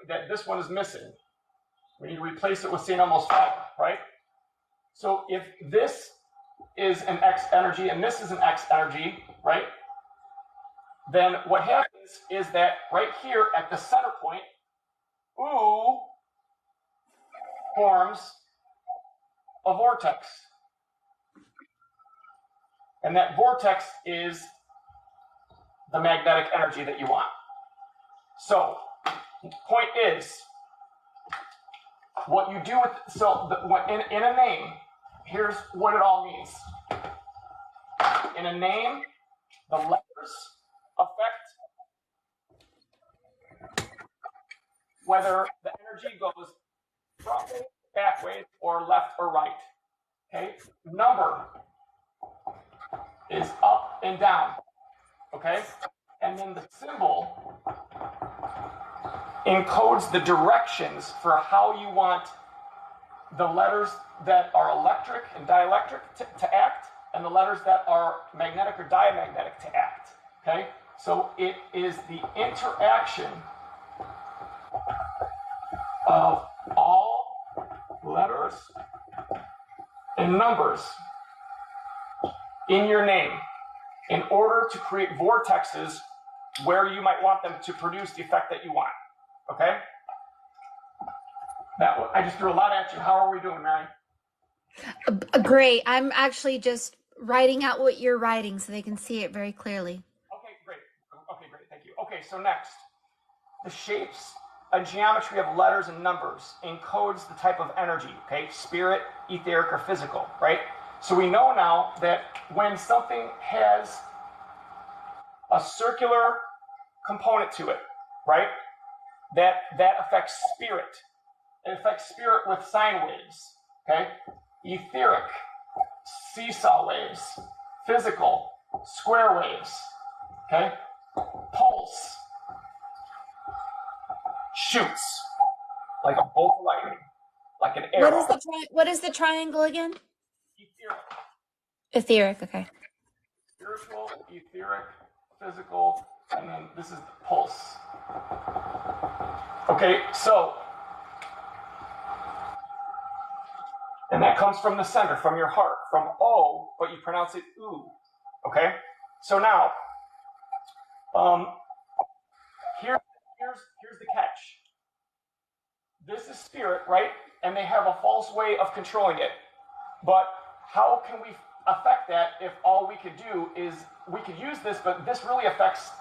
that this one is missing. We need to replace it with St. Elmo's fiber, right? So if this is an X energy and this is an X energy, right? Then what happens is that right here at the center point, ooh, forms a vortex. And that vortex is the magnetic energy that you want. So, point is, what you do with, in a name, here's what it all means. In a name, the letters affect whether the energy goes front way, back way, or left or right. Okay? Number is up and down. Okay? And then the symbol encodes the directions for how you want the letters that are electric and dielectric to act, and the letters that are magnetic or diamagnetic to act. Okay? So it is the interaction of all letters and numbers in your name in order to create vortexes where you might want them to produce the effect that you want. Okay? I just threw a lot at you. How are we doing, Mary? Great. I'm actually just writing out what you're writing so they can see it very clearly. Okay, great. Thank you. Okay, so next. The shapes and geometry of letters and numbers encodes the type of energy, okay? Spirit, etheric, or physical, right? So we know now that when something has a circular component to it, right? That affects spirit. It affects spirit with sine waves, okay? Etheric, seesaw waves. Physical, square waves, okay? Pulse, shoots, like a bolt of lightning, like an arrow. What is the triangle again? Etheric. Etheric, okay. Spiritual, etheric, physical, and then this is the pulse. Okay, so, and that comes from the center, from your heart, from O, but you pronounce it oo. Okay? So now, here's the catch. This is spirit, right? And they have a false way of controlling it. But how can we affect that if all we could do is we could use this, but this really affects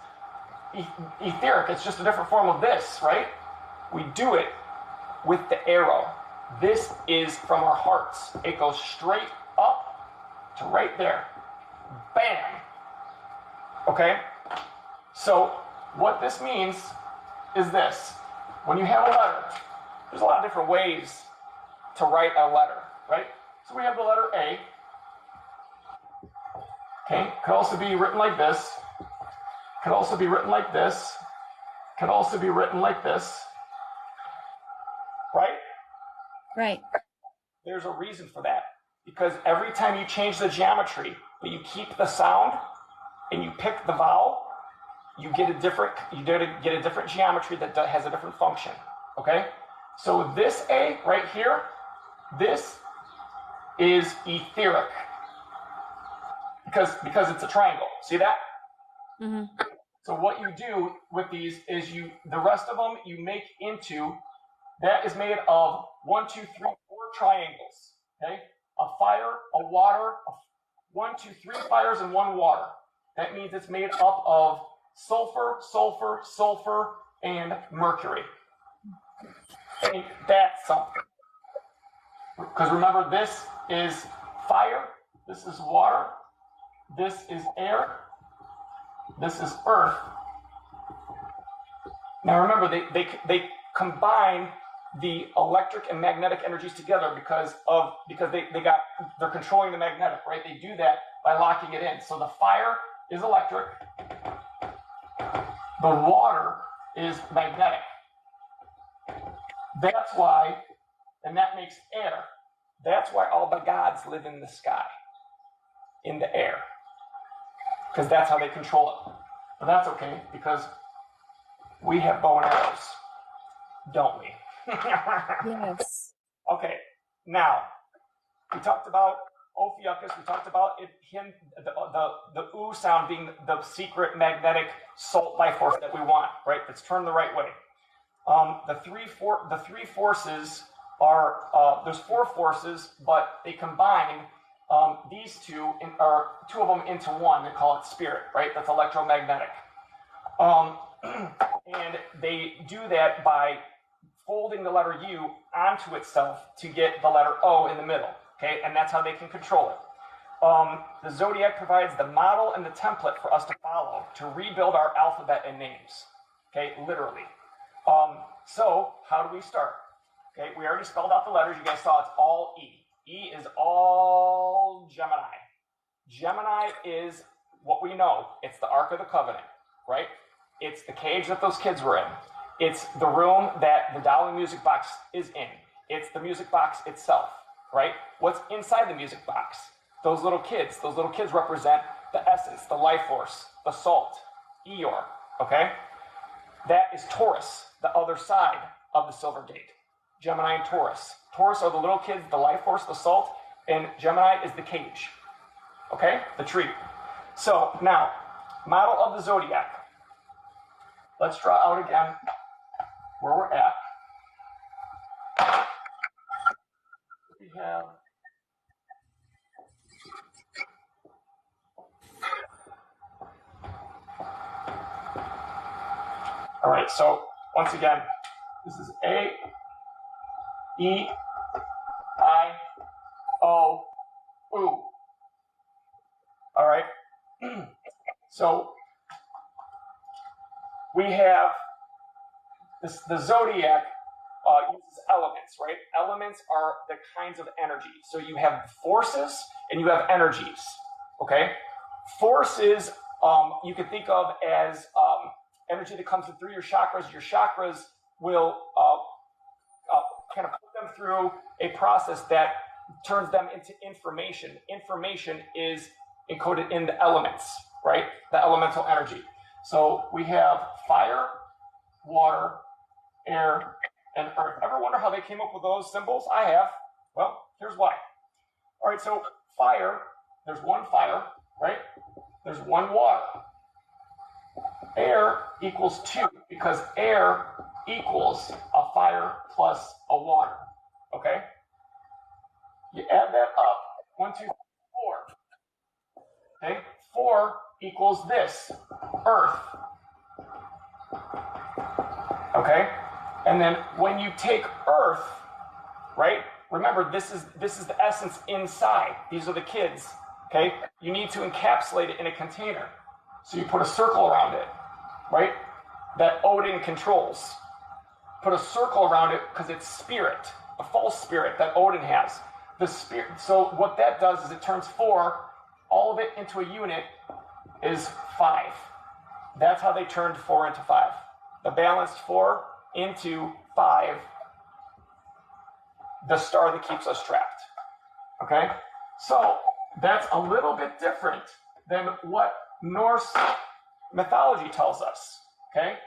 etheric. It's just a different form of this, right? We do it with the arrow. This is from our hearts. It goes straight up to right there. Bam. Okay? So what this means is this. When you have a letter, there's a lot of different ways to write a letter, right? So we have the letter A. Okay? Could also be written like this. Could also be written like this. Could also be written like this. Right? Right. There's a reason for that. Because every time you change the geometry, but you keep the sound and you pick the vowel, you get a different geometry that has a different function. Okay? So this A right here, this is etheric. Because it's a triangle. See that? Mm-hmm. So what you do with these is the rest of them you make into, that is made of 1, 2, 3, 4 triangles. Okay? A fire, a water, 1, 2, 3 fires and 1 water. That means it's made up of sulfur, sulfur, sulfur, and mercury. And that's something. Because remember, this is fire, this is water, this is air, this is earth. Now remember, they combine the electric and magnetic energies together because they're controlling the magnetic, right? They do that by locking it in. So the fire is electric, the water is magnetic. That's why, and that makes air. That's why all the gods live in the sky, in the air, because that's how they control it. But that's okay, because we have bow and arrows, don't we? Yes. Okay, now, we talked about Ophiuchus, we talked about the oo sound being the secret magnetic salt life force that we want, right? That's turned the right way. The three forces are, there's 4 forces, but they combine these two of them into one. They call it spirit, right? That's electromagnetic. And they do that by folding the letter U onto itself to get the letter O in the middle, okay? And that's how they can control it. The zodiac provides the model and the template for us to follow to rebuild our alphabet and names, okay? Literally. So how do we start? Okay, we already spelled out the letters. You guys saw it's all E. E is all Gemini. Gemini is what we know. It's the Ark of the Covenant, right? It's the cage that those kids were in. It's the room that the Dolly music box is in. It's the music box itself, right? What's inside the music box? Those little kids. Those little kids represent the essence, the life force, the salt, Eeyore, okay? That is Taurus, the other side of the silver gate. Gemini and Taurus. Taurus are the little kids, the life force, the salt, and Gemini is the cage, okay? The tree. So now, model of the zodiac. Let's draw out again where we're at. We have all right, so once again, this is A, E, I, O, U. All right. So we have this, the zodiac uses elements, right? Elements are the kinds of energy. So you have forces and you have energies, okay? Forces you can think of as energy that comes in through your chakras. Your chakras will kind of put them through a process that turns them into information. Information is encoded in the elements, right? The elemental energy. So we have fire, water, air, and earth. Ever wonder how they came up with those symbols? I have. Well, here's why. All right, so fire, there's one fire, right? There's one water. Air equals 2 because air equals a fire plus a water, okay? You add that up, 1, 2, 3, 4. Okay, 4 equals this, earth. Okay, and then when you take earth, right? Remember, this is the essence inside. These are the kids. Okay, you need to encapsulate it in a container. So you put a circle around it, right? That Odin controls. Put a circle around it because it's spirit, a false spirit that Odin has. The spirit. So what that does is it turns 4, all of it into a unit is 5. That's how they turned 4 into 5. The balanced 4 into 5, the star that keeps us trapped. Okay? So that's a little bit different than what Norse mythology tells us. Okay?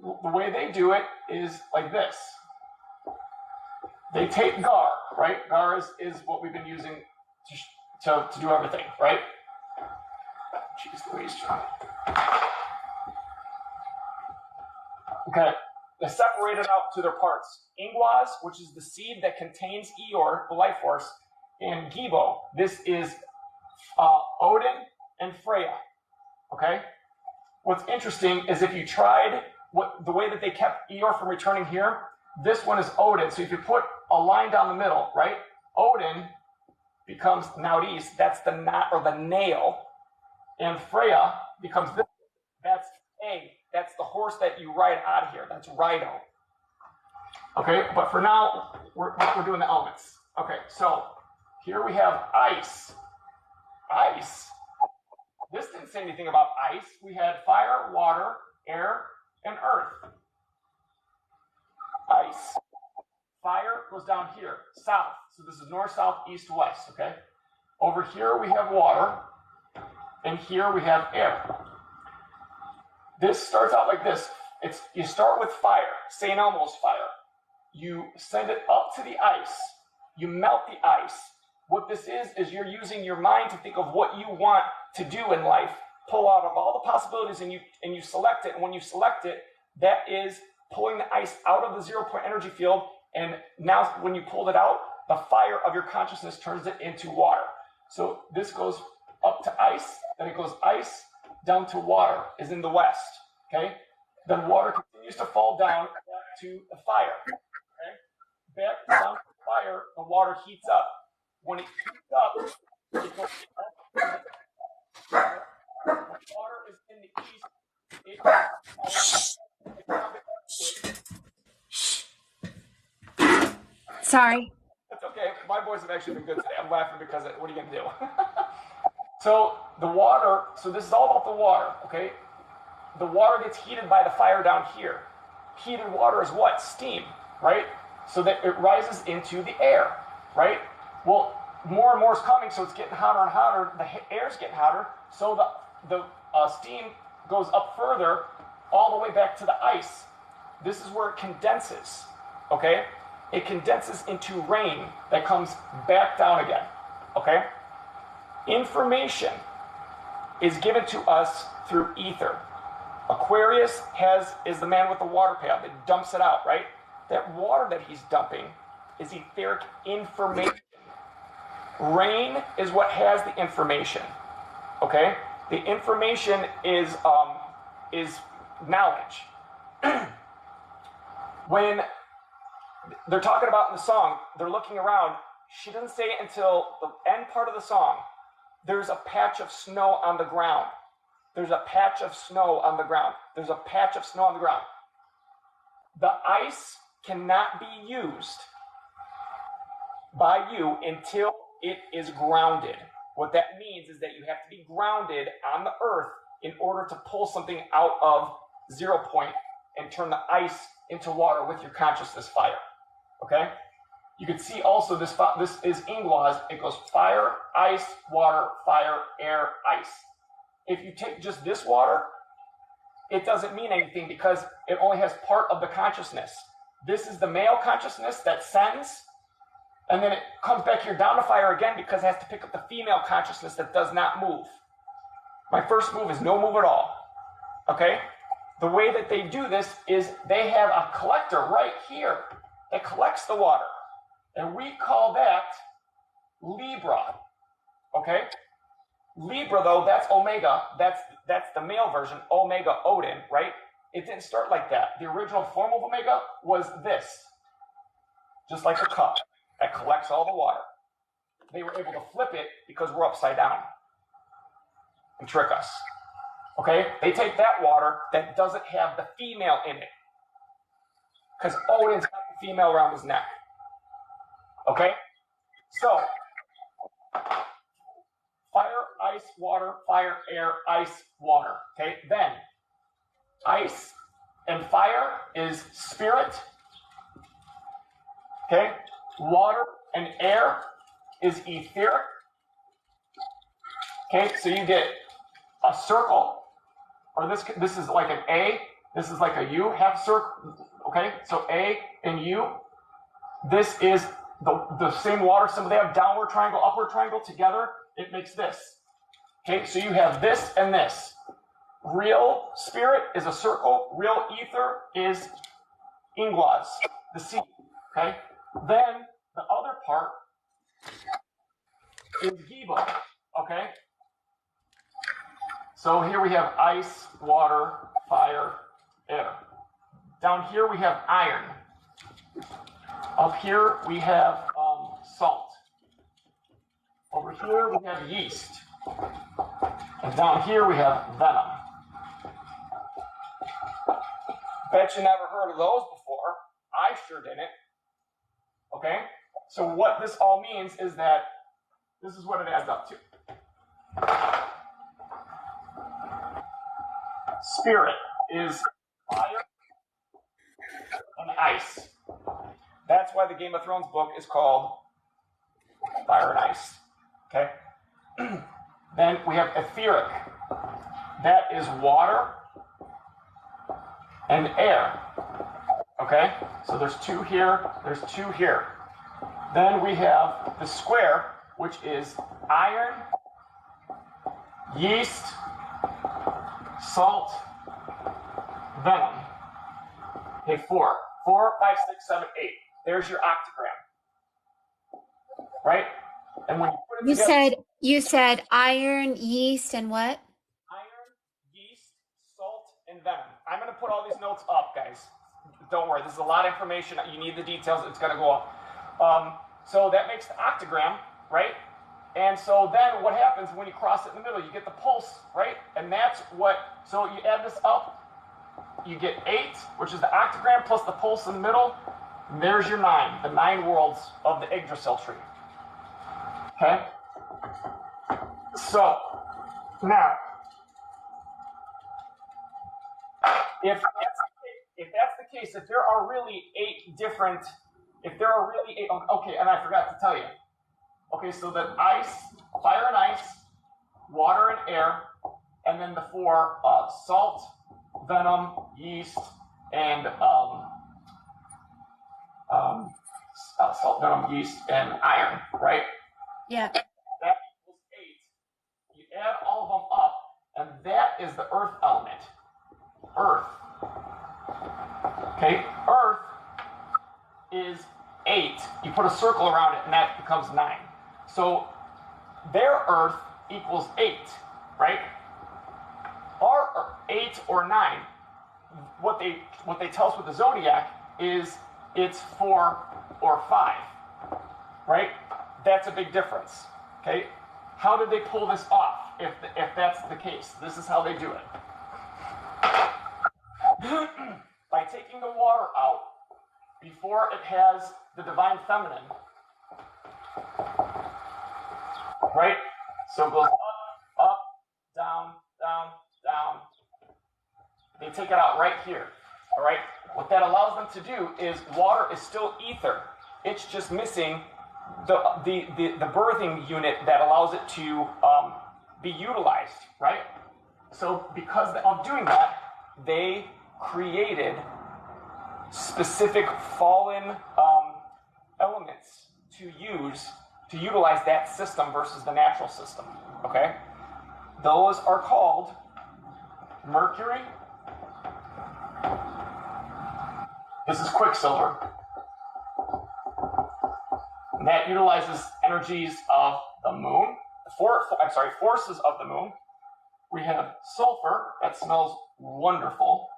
The way they do it is like this. They take Gar, right? Gar is what we've been using to do everything, right? Jeez Louise. Okay, they separate it out to their parts. Ingwaz, which is the seed that contains Eeyore, the life force, and Gibo. This is Odin and Freya. Okay? What's interesting is if you tried the way that they kept Eeyore from returning here, this one is Odin. So if you put a line down the middle, right? Odin becomes Naudis, that's the knot or the nail, and Freya becomes this. That's A. That's the horse that you ride out of here. That's Rido. Okay, but for now, we're doing the elements. Okay, so here we have ice. Ice. This didn't say anything about ice. We had fire, water, air, and earth. Ice. Fire goes down here, south. So this is north, south, east, west, okay? Over here we have water, and here we have air. This starts out like this. You start with fire, St. Elmo's fire. You send it up to the ice. You melt the ice. What this is you're using your mind to think of what you want to do in life. Pull out of all the possibilities and you select it. And when you select it, that is pulling the ice out of the 0-point energy field. And now when you pulled it out, the fire of your consciousness turns it into water. So this goes up to ice, then it goes ice down to water is in the west. Okay? Then water continues to fall down back to the fire. Okay? Back down to the fire, the water heats up. When it heats up, it goes up. When water is in the east, Sorry. That's okay. My boys have actually been good today. I'm laughing because what are you going to do? So the water, so this is all about the water, okay? The water gets heated by the fire down here. Heated water is what? Steam, right? So that it rises into the air, right? Well, more and more is coming, so it's getting hotter and hotter. The air's getting hotter, so the steam goes up further, all the way back to the ice. This is where it condenses, okay? It condenses into rain that comes back down again, okay? Information is given to us through ether. Aquarius is the man with the water pail that dumps it out, right? That water that he's dumping is etheric information. Rain is what has the information, okay? The information is knowledge. When they're talking about in the song, they're looking around. She doesn't say it until the end part of the song. There's a patch of snow on the ground. There's a patch of snow on the ground. There's a patch of snow on the ground. The ice cannot be used by you until it is grounded. What that means is that you have to be grounded on the earth in order to pull something out of 0 point and turn the ice into water with your consciousness fire. Okay? You can see also this is Ingwaz. It goes fire, ice, water, fire, air, ice. If you take just this water, it doesn't mean anything because it only has part of the consciousness. This is the male consciousness that sends, and then it comes back here down to fire again because it has to pick up the female consciousness that does not move. My first move is no move at all. Okay? The way that they do this is they have a collector right here that collects the water. And we call that Libra. Okay? Libra, though, that's Omega. That's the male version, Omega Odin, right? It didn't start like that. The original form of Omega was this, just like a cup that collects all the water. They were able to flip it because we're upside down and trick us. Okay? They take that water that doesn't have the female in it, because Odin's got the female around his neck. Okay? So, fire, ice, water, fire, air, ice, water. Okay? Then, ice and fire is spirit. Okay? Water and air is etheric. Okay? So you get a circle, or this is like an A, this is like a U, half circle. Okay? So A and U. This is the same water symbol. They have downward triangle, upward triangle together. It makes this. Okay, so you have this and this. Real spirit is a circle. Real ether is ingwas, the sea. Okay, then the other part is Giba. Okay, so here we have ice, water, fire, air. Down here we have iron. Up here we have salt. Over here we have yeast. And down here we have venom. Bet you never heard of those before. I sure didn't. Okay? So what this all means is that this is what it adds up to. Spirit is fire and ice. That's why the Game of Thrones book is called Fire and Ice. Okay? Then we have etheric. That is water and air. Okay? So there's two here, there's two here. Then we have the square, which is iron, yeast, salt, venom. Okay, 4. 4, 5, 6, 7, 8. There's your octagram. Right? And when you put it together, you said iron, yeast, and what? Iron, yeast, salt, and venom. I'm going to put all these notes up, guys. Don't worry. This is a lot of information. You need the details. It's going to go up. So that makes the octagram, right? And so then what happens when you cross it in the middle? You get the pulse, right? And that's what, so you add this up, you get 8, which is the octagram, plus the pulse in the middle. And there's your 9, the 9 worlds of the Yggdrasil tree. Okay? So, now, if that's the case, if there are really 8 different, okay, and I forgot to tell you. Okay, so the ice, fire and ice, water and air, and then the 4, salt, venom, yeast, and salt, venom, yeast, and iron, right? Yeah. That equals 8. You add all of them up, and that is the earth element. Earth. Okay, earth is 8. You put a circle around it, and that becomes 9. So their earth equals 8, right? Our 8 or 9, what they tell us with the zodiac is it's 4 or 5, right? That's a big difference, okay? How did they pull this off if that's the case? This is how they do it. By taking the water out before it has the divine feminine, right? So it goes up, down, down, down. They take it out right here, all right? What that allows them to do is water is still ether. It's just missing the birthing unit that allows it to be utilized, right? So because of doing that, they created specific fallen elements to utilize that system versus the natural system, okay? Those are called Mercury. This is Quicksilver. And that utilizes energies of the moon, the forces of the moon. We have sulfur, that smells wonderful.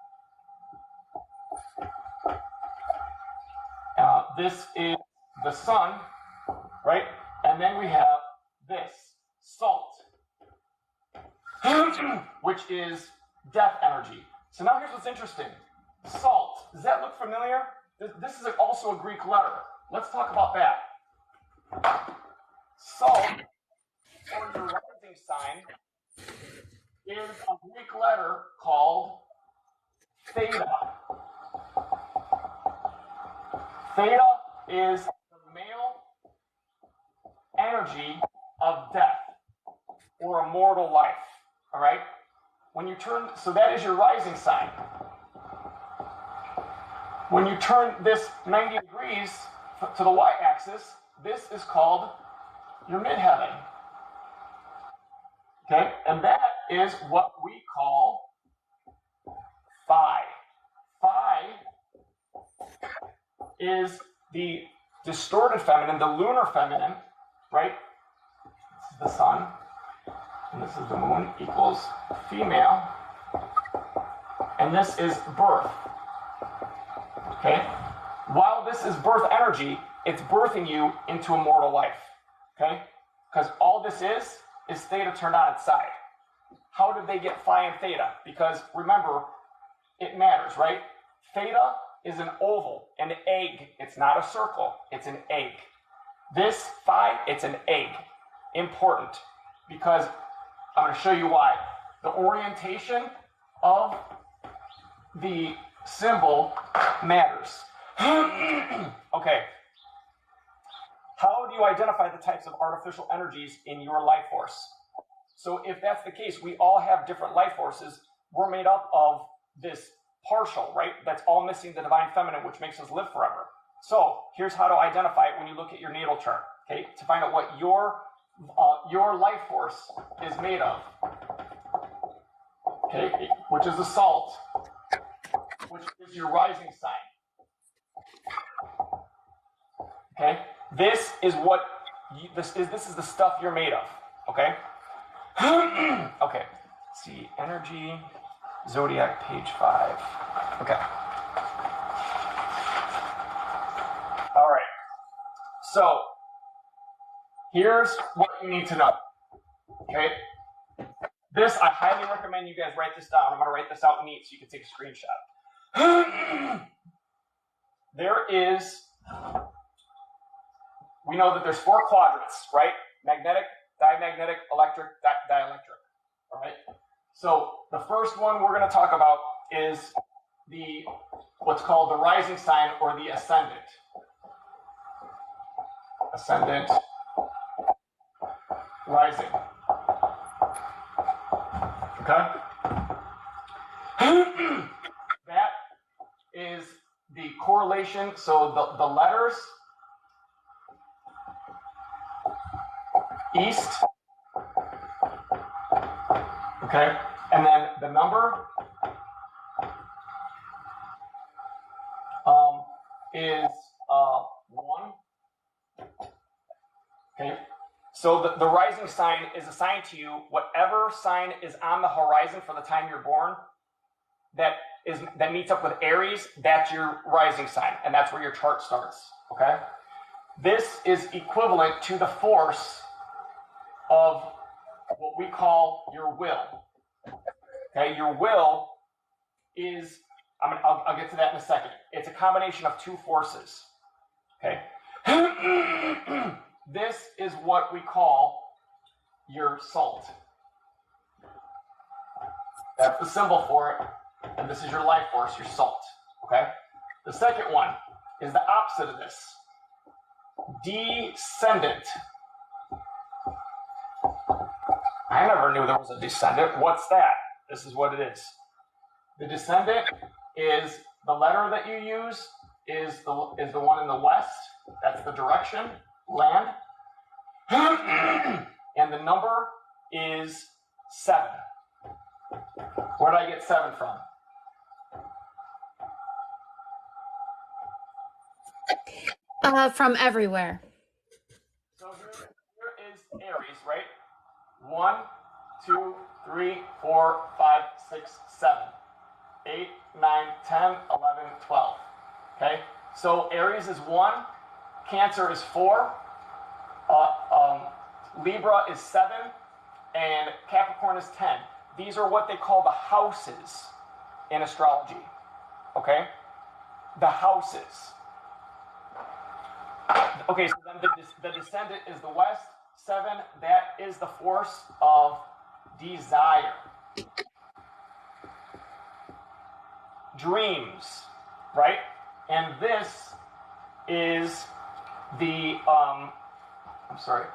This is the sun, right? And then we have this, salt, which is death energy. So now here's what's interesting. Salt, does that look familiar? This is also a Greek letter. Let's talk about that. Salt, or your rising sign, is a Greek letter called theta. Theta is the male energy of death or immortal life. All right? When you turn, so that is your rising sign. When you turn this 90 degrees to the y-axis, this is called your midheaven. Okay? And that is what we call phi. Phi is the distorted feminine, the lunar feminine, right? This is the sun, and this is the moon, equals female, and this is birth, okay? While this is birth energy, it's birthing you into immortal life, okay? Because all this is theta turned on its side. How did they get phi and theta? Because remember, it matters, right? Theta is an oval, an egg. It's not a circle, it's an egg. This phi, it's an egg. Important, because I'm going to show you why. The orientation of the symbol matters. Okay. How do you identify the types of artificial energies in your life force? So if that's the case, we all have different life forces. We're made up of this partial, right? That's all missing the divine feminine, which makes us live forever. So here's how to identify it when you look at your natal chart, okay? To find out what your life force is made of, okay? Which is the salt, which is your rising sign, okay? This is what this is the stuff you're made of, okay? Okay. Let's see, energy. Zodiac, page 5. Okay. All right. So, here's what you need to know. Okay? This, I highly recommend you guys write this down. I'm going to write this out neat so you can take a screenshot. We know that there's 4 quadrants, right? Magnetic, diamagnetic, electric, dielectric. All right? So the first one we're going to talk about is what's called the rising sign or the ascendant. Ascendant, rising. Okay? That is the correlation. So the letters east, okay, and then the number is 1. Okay, so the rising sign is assigned to you. Whatever sign is on the horizon for the time you're born, that meets up with Aries, that's your rising sign, and that's where your chart starts. Okay, this is equivalent to the force of what we call your will. Okay, your will is, I'll get to that in a second. It's a combination of 2 forces. Okay, this is what we call your salt. That's the symbol for it, and this is your life force, your salt. Okay, the second one is the opposite of this, descendant. I never knew there was a descendant. What's that? This is what it is. The descendant is the letter that you use is the one in the west. That's the direction, land. And the number is 7. Where did I get 7 from? From everywhere. So here is Aries, right? 1, 2, 3, 4, 5, 6, 7, 8, 9, 10, 11, 12. Okay? So Aries is 1, Cancer is 4, Libra is 7, and Capricorn is 10. These are what they call the houses in astrology. Okay? The houses. Okay, so then the descendant is the West. 7, that is the force of desire. Dreams, right? And this is the, I'm sorry.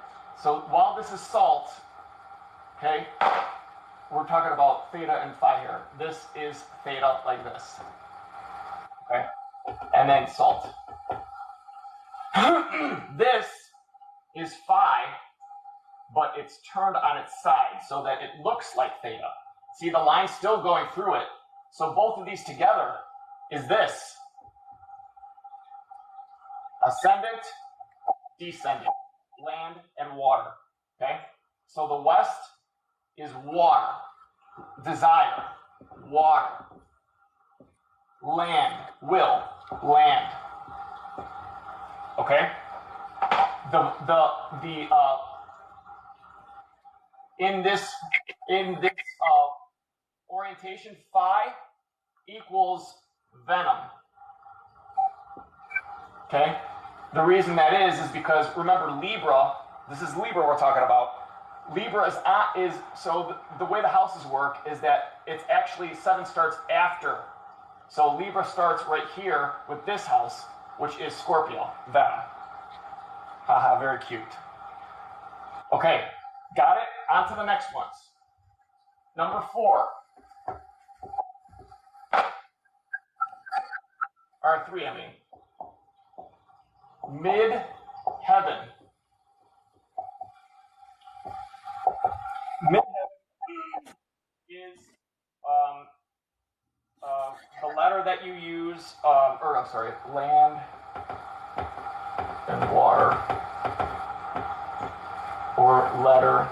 So while this is salt, okay, we're talking about theta and phi here. This is theta like this, okay? And then salt. This is phi, but it's turned on its side so that it looks like theta. See, the line's still going through it. So both of these together is this. Ascendant, descendant, land and water, okay? So the West is water, desire, water, land, will, land, okay? In this orientation, phi equals venom. Okay? The reason that is because remember Libra, this is Libra we're talking about. Libra is so the way the houses work is that it's actually 7 starts after. So Libra starts right here with this house, which is Scorpio, venom. Haha, very cute. Okay, got it? On to the next ones. Number 4. Or 3, I mean. Mid-heaven. Mid-heaven is the letter that you use, land and water, or letter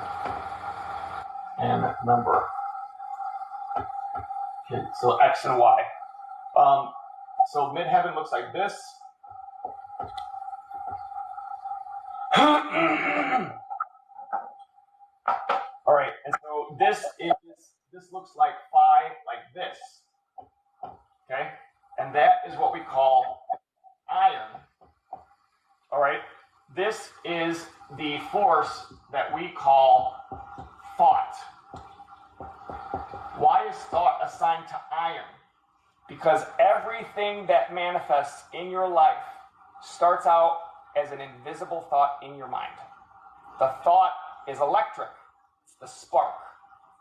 and number. Okay, so X and Y. So midheaven looks like this. All right, and so this looks like phi, like this. Okay, and that is what we call iron. All right, this is the force that we call thought. Why is thought assigned to iron? Because everything that manifests in your life starts out as an invisible thought in your mind. The thought is electric. It's the spark,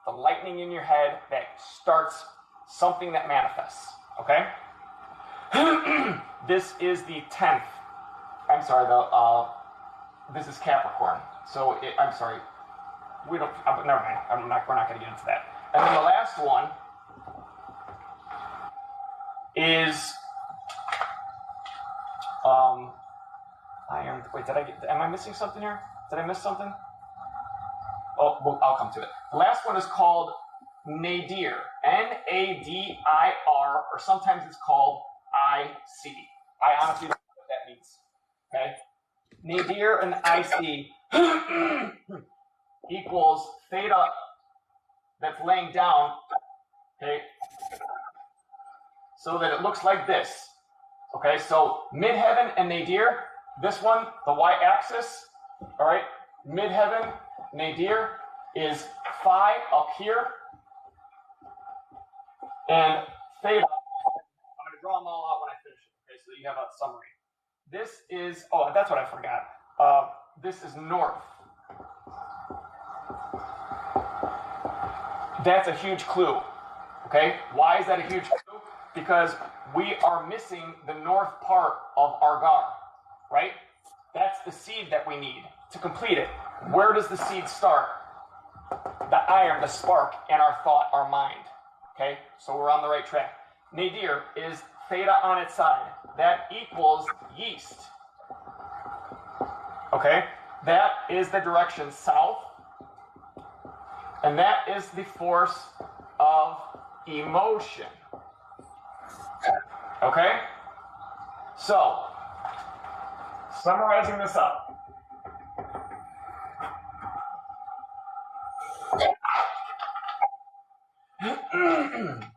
the lightning in your head that starts something that manifests, okay? This is the 10th. I'm sorry, this is Capricorn. So, I'm sorry. Never mind. We're not going to get into that. And then the last one is iron. Wait, am I missing something here? Did I miss something? Oh, well, I'll come to it. The last one is called nadir. Nadir, or sometimes it's called IC. I honestly don't know what that means. Okay? Nadir and IC equals theta that's laying down, okay, so that it looks like this. Okay, so midheaven and nadir, this one, the y-axis, all right, midheaven, nadir is phi up here, and theta, I'm going to draw them all out when I finish it, okay, so you have a summary. This is, oh, that's what I forgot. This is north. That's a huge clue, okay? Why is that a huge clue? Because we are missing the north part of our gar, right? That's the seed that we need to complete it. Where does the seed start? The iron, the spark, and our thought, our mind, okay? So we're on the right track. Nadir is theta on its side. That equals yeast, okay? That is the direction south, And that is the force of emotion. Okay? So, summarizing this up.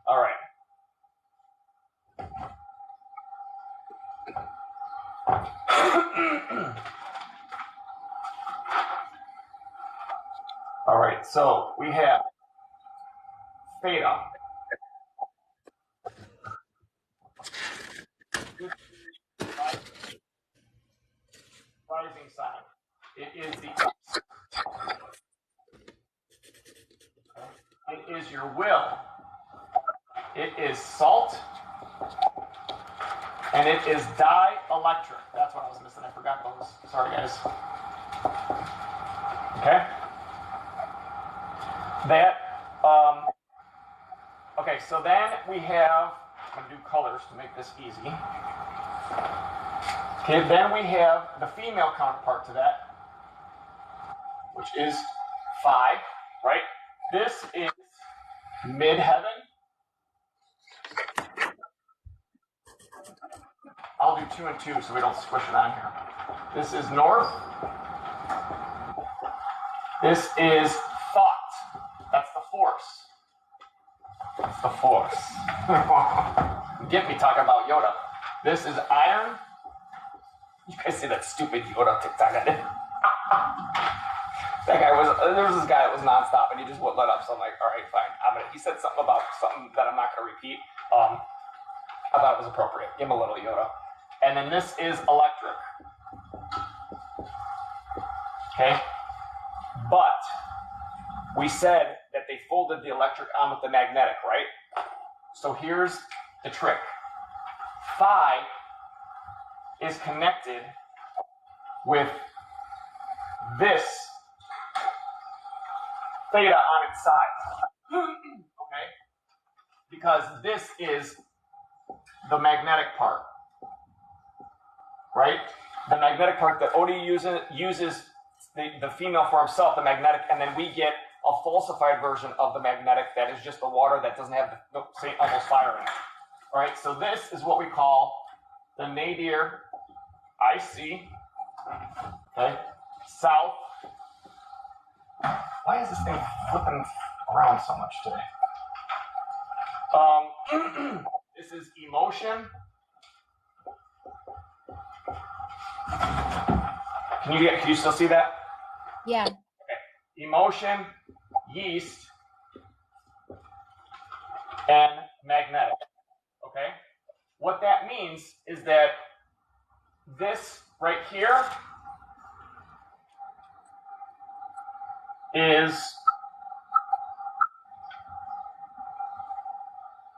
All right. All right, so we have theta. Rising sign. It is the It is your will. It is salt. And it is dielectric. That's what I was missing. I forgot those. Sorry, guys. Okay? Okay, so then we have, I'm going to do colors to make this easy. Okay, then we have the female counterpart to that, which is phi, right? This is midheaven. I'll do 2 and 2 so we don't squish it on here. This is north. This is thought. That's the force. That's the force. Get me talking about Yoda. This is iron. You guys see that stupid Yoda TikTok I did? There was this guy that was nonstop and he just wouldn't let up. So I'm like, all right, fine. He said something about something that I'm not going to repeat. I thought it was appropriate. Give him a little Yoda. And then this is electric. Okay? But we said that they folded the electric on with the magnetic, right? So here's the trick. Phi is connected with this theta on its side. Okay? Because this is the magnetic part. Right? The magnetic part that Odie uses the female for himself, the magnetic, and then we get a falsified version of the magnetic that is just the water that doesn't have the St. Elmo's fire in it. All right, so this is what we call the nadir IC, okay, south. Why is this thing flipping around so much today? This is emotion. Can you still see that? Yeah. Okay. Emotion, yeast, and magnetic. Okay? What that means is that this right here is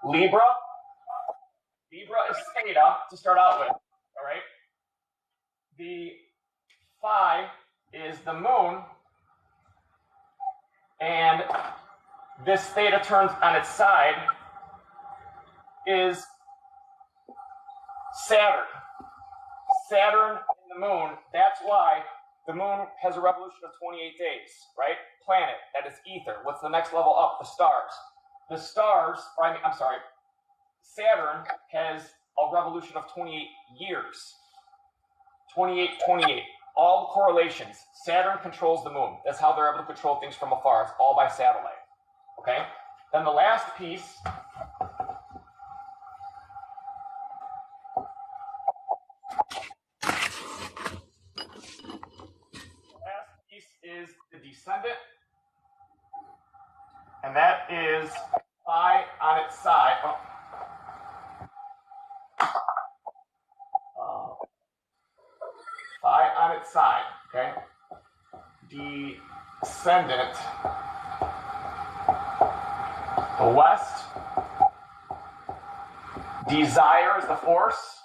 Libra. Libra is theta to start out with. All right? The phi is the moon, and this theta turns on its side is Saturn. Saturn and the moon, that's why the moon has a revolution of 28 days, right? Planet, that is ether. What's the next level up? The stars. The stars, Saturn has a revolution of 28 years. 28. All the correlations. Saturn controls the moon. That's how they're able to control things from afar. It's all by satellite. Okay? Then the last piece is the descendant. And that is phi on its side. Phi on its side, okay? Descendant. The west. Desire is the force.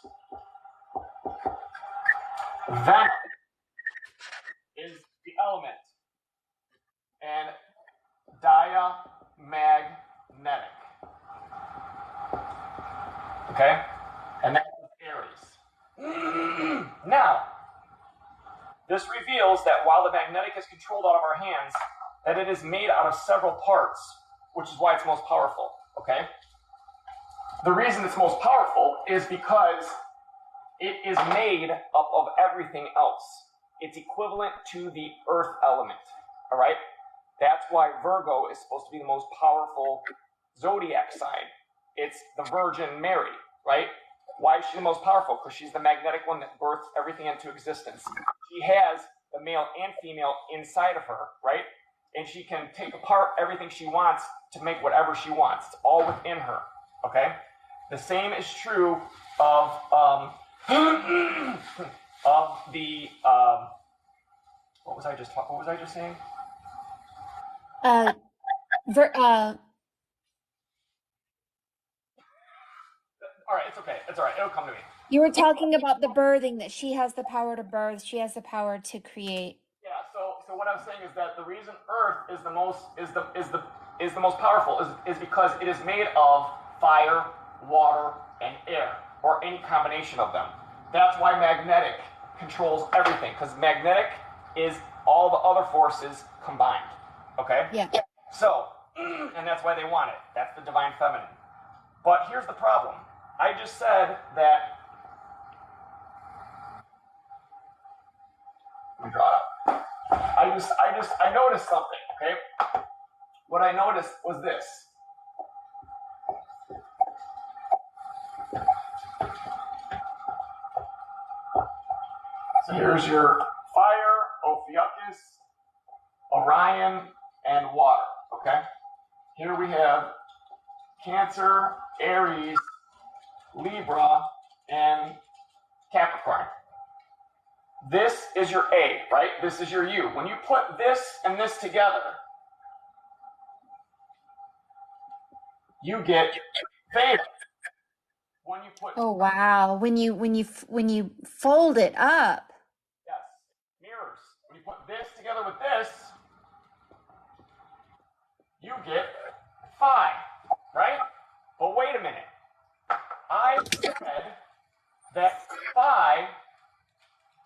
Venom is the element. And diamagnetic. Okay? And that's Aries. Now, this reveals that while the magnetic is controlled out of our hands, that it is made out of several parts, which is why it's most powerful, okay? The reason it's most powerful is because it is made up of everything else. It's equivalent to the earth element, all right? That's why Virgo is supposed to be the most powerful zodiac sign. It's the Virgin Mary, right? Why is she the most powerful? Because she's the magnetic one that births everything into existence. She has the male and female inside of her, right? And she can take apart everything she wants to make whatever she wants. It's all within her, okay? The same is true of the what was I just saying? All right, it's okay. It's all right. It'll come to me. You were talking about the birthing, that she has the power to birth, she has the power to create. Yeah, so what I'm saying is that the reason Earth is the most powerful is because it is made of fire, water, and air, or any combination of them. That's why magnetic controls everything, because magnetic is all the other forces combined. Okay? Yeah. So, and that's why they want it. That's the divine feminine. But here's the problem. I just said that. Let me draw it up. I noticed something, okay? What I noticed was this. So here's your fire, Ophiuchus, Orion, and water, okay? Here we have Cancer, Aries, Libra, and Capricorn. This is your A, right? This is your U. When you put this and this together, you get theta. When you put wow, when you fold it up. Yes, mirrors. When you put this together with this, you get phi, right? But wait a minute. I said that phi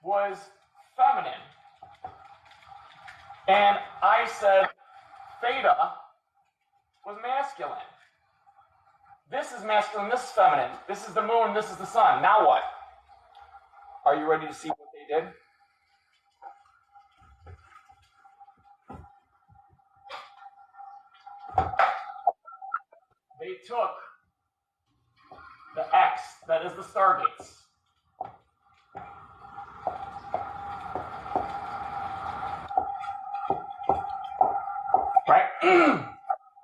was feminine. And I said theta was masculine. This is masculine, this is feminine. This is the moon, this is the sun. Now what? Are you ready to see what they did? They took the X, that is the stargates. Right?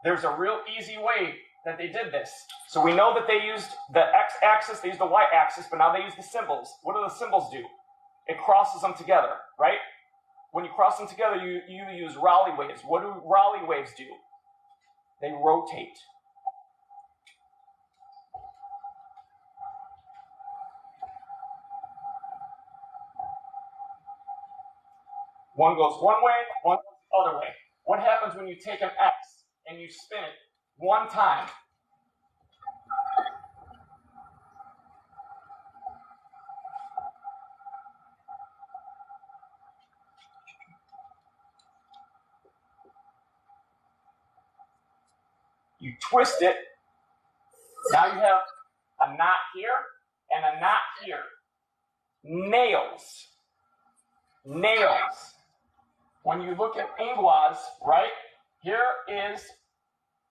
There's a real easy way that they did this. So we know that they used the X-axis, they used the Y-axis, but now they use the symbols. What do the symbols do? It crosses them together, right? When you cross them together, you use Rayleigh waves. What do Rayleigh waves do? They rotate. One goes one way, one goes the other way. What happens when you take an X and you spin it one time? You twist it. Now you have a knot here and a knot here. Nails. Nails. When you look at ingwas, right, here is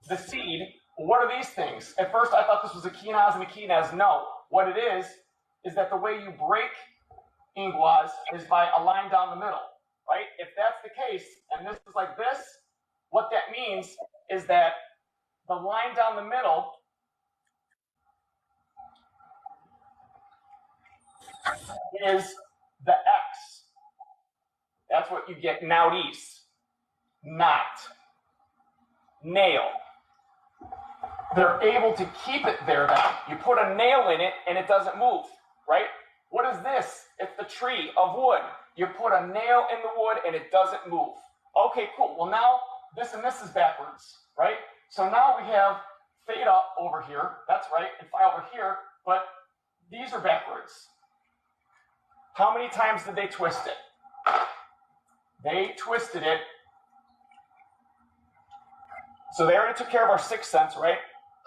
the seed. What are these things? At first I thought this was a quinaz and a quinaz. No. What it is that the way you break ingwas is by a line down the middle, right? If that's the case, and this is like this, what that means is that the line down the middle is the X. That's what you get naudis. Knot. Nail. They're able to keep it there then. You put a nail in it and it doesn't move, right? What is this? It's the tree of wood. You put a nail in the wood and it doesn't move. Okay, cool. Well, now this and this is backwards, right? So now we have theta over here. That's right. And phi over here. But these are backwards. How many times did they twist it? They twisted it So they already took care of our 6th sense, right?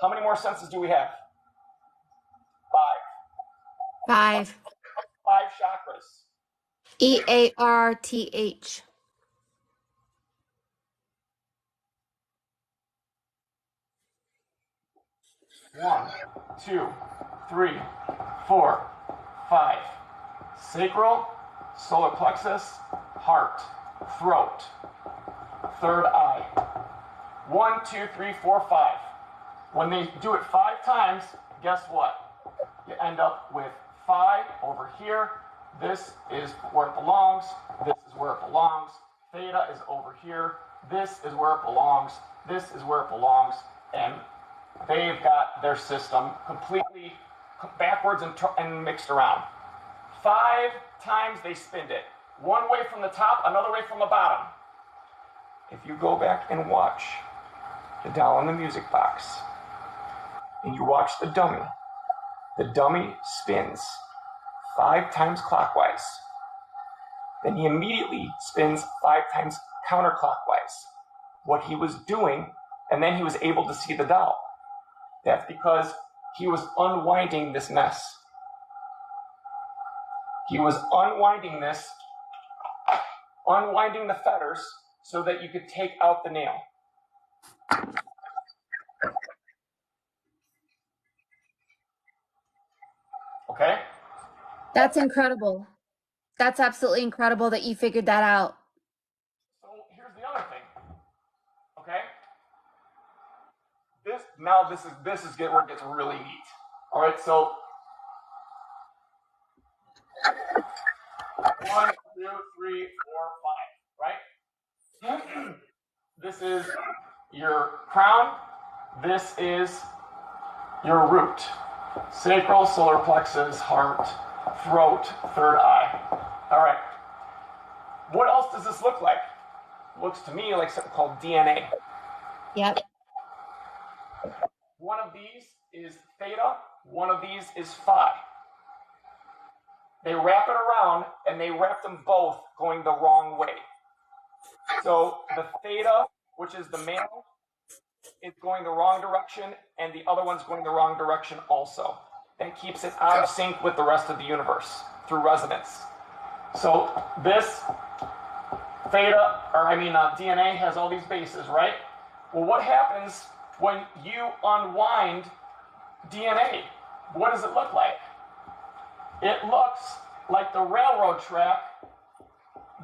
How many more senses do we have? 5. 5. 5 chakras. EARTH. 1, 2, 3, 4, 5. Sacral, solar plexus, heart, throat, third eye. 1, 2, 3, 4, 5. When they do it 5 times, guess what? You end up with 5 over here. This is where it belongs. This is where it belongs. Theta is over here. This is where it belongs. This is where it belongs. And they've got their system completely backwards and mixed around. 5 times they spinned it. One way from the top, another way from the bottom. If you go back and watch the doll in the music box, and you watch the dummy spins 5 times clockwise. Then he immediately spins 5 times counterclockwise. What he was doing, and then he was able to see the doll. That's because he was unwinding this mess. He was unwinding the fetters so that you could take out the nail. Okay? That's incredible. That's absolutely incredible that you figured that out. So here's the other thing. Okay? This is where it gets really neat. All right, so 1, 2, 3, 4, 5, right? This is your crown. This is your root. Sacral, solar plexus, heart, throat, third eye. All right. What else does this look like? It looks to me like something called DNA. Yep. One of these is theta. One of these is phi. They wrap it around, and they wrap them both going the wrong way. So the theta, which is the male, is going the wrong direction, and the other one's going the wrong direction also. That keeps it out of sync with the rest of the universe through resonance. So this DNA has all these bases, right? Well, what happens when you unwind DNA? What does it look like? It looks like the railroad track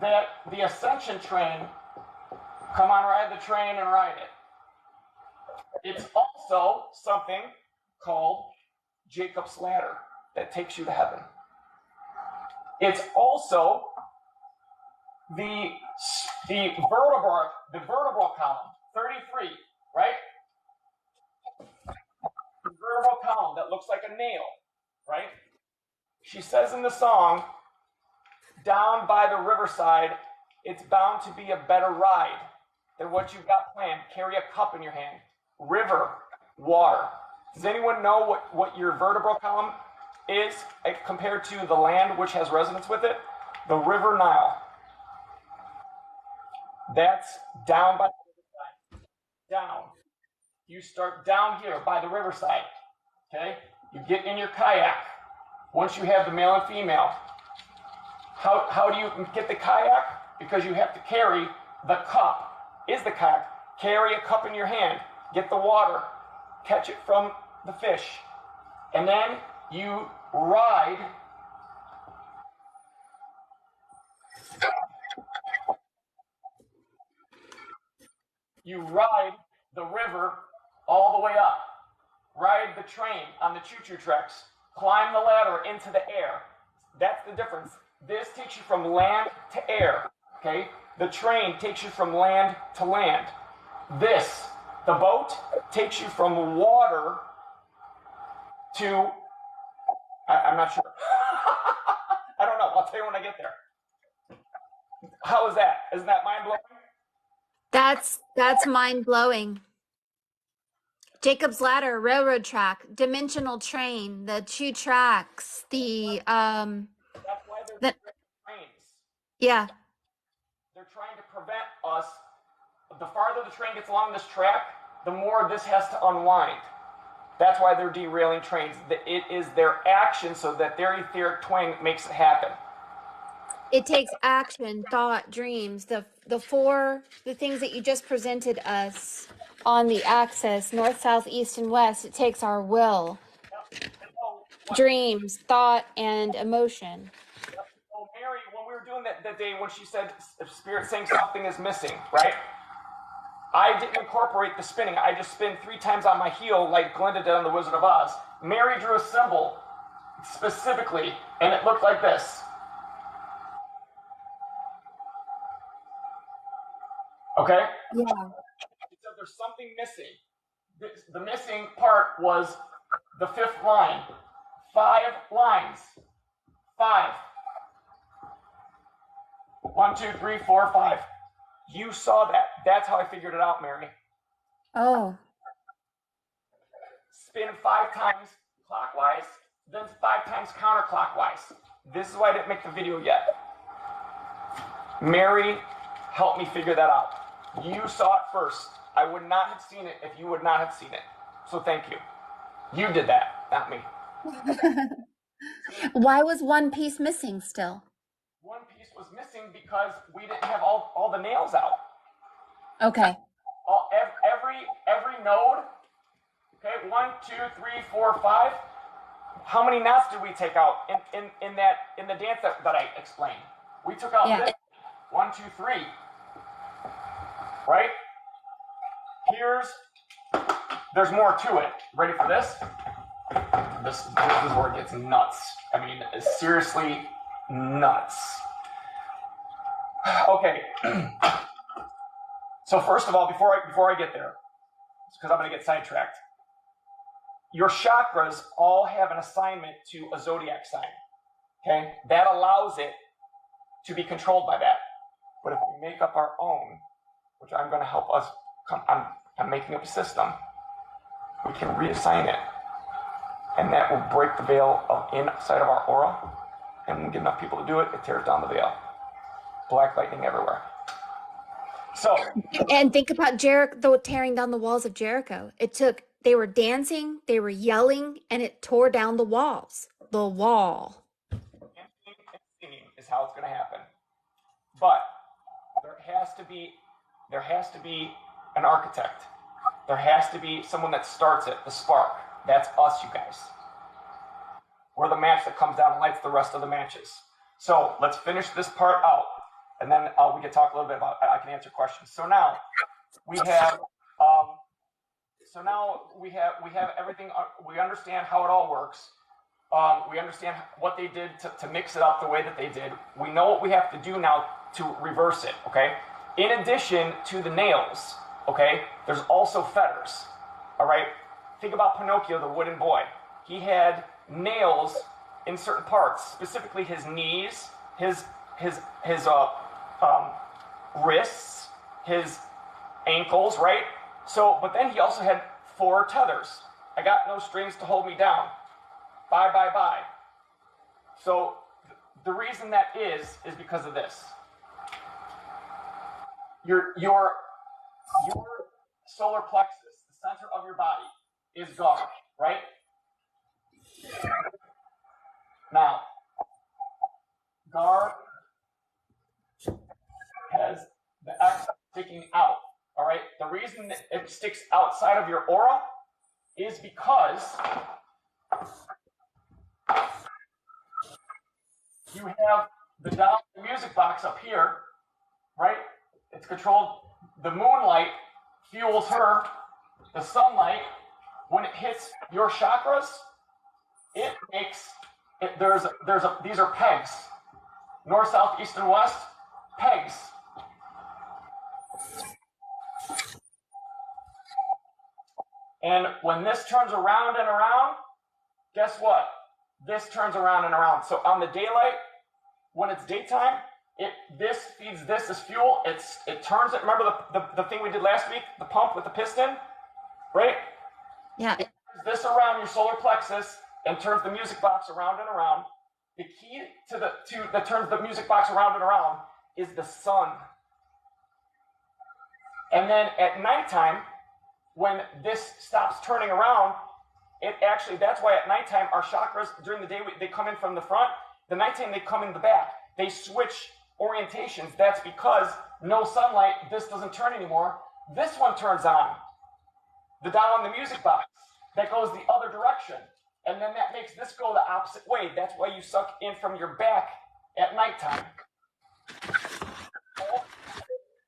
that the ascension train, come on, ride the train and ride it. It's also something called Jacob's ladder that takes you to heaven. It's also the vertebral column, 33, right? The vertebral column that looks like a nail, right? She says in the song, down by the riverside, it's bound to be a better ride than what you've got planned. Carry a cup in your hand. River, water. Does anyone know what your vertebral column is compared to the land, which has resonance with it? The River Nile. That's down by the riverside. Down. You start down here by the riverside. Okay? You get in your kayak. Once you have the male and female. How do you get the kayak? Because you have to carry the cup. Is the kayak. Carry a cup in your hand. Get the water. Catch it from the fish. And then you ride the river all the way up. Ride the train on the choo-choo tracks. Climb the ladder into the air. That's the difference. This takes you from land to air, okay? The train takes you from land to land. This, the boat, takes you from water to, I'm not sure. I don't know. I'll tell you when I get there. How is that? Isn't that mind-blowing? That's mind-blowing. Jacob's ladder, railroad track, dimensional train, the two tracks, the That's why they're trains. Yeah. They're trying to prevent us. The farther the train gets along this track, the more this has to unwind. That's why they're derailing trains. It is their action, so that their etheric twang makes it happen. It takes action, thought, dreams, the things that you just presented us on the axis, north, south, east, and west. It takes our will, dreams, thought, and emotion. Oh, Mary, when we were doing that day when she said Spirit saying something is missing, right? I didn't incorporate the spinning. I just spin 3 times on my heel like Glinda did on The Wizard of Oz. Mary drew a symbol specifically, and it looked like this. Okay? Yeah. She said there's something missing. The missing part was the 5th line. 5 lines. 5. 1, 2, 3, 4, 5. You saw that. That's how I figured it out, Mary. Oh. Spin 5 times clockwise, then 5 times counterclockwise. This is why I didn't make the video yet. Mary helped me figure that out. You saw it first. I would not have seen it if you would not have seen it. So thank you. You did that, not me. Why was one piece missing still? One piece was missing because we didn't have all the nails out. Okay. Every node. Okay, 1, 2, 3, 4, 5. How many knots did we take out in the dance that I explained? We took out this. 1, 2, 3. Right? There's more to it. Ready for this? This is where it gets nuts. I mean, it's seriously nuts. Okay. So first of all, before I get there, because I'm going to get sidetracked, your chakras all have an assignment to a zodiac sign. Okay? That allows it to be controlled by that. But if we make up our own, which I'm going to help us, I'm making up a system, we can reassign it. And that will break the veil inside of our aura. And when we get enough people to do it, it tears down the veil. Black lightning everywhere. So. And think about Jericho tearing down the walls of Jericho. They were dancing, they were yelling, and it tore down the walls. The wall. Dancing and singing is how it's going to happen. But there has to be an architect. There has to be someone that starts it, the spark. That's us, you guys. We're the match that comes down and lights the rest of the matches. So let's finish this part out, and then we can talk a little bit about. I can answer questions. So now we have. We have everything. We understand how it all works. We understand what they did to mix it up the way that they did. We know what we have to do now to reverse it. Okay. In addition to the nails, okay, there's also fetters. All right. Think about Pinocchio, the wooden boy. He had nails in certain parts, specifically his knees, his wrists, his ankles, right? So, but then he also had 4 tethers. I got no strings to hold me down. Bye, bye, bye. So the reason that is because of this. Your solar plexus, the center of your body, is guard, right? Now, guard has the X sticking out, all right? The reason that it sticks outside of your aura is because you have the dial music box up here, right? It's controlled. The moonlight fuels her. The sunlight, when it hits your chakras, it makes it. These are pegs. North, south, east, and west. Pegs. And when this turns around and around, guess what? This turns around and around. So on the daylight, when it's daytime, this feeds this as fuel. It turns it. Remember the thing we did last week, the pump with the piston, right? Yeah. It turns this around your solar plexus and turns the music box around and around. The key that turns the music box around and around is the sun. And then at nighttime, when this stops turning around, it actually, that's why at nighttime, our chakras, during the day, they come in from the front. The nighttime, they come in the back. They switch orientations. That's because no sunlight, this doesn't turn anymore. This one turns on. The dial on the music box, that goes the other direction. And then that makes this go the opposite way. That's why you suck in from your back at nighttime.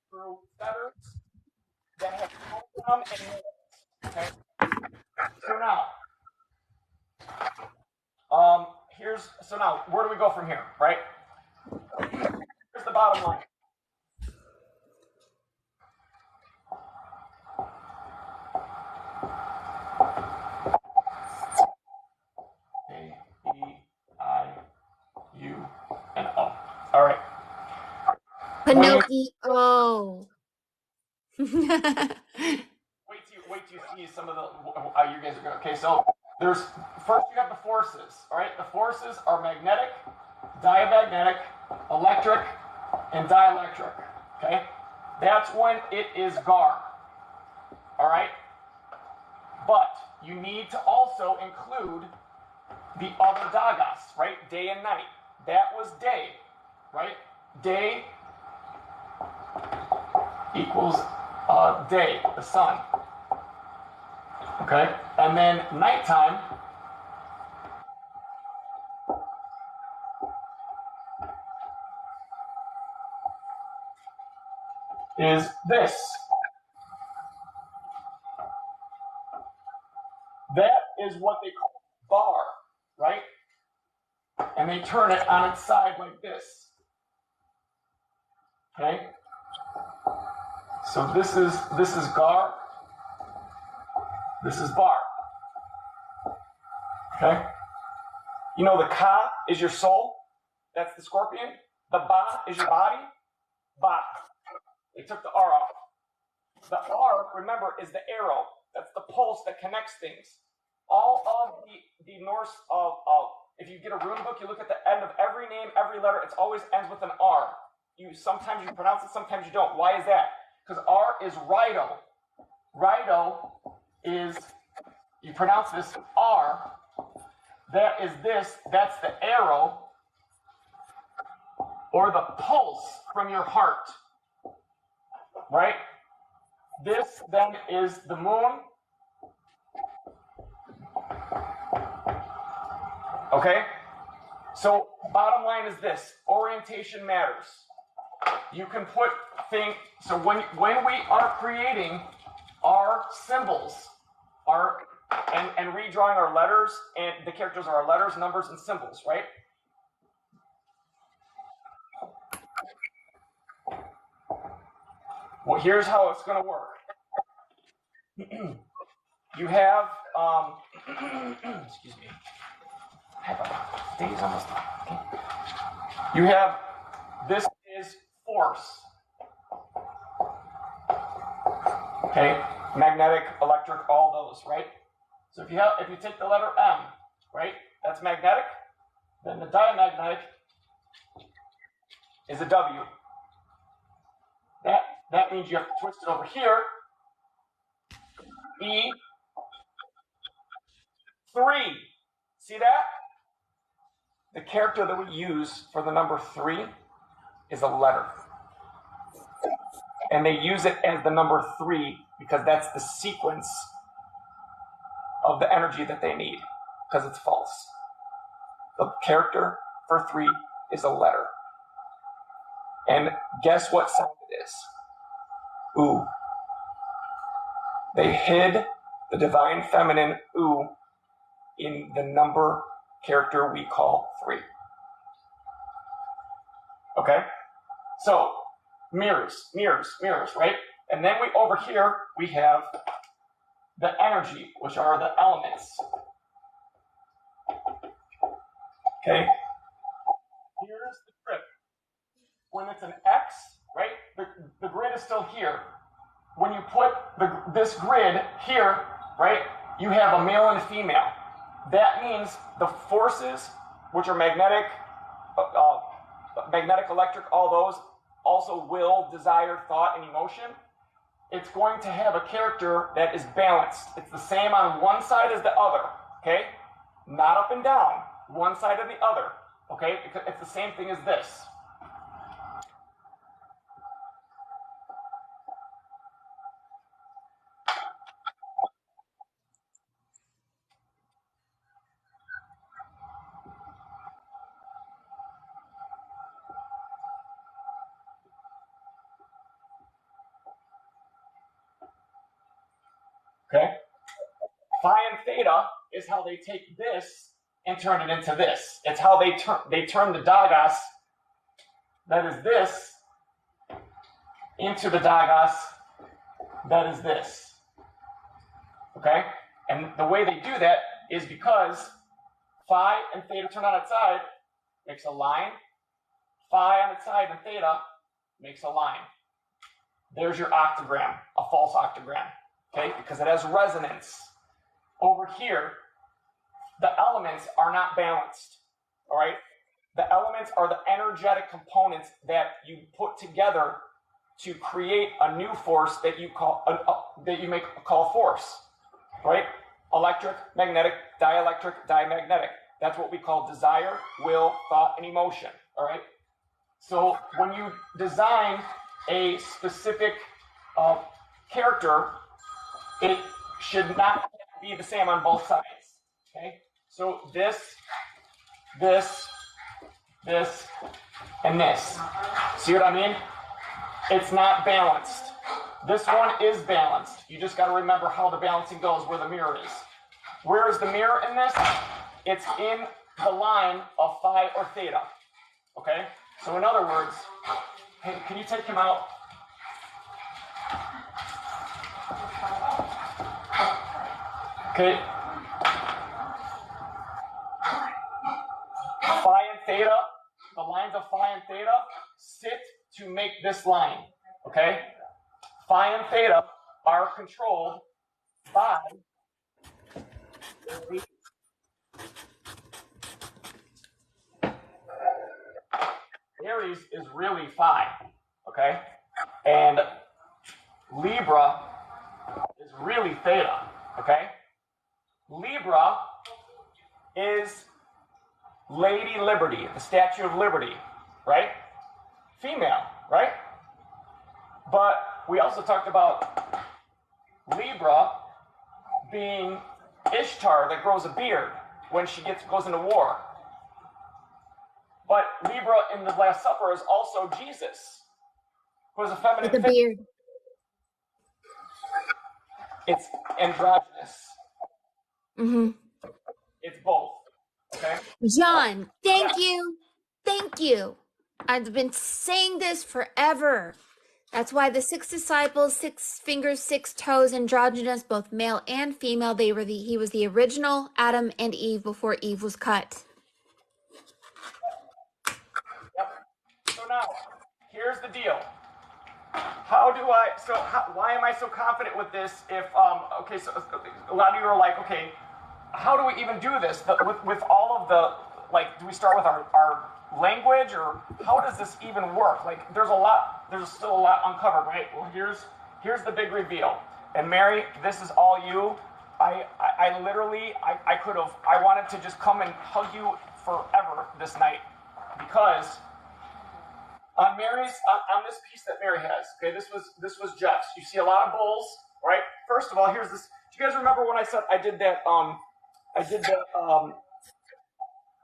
Through feathers that have come and okay. So now, where do we go from here, right? Here's the bottom line. A-E-I-U-N-O. All right. Pinocchio. Wait till you see some of the, you guys are going, okay, so first you have the forces, all right? The forces are magnetic, diamagnetic, electric, and dielectric, okay? That's when it is GAR, all right? But you need to also include the other dagas, right? Day and night. That was day, right? Day equals day, the sun. Okay? And then nighttime is this. That is what they call bar, right? And they turn it on its side like this. Okay? So this is gar. This is bar. Okay? You know the ka is your soul. That's the scorpion. The ba is your body. Ba. They took the R off. The R, remember, is the arrow. That's the pulse that connects things. All of the Norse if you get a rune book, you look at the end of every name, every letter, it always ends with an R. Sometimes you pronounce it, sometimes you don't. Why is that? Because R is Rido. Rido is, you pronounce this R, that is this, that's the arrow, or the pulse from your heart, right? This then is the moon. Okay? So bottom line is this, orientation matters. You can put things, so when we are creating our symbols, and redrawing our letters, and the characters are our letters, numbers, and symbols, right? Well, here's how it's going to work. You have, excuse me, days almost. Okay. You have, this is force. Okay, magnetic, electric, all those, right? So if you take the letter M, right, that's magnetic. Then the diamagnetic is a W. That means you have to twist it over here. E3. See that? The character that we use for the number 3 is a letter. And they use it as the number 3 because that's the sequence of the energy that they need, because it's false. The character for 3 is a letter. And guess what sound it is? Ooh. They hid the divine feminine ooh in the number character we call 3. Okay? So, mirrors, right? And then over here, we have the energy, which are the elements. Okay? Here's the trick. When it's an X, right, the grid is still here. When you put this grid here, right, you have a male and a female. That means the forces, which are magnetic, electric, all those, also will, desire, thought, and emotion. it's going to have a character that is balanced. It's the same on one side as the other, okay? Not up and down, one side or the other, okay? It's the same thing as this. Okay? Phi and theta is how they take this and turn it into this. It's how they turn the Dagos, that is this, into the Dagos, that is this. Okay? And the way they do that is because phi and theta turn on its side makes a line. Phi on its side and theta makes a line. There's your octagram, a false octagram. Okay? Because it has resonance. Over here, the elements are not balanced. All right? The elements are the energetic components that you put together to create a new force that you call call force. Right? Electric, magnetic, dielectric, diamagnetic. That's what we call desire, will, thought, and emotion. All right? So when you design a specific character, it should not be the same on both sides. Okay? So this, and this. See what I mean? It's not balanced. This one is balanced. You just got to remember how the balancing goes, where the mirror is. Where is the mirror in this? It's in the line of phi or theta. Okay? So in other words, hey, can you take him out? Okay. Phi and theta, the lines of phi and theta sit to make this line. Okay? Phi and theta are controlled by Aries is really phi, okay? And Libra is really theta, okay? Libra is Lady Liberty, the Statue of Liberty, right? Female, right? But we also talked about Libra being Ishtar that grows a beard when she goes into war. But Libra in the Last Supper is also Jesus, who is a feminine With a beard. It's androgynous. Mm-hmm. It's both. Okay? John, thank you. Thank you. I've been saying this forever. That's why the 6 disciples, 6 fingers, 6 toes, androgynous, both male and female. He was the original Adam and Eve before Eve was cut. Yep. So now, here's the deal. Why am I so confident with this if, okay, so a lot of you are like, okay, how do we even do this? With all of the, like, do we start with our language, or how does this even work? Like, there's still a lot uncovered, right? Well, here's the big reveal. And Mary, this is all you. I literally wanted to just come and hug you forever this night, because on this piece that Mary has, okay, this was Jeff's. You see a lot of bowls, right? First of all, here's this. Do you guys remember when I said I did that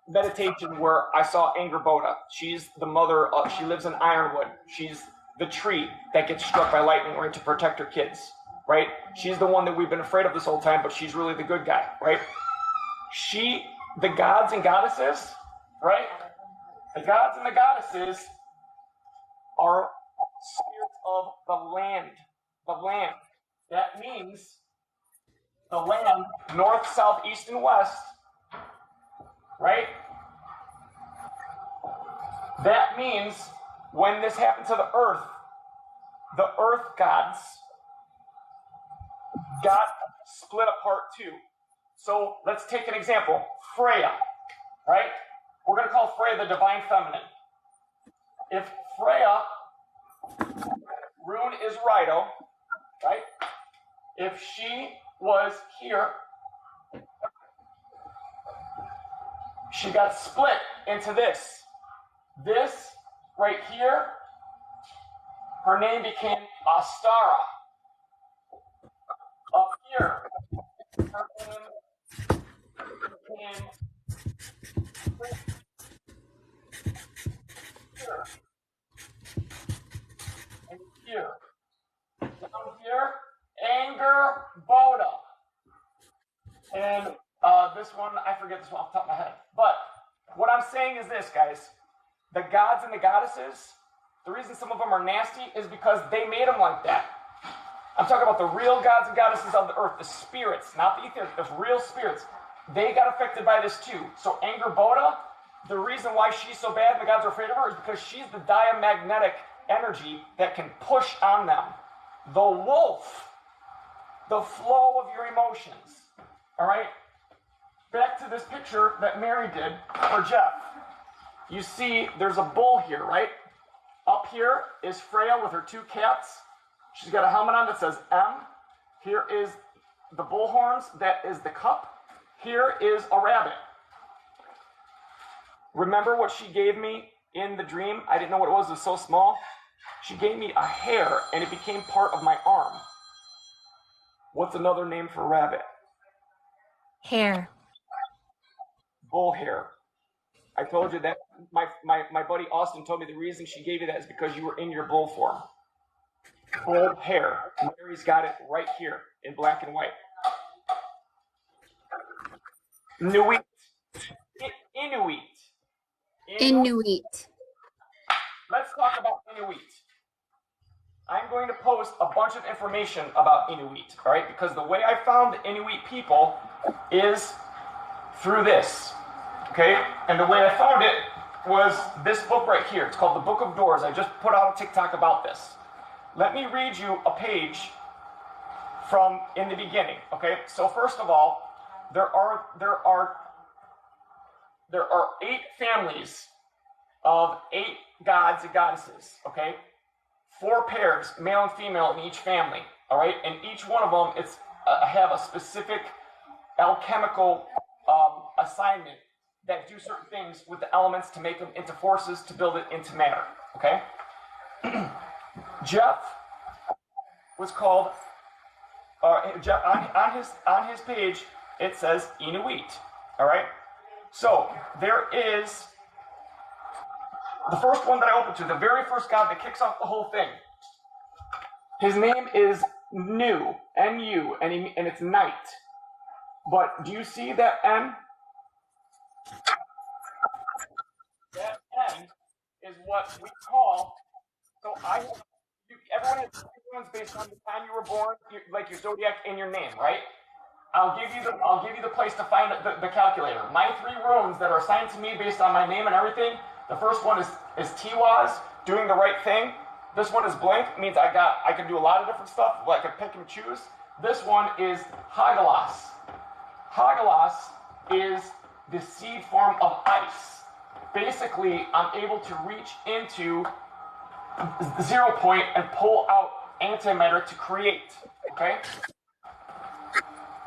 meditation where I saw Angerboda? She's the mother of, she lives in Ironwood. She's the tree that gets struck by lightning, right, to protect her kids, right? She's the one that we've been afraid of this whole time, but she's really the good guy, right? The gods and goddesses, right? The gods and the goddesses are spirits of the land. The land. That means the land, north, south, east, and west, right? That means when this happened to the earth gods got split apart too. So let's take an example. Freya, right? We're going to call Freya the divine feminine. If Freya rune is Rido, right? If she was here, she got split into this. This right here, her name became Astara. Up here, her name became here and here. Down here, Anger Boda. And this one, I forget this one off the top of my head. But what I'm saying is this, guys. The gods and the goddesses, the reason some of them are nasty is because they made them like that. I'm talking about the real gods and goddesses of the earth, the spirits, not the etheric, the real spirits. They got affected by this too. So Anger Boda, the reason why she's so bad and the gods are afraid of her is because she's the diamagnetic energy that can push on them. The wolf, the flow of your emotions. All right? Back to this picture that Mary did for Jeff. You see there's a bull here, right? Up here is Freya with her two cats. She's got a helmet on that says M. Here is the bull horns, that is the cup. Here is a rabbit. Remember what she gave me in the dream? I didn't know what it was so small. She gave me a hair and it became part of my arm. What's another name for rabbit? Hair. Bull hair. I told you that my buddy Austin told me the reason she gave you that is because you were in your bull form. Bull hair. Mary's got it right here in black and white. Inuit. Inuit. Inuit. Let's talk about Inuit. I'm going to post a bunch of information about Inuit, all right? Because the way I found the Inuit people is through this, okay? And the way I found it was this book right here. It's called The Book of Doors. I just put out a TikTok about this. Let me read you a page from in the beginning, okay? So first of all, there are 8 families of 8 gods and goddesses, okay? 4 pairs, male and female in each family, all right? And each one of them have a specific alchemical assignment that do certain things with the elements to make them into forces to build it into matter, okay? Jeff was called, Jeff, on his page, it says Inuit, all right? So there is the first one that I opened to, the very first god that kicks off the whole thing. His name is Nu, N-U, and it's night. But do you see that N? That N is what we call, so everyone's based on the time you were born, like your zodiac and your name, right? I'll give you the place to find the calculator. My 3 runes that are assigned to me based on my name and everything. The first one is Tiwaz, doing the right thing. This one is blank, means I can do a lot of different stuff, like I can pick and choose. This one is Hagalas. Hagalas is the seed form of ice. Basically, I'm able to reach into 0 point and pull out antimatter to create, okay?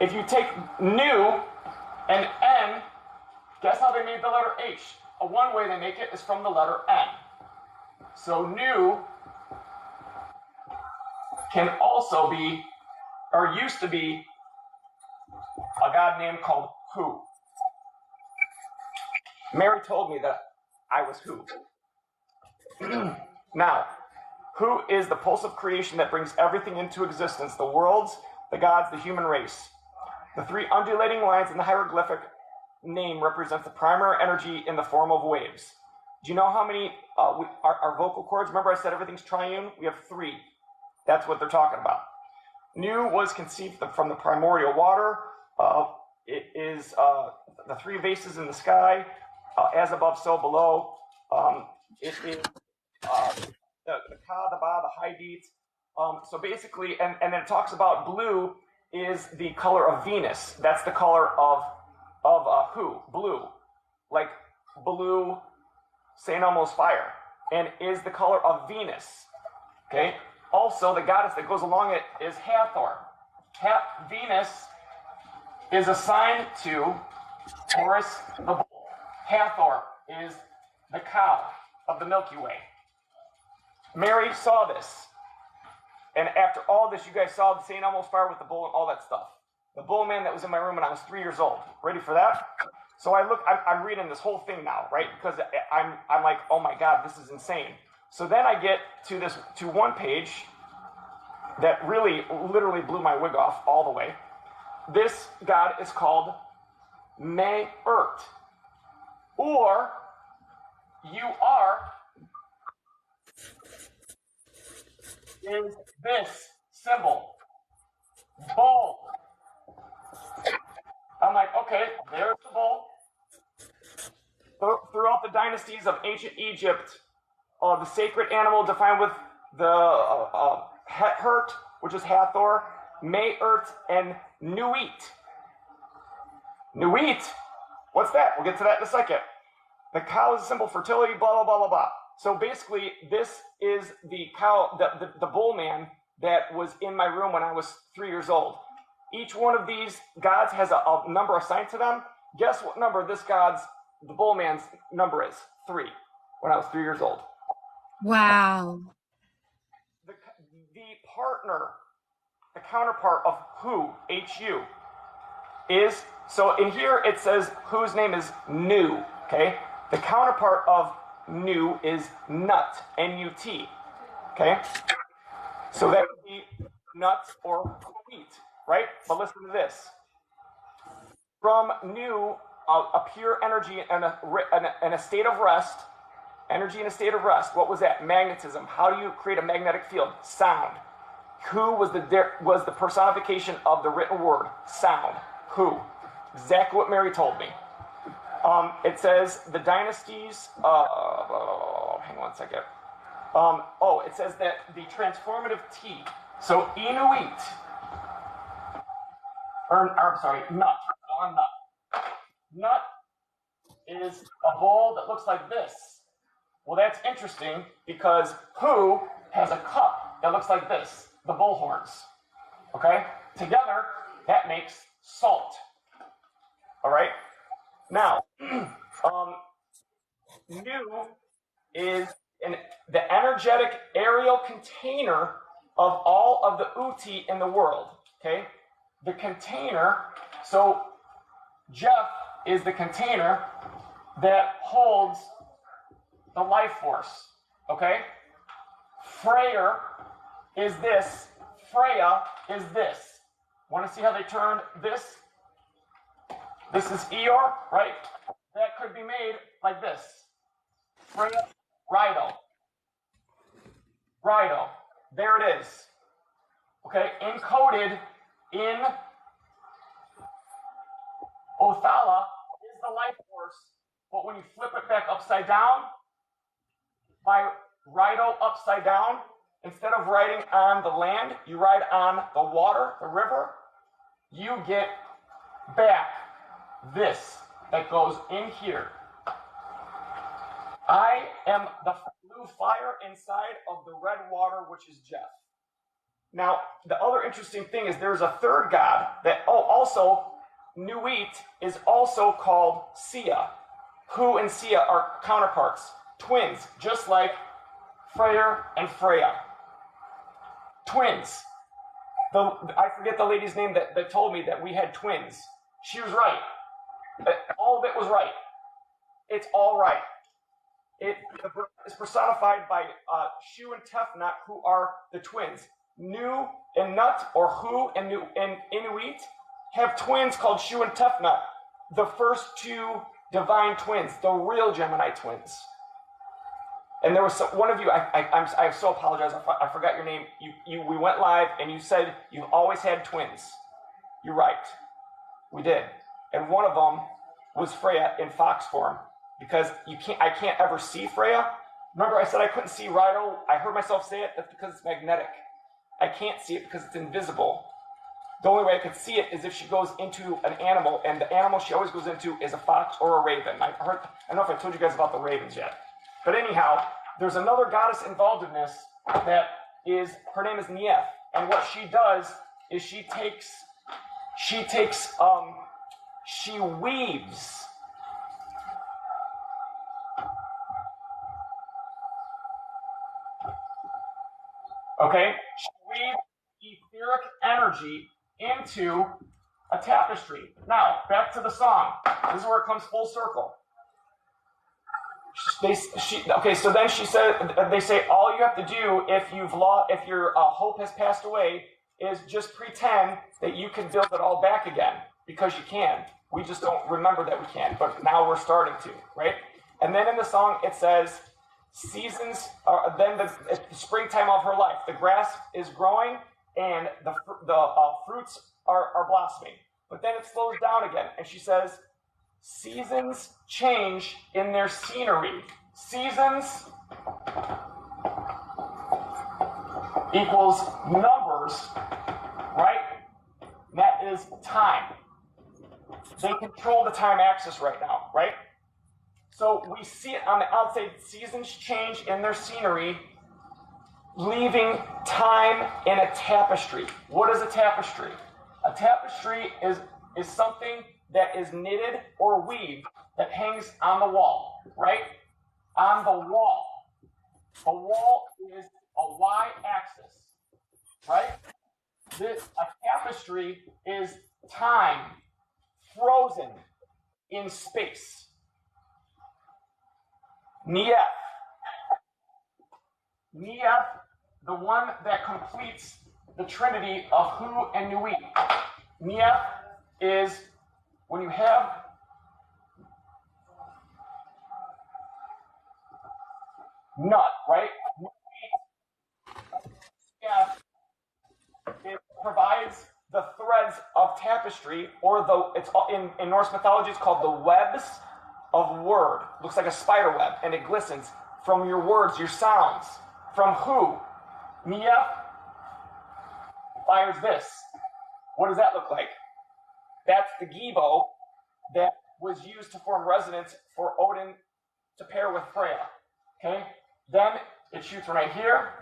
If you take Nu and N, guess how they made the letter H? One way they make it is from the letter N. So Nu can also be, or used to be, a god named called Hu. Mary told me that I was Hu. Now, Hu is the pulse of creation that brings everything into existence, the worlds, the gods, the human race. The 3 undulating lines in the hieroglyphic name represents the primary energy in the form of waves. Do you know how many our vocal cords? Remember I said everything's triune? We have 3. That's what they're talking about. Nu was conceived from the primordial water. It is the 3 vases in the sky, as above, so below. It is the Ka, the Ba, the Haidit. So basically, and then it talks about blue is the color of Venus. That's the color of Hu, blue. Like blue, St. Elmo's fire. And is the color of Venus. Okay? also the goddess that goes along it is Hathor. Venus is assigned to Taurus the bull. Hathor is the cow of the Milky Way. Mary saw this. And after all this, you guys saw the St. Elmo's fire with the bull and all that stuff. The bull man that was in my room when I was 3 years old. Ready for that? So I'm reading this whole thing now, right? Because I'm like, oh my God, this is insane. So then I get to one page that really, literally blew my wig off all the way. This god is called May-ert. Or, you are, is this symbol. Bull. I'm like, okay, there's the bull. Throughout the dynasties of ancient Egypt, the sacred animal defined with the Het-hert, which is Hathor, May-ert, and Nuit. Nuit? What's that? We'll get to that in a second. The cow is a symbol of fertility, blah, blah, blah, blah, blah. So basically, this is the cow, the bull man that was in my room when I was 3 years old. Each one of these gods has a number assigned to them. Guess what number the bull man's number is? 3, when I was 3 years old. Wow. The partner, the counterpart of Hu, H-U, is, so in here it says whose name is Nu, okay? The counterpart of Nu is Nut, N-U-T, okay? So that would be nut or wheat, right? But listen to this. From Nu, a pure energy and a state of rest, energy in a state of rest, what was that? Magnetism. How do you create a magnetic field? Sound. Who was the personification of the written word? Sound. Who? Exactly what Mary told me. It says the dynasties, hang on a second. It says that the transformative T, so Inuit, Nut. Nut is a bowl that looks like this. Well, that's interesting because Hu has a cup that looks like this, the bull horns. Okay? Together, that makes salt. All right? Now, Nu is the energetic aerial container of all of the Uti in the world. Okay? The container, so Jeff is the container that holds the life force. Okay? Freyr is this. Freya is this. Want to see how they turned this? This is Eeyore, right? That could be made like this. Freya, Rido. Rido. There it is. Okay, encoded in Othala is the life force, but when you flip it back upside down, by Rido upside down, instead of riding on the land, you ride on the water, the river, you get back this that goes in here. I am the blue fire inside of the red water, which is Jeff. Now, the other interesting thing is there's a third god that, also, Nuit is also called Sia. Hu and Sia are counterparts, twins, just like Freyr and Freya. Twins. I forget the lady's name that told me that we had twins. She was right. All of it was right. It's all right. It is personified by Shu and Tefnut, who are the twins. Nu and Nut, or Hu and Inuit, have twins called Shu and Tefnut, the first two divine twins, the real Gemini twins. And there was one of you, I so apologize, I forgot your name. We went live and you said you've always had twins. You're right. We did. And one of them was Freya in fox form, because I can't ever see Freya. Remember I said I couldn't see Rido? I heard myself say it. That's because it's magnetic. I can't see it because it's invisible. The only way I could see it is if she goes into an animal, and the animal she always goes into is a fox or a raven. I don't know if I told you guys about the ravens yet. But anyhow, there's another goddess involved in this that her name is Nief, and what she does is she weaves. Okay, she weaves etheric energy into a tapestry. Now, back to the song. This is where it comes full circle. So then she said, they say, all you have to do if your hope has passed away is just pretend that you can build it all back again, because you can. We just don't remember that we can, but now we're starting to, right? And then in the song it says, seasons, then the springtime of her life, the grass is growing and the fruits are blossoming. But then it slows down again, and she says, seasons change in their scenery. Seasons equals numbers, right? That is time. They control the time axis right now, right? So we see it on the outside, seasons change in their scenery, leaving time in a tapestry. What is a tapestry? A tapestry is something that is knitted or weaved that hangs on the wall, right? On the wall. The wall is a y-axis, right? A tapestry is time frozen in space. Nief, the one that completes the trinity of Hu and Nui. Nief is when you have nut, right? It provides the threads of tapestry, or in Norse mythology it's called the webs of word. Looks like a spider web, and it glistens from your words, your sounds. From Hu, Nief fires this. What does that look like? That's the gibo that was used to form resonance for Odin to pair with Freya. Okay? Then it shoots right here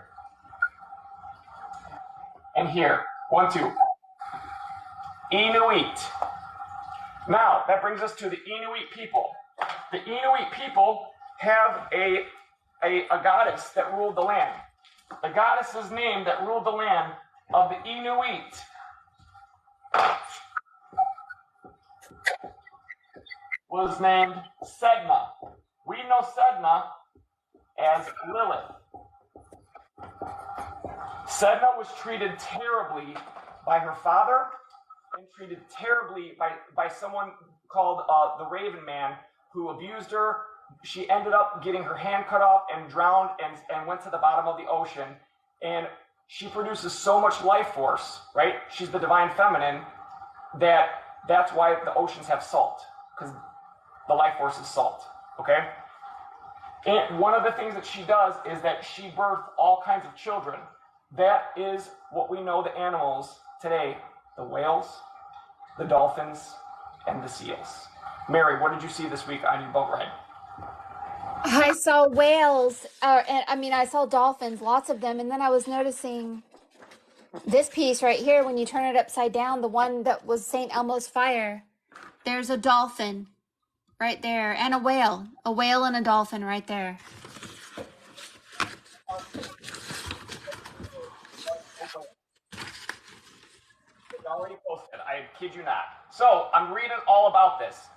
and here. 1, 2. Inuit. Now, that brings us to the Inuit people. The Inuit people have a goddess that ruled the land. The goddess's name that ruled the land of the Inuit was named Sedna. We know Sedna as Lilith. Sedna was treated terribly by her father and treated terribly by someone called the Raven Man, who abused her. She ended up getting her hand cut off and drowned and went to the bottom of the ocean. And she produces so much life force, right? She's the divine feminine, that's why the oceans have salt, because the life force is salt, okay? And one of the things that she does is that she birthed all kinds of children. That is what we know the animals today, the whales, the dolphins, and the seals. Mary, what did you see this week on your boat ride? I saw whales, I saw dolphins, lots of them, and then I was noticing this piece right here, when you turn it upside down, the one that was St. Elmo's fire, there's a dolphin right there, and a whale and a dolphin right there. It's already posted, I kid you not. So, I'm reading all about this.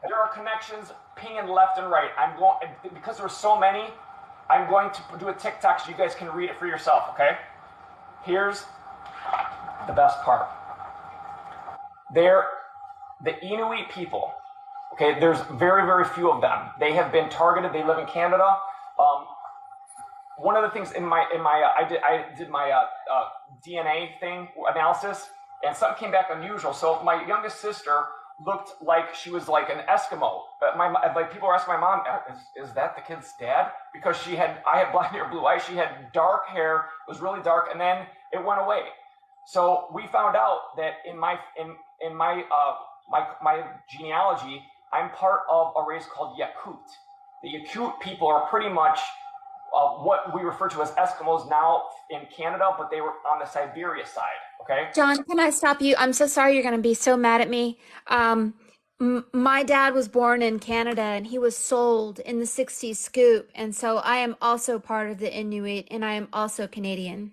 There are connections pinging left and right. Because there are so many, I'm going to do a TikTok so you guys can read it for yourself, okay? Here's the best part. They're the Inuit people. Okay, there's very, very few of them. They have been targeted. They live in Canada. One of the things I did my DNA thing analysis, and something came back unusual. So my youngest sister looked like she was like an Eskimo. But people were asking my mom, is that the kid's dad? Because I had blonde hair, blue eyes. She had dark hair, was really dark, and then it went away. So we found out that in my genealogy, I'm part of a race called Yakut. The Yakut people are pretty much what we refer to as Eskimos now in Canada, but they were on the Siberia side. Okay. John, can I stop you? I'm so sorry you're going to be so mad at me. My dad was born in Canada and he was sold in the 60s scoop. And so I am also part of the Inuit and I am also Canadian.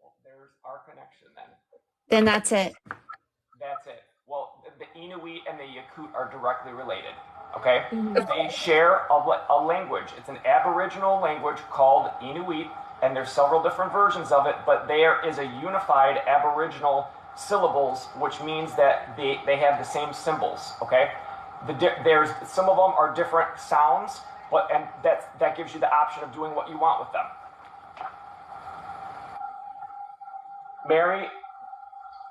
Well, there's our connection then. Then that's it. That's it. Well, the Inuit and the Yakut are directly related. Okay? They share a language. It's an Aboriginal language called Inuit, and there's several different versions of it, but there is a unified Aboriginal syllables, which means that they have the same symbols. Okay? There's some of them are different sounds, and that gives you the option of doing what you want with them. Mary,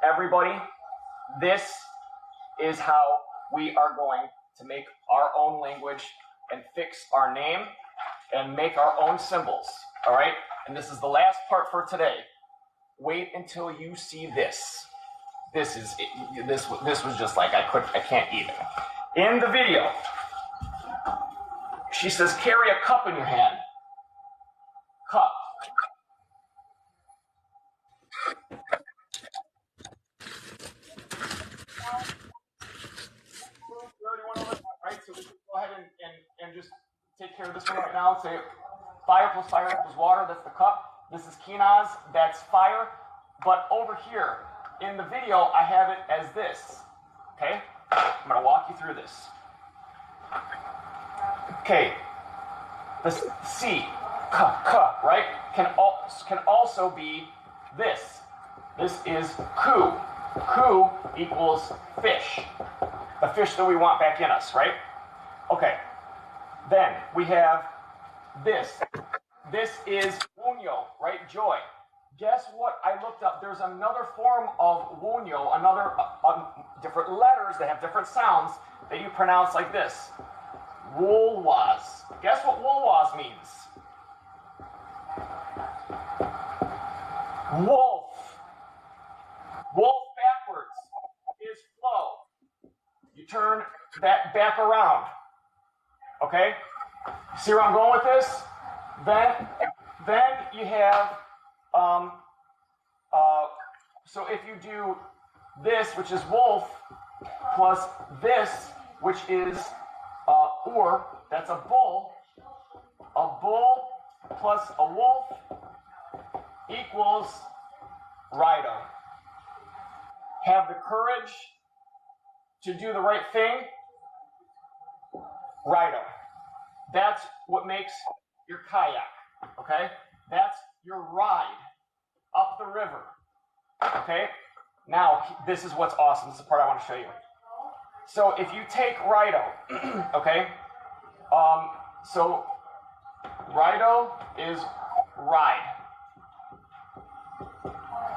everybody, this is how we are going to make our own language and fix our name and make our own symbols. All right? And this is the last part for today. Wait until you see this. This was just like I can't even. In the video, she says, carry a cup in your hand. Cup. Right, so we can go ahead and just take care of this one right now. Say fire plus fire equals water. That's the cup. This is Kinaz. That's fire. But over here in the video, I have it as this. Okay? I'm going to walk you through this. Okay. The C, right, can also be this. This is ku. Ku equals fish. The fish that we want back in us, right? Okay. Then we have this. This is wunyo, right? Joy. Guess what I looked up? There's another form of wunyo, another different letters that have different sounds that you pronounce like this. Woolwas. Guess what woolwas means? Wolf. Wolf backwards is flow. You turn that back around. Okay? See where I'm going with this? Then you have, so if you do this, which is wolf, plus this, which is that's a bull. A bull plus a wolf equals Rido. Have the courage to do the right thing. Rido. That's what makes your kayak. Okay? That's your ride up the river. Okay? Now, this is what's awesome. This is the part I want to show you. So if you take Rido, okay? So Rido is ride.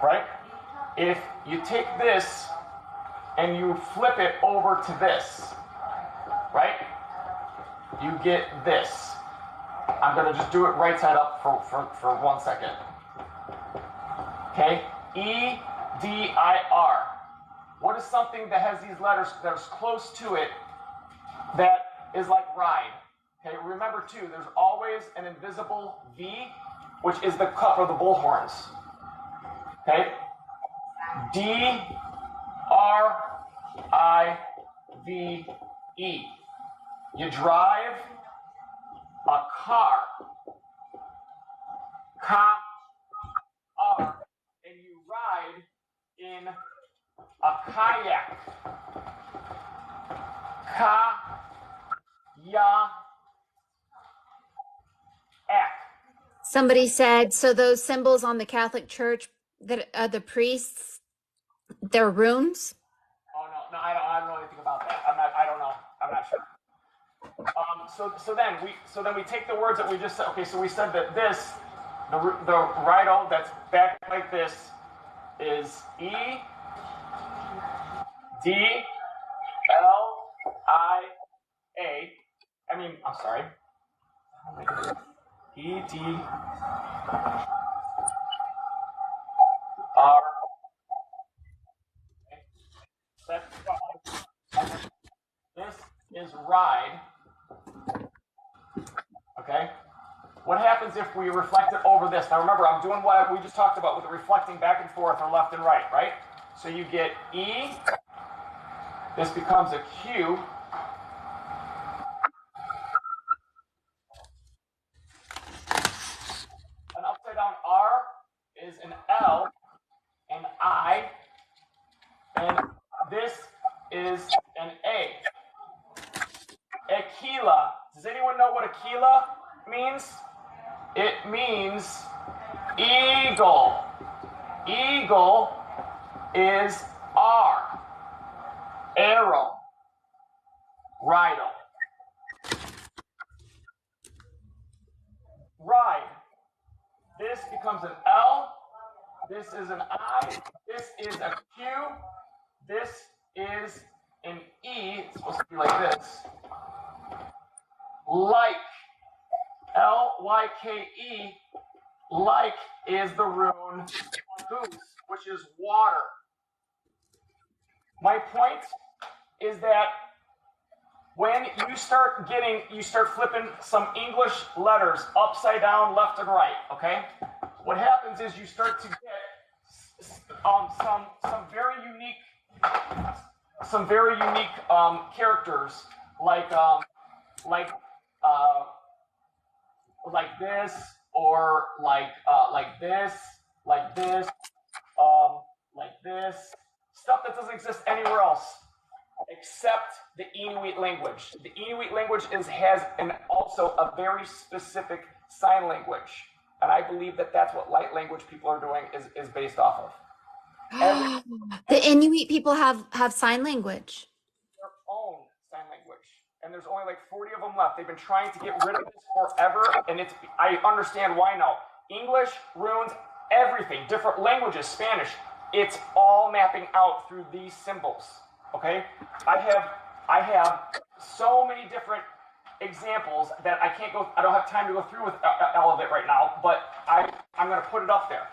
Right? If you take this and you flip it over to this, right? You get this. I'm going to just do it right side up for 1 second. Okay? E-D-I-R. What is something that has these letters that is close to it that is like ride? Okay, remember too, there's always an invisible V, which is the cup or the bullhorns. Okay? D-R-I-V-E. You drive a car. Ka-R. And you ride in a kayak. Ka-ya-ak. Somebody said, so those symbols on the Catholic Church, that the priests, they're runes? Oh no, I don't know anything about that. I don't know. I'm not sure. So then we take the words that we just said. Okay, so we said that this, the Rido that's back like this, is E-D-L-I-A. I'm sorry. E-D-R. That's this is ride. Okay? What happens happens if we reflect it over this? Now remember, I'm doing what we just talked about with the reflecting back and forth or left and right, right? So you get E, this becomes a Q, an upside down R is an L, an I, and this is an A. Aquila. Does anyone know what Aquila means? It means eagle. Eagle is R. Arrow. Rhino. Ride. This becomes an L. This is an I. This is a Q. This is an E. It's supposed to be like this. Like. L-Y-K-E. Like is the rune goose, which is water. My point is that when you start flipping some English letters upside down, left and right, okay? What happens is you start to get some very unique characters like this, or like this, like this, stuff that doesn't exist anywhere else except the Inuit language. The Inuit language has also a very specific sign language, and I believe that that's what light language people are doing is based off of. The Inuit people have sign language. Their own sign language, and there's only like 40 of them left. They've been trying to get rid of this forever, and I understand why now. English, runes, everything, different languages, Spanish, it's all mapping out through these symbols, okay? I have so many different examples that I don't have time to go through with all of it right now, but I'm gonna put it up there,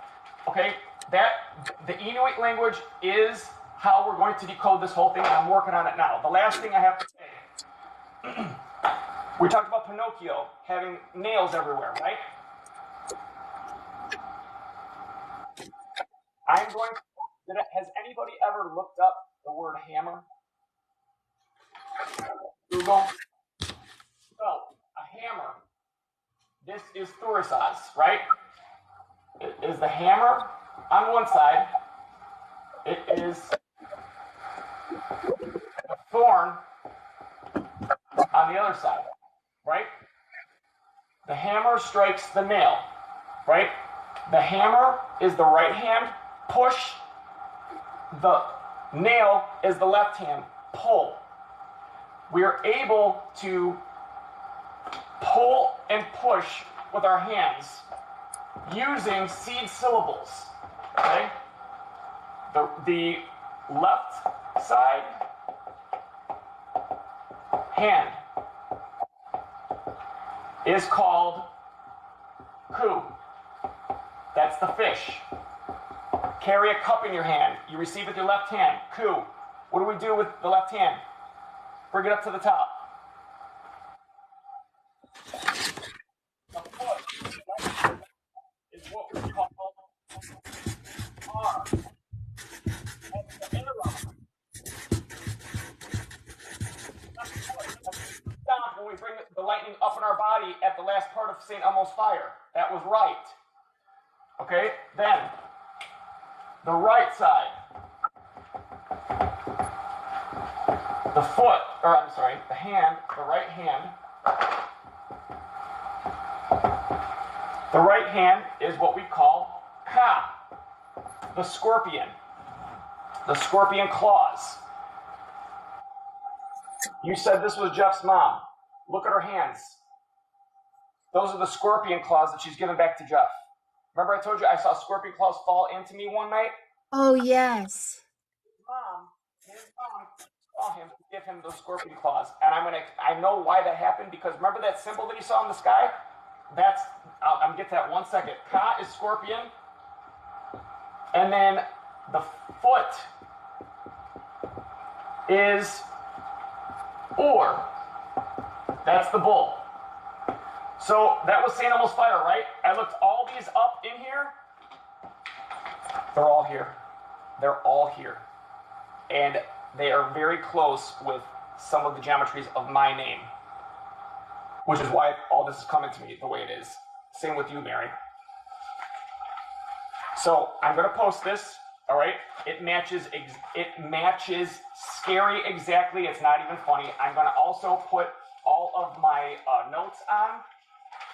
okay? The Inuit language is how we're going to decode this whole thing, and I'm working on it now. The last thing I have to say, we talked about Pinocchio having nails everywhere, right? Has anybody ever looked up the word hammer? Google. So, a hammer. This is thurisaz, right? It is the hammer on one side. It is the thorn on the other side, right? The hammer strikes the nail, right? The hammer is the right hand, push. The nail is the left hand, pull. We are able to pull and push with our hands using seed syllables, okay? The left side hand is called ku. That's the fish. Carry a cup in your hand. You receive with your left hand. Ku. What do we do with the left hand? Bring it up to the top. The foot is what we call R. That's the interim. Stop when we bring the lightning up in our body at the last part of St. Elmo's fire. That was right. Okay? Then, the right side. The foot, or I'm sorry, the hand, the right hand. The right hand is what we call Ka, the scorpion claws. You said this was Jeff's mom. Look at her hands. Those are the scorpion claws that she's given back to Jeff. Remember I told you I saw scorpion claws fall into me one night? Oh, yes. His mom saw him to give him those scorpion claws. And I know why that happened, because remember that symbol that he saw in the sky? I'm gonna get to that 1 second. Ka is scorpion. And then the foot is Or. That's the bull. So that was St. Elmo's fire, right? I looked all these up in here. They're all here. They're all here. And they are very close with some of the geometries of my name, which is why all this is coming to me the way it is. Same with you, Mary. So I'm going to post this, all right? It matches scary exactly. It's not even funny. I'm going to also put all of my notes on.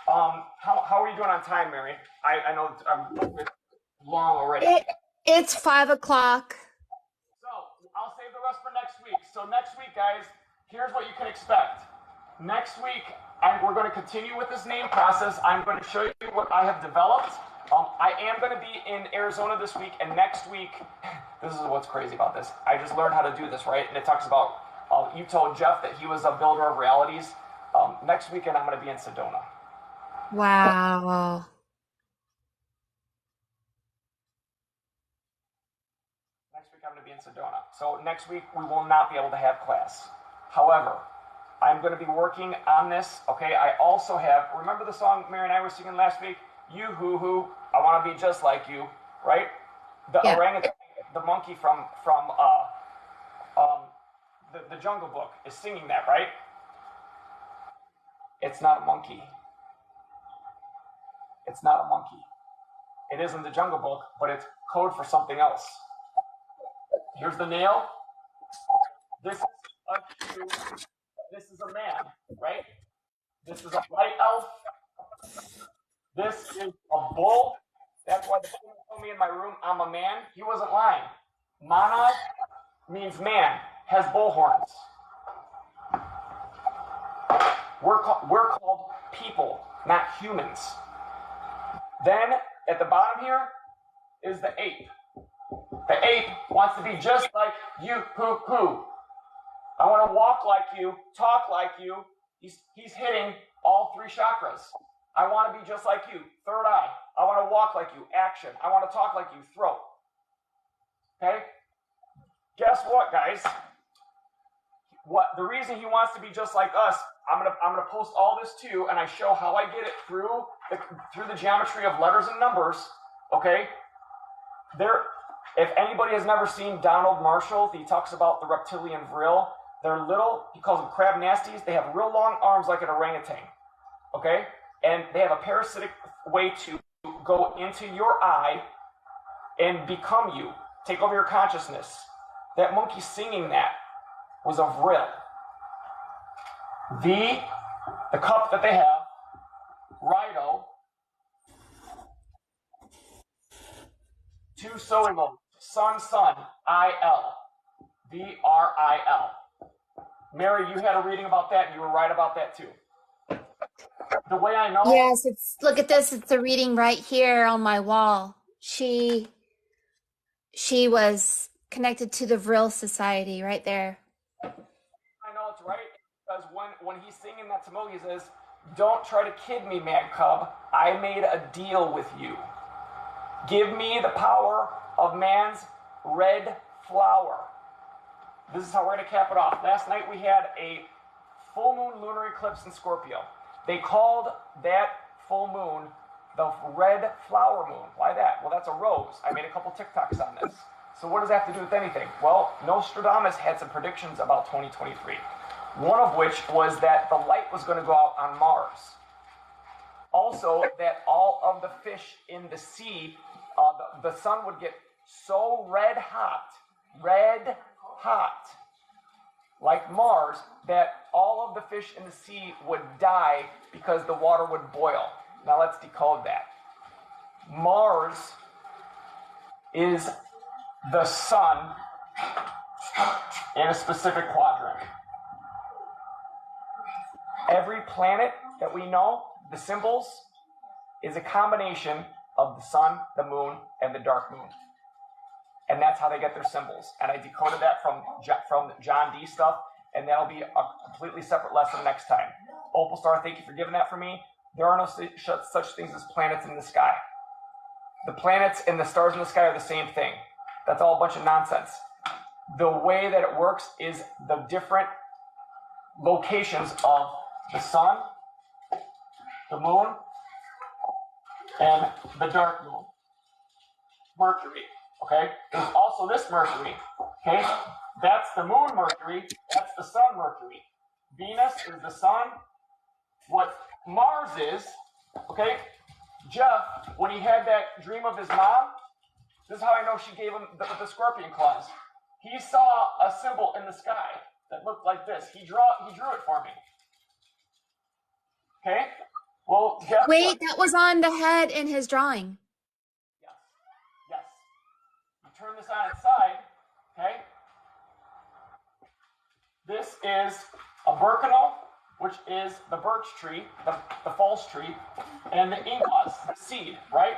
How are you doing on time, Mary? I know I'm long already. It's 5 o'clock. So I'll save the rest for next week. So next week, guys, here's what you can expect. Next week, we're going to continue with this name process. I'm going to show you what I have developed. I am going to be in Arizona this week, and next week, this is what's crazy about this. I just learned how to do this, right? And it talks about, you told Jeff that he was a builder of realities. Next weekend, I'm going to be in Sedona. Wow. Next week, I'm going to be in Sedona. So next week, we will not be able to have class. However, I'm going to be working on this, okay? I also have, remember the song Mary and I were singing last week? You hoo-hoo, I want to be just like you, right? The orangutan, the monkey from the Jungle Book is singing that, right? It's not a monkey. It's not a monkey. It is in the Jungle Book, but it's code for something else. Here's the nail. This is a shoe. This is a man, right? This is a white elf. This is a bull. That's why the king told me in my room, I'm a man. He wasn't lying. Mana means man, has bull horns. We're called people, not humans. Then, at the bottom here, is the ape. The ape wants to be just like you, hoo. I want to walk like you, talk like you. He's hitting all three chakras. I want to be just like you, third eye. I want to walk like you, action. I want to talk like you, throat. Okay? Guess what, guys? The reason he wants to be just like us, I'm gonna post all this too, and I show how I get it through the geometry of letters and numbers. Okay? If anybody has never seen Donald Marshall, he talks about the reptilian vril. They're little, he calls them crab nasties. They have real long arms like an orangutan. Okay? And they have a parasitic way to go into your eye and become you, take over your consciousness. That monkey singing that was a vril. The cup that they have, Rido, 2 sewing modes, sun, I-L, V-R-I-L. Mary, you had a reading about that, and you were right about that too. The way I know. Yes, look at this. It's a reading right here on my wall. She was connected to the Vril Society right there. I know it's right because when he's singing that to Mo, he says, "Don't try to kid me, Mad Cub. I made a deal with you. Give me the power of man's red flower." This is how we're going to cap it off. Last night we had a full moon lunar eclipse in Scorpio. They called that full moon the red flower moon. Why that? Well, that's a rose. I made a couple TikToks on this. So what does that have to do with anything? Well, Nostradamus had some predictions about 2023. One of which was that the light was going to go out on Mars. Also, that all of the fish in the sea, the sun would get so red hot, like Mars, that all of the fish in the sea would die because the water would boil. Now let's decode that. Mars is the sun in a specific quadrant. Every planet that we know, the symbols, is a combination of the sun, the moon, and the dark moon. And that's how they get their symbols. And I decoded that from John D stuff, and that'll be a completely separate lesson next time. Opal Star, thank you for giving that for me. There are no such things as planets in the sky. The planets and the stars in the sky are the same thing. That's all a bunch of nonsense. The way that it works is the different locations of the sun, the moon, and the dark moon. Mercury, okay? There's also this Mercury, okay? That's the moon Mercury, that's the sun Mercury. Venus is the sun. What Mars is, okay? Jeff, when he had that dream of his mom, this is how I know she gave him the scorpion claws. He saw a symbol in the sky that looked like this. He drew it for me. Okay? Well, guess Wait, what? that was on the head in his drawing. Yes. Yes. You turn this on its side, okay? This is a Burkinal, which is the birch tree, the false tree, and the ingwas, the seed, right?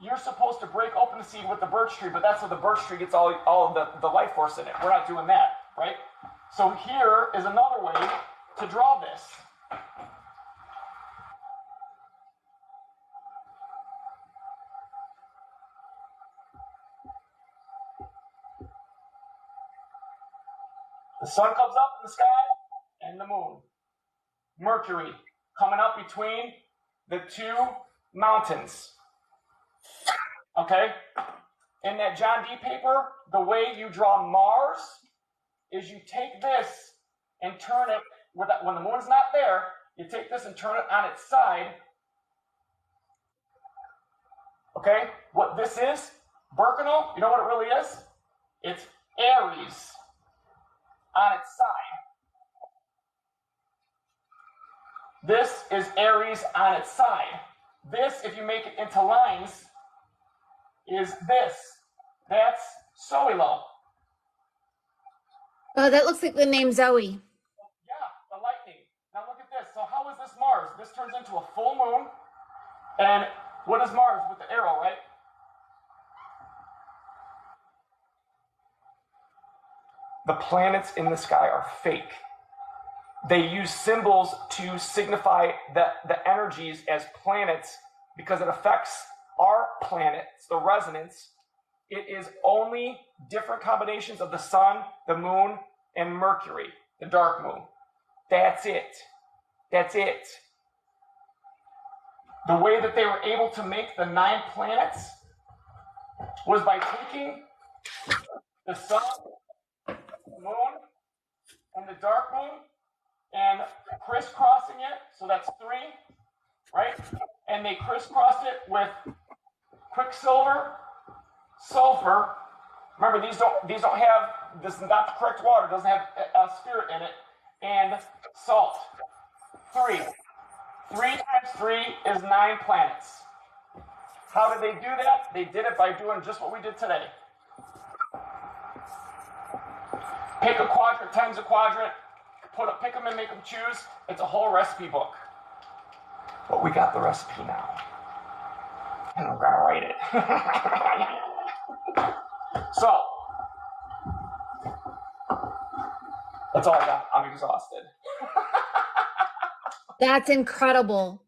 You're supposed to break open the seed with the birch tree, but that's where the birch tree gets all of the life force in it. We're not doing that, right? So here is another way to draw this. The sun comes up in the sky and the moon. Mercury coming up between the two mountains. Okay? In that John D paper, the way you draw Mars is you take this and turn it, when the moon's not there, you take this and turn it on its side. Okay? What this is, Burkinal, you know what it really is? It's Aries on its side. This is Aries on its side. This, if you make it into lines, is this. That's Soilo. Oh, that looks like the name Zoe. Yeah, the lightning. Now look at this. So how is this Mars? This turns into a full moon. And what is Mars with the arrow, right? The planets in the sky are fake. They use symbols to signify the energies as planets because it affects our planet, it's the resonance. It is only different combinations of the sun, the moon, and Mercury, the dark moon. That's it. That's it. The way that they were able to make the 9 planets was by taking the sun, the moon, and the dark moon, and crisscrossing it, so that's 3, right? And they crisscrossed it with quicksilver, sulfur. Remember, these don't have, this is not the correct water, doesn't have a spirit in it, and salt. 3. 3 times 3 is 9 planets. How did they do that? They did it by doing just what we did today. Pick a quadrant times a quadrant, pick them and make them choose. It's a whole recipe book. But we got the recipe now. And I'm gonna write it. So, that's all I got. I'm exhausted. That's incredible.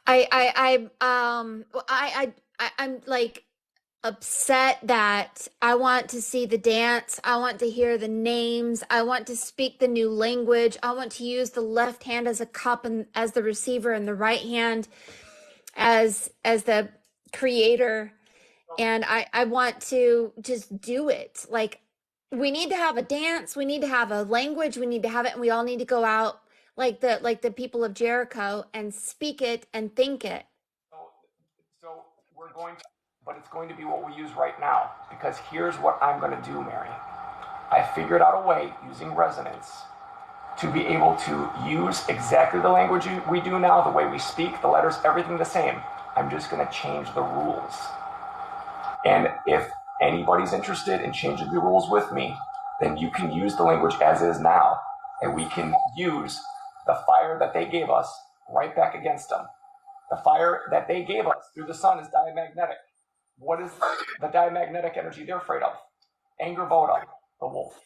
I'm like upset that I want to see the dance. I want to hear the names. I want to speak the new language. I want to use the left hand as a cup and as the receiver and the right hand as the creator. And I want to just do it. Like, we need to have a dance. We need to have a language. We need to have it. And we all need to go out like the people of Jericho and speak it and think it. So we're going to, but it's going to be what we use right now, because here's what I'm going to do, Mary. I figured out a way using resonance to be able to use exactly the language we do now, the way we speak, the letters, everything the same. I'm just going to change the rules. And if anybody's interested in changing the rules with me, then you can use the language as is now, and we can use the fire that they gave us right back against them. The fire that they gave us through the sun is diamagnetic. What is the diamagnetic energy they're afraid of? Angerboda, the wolf.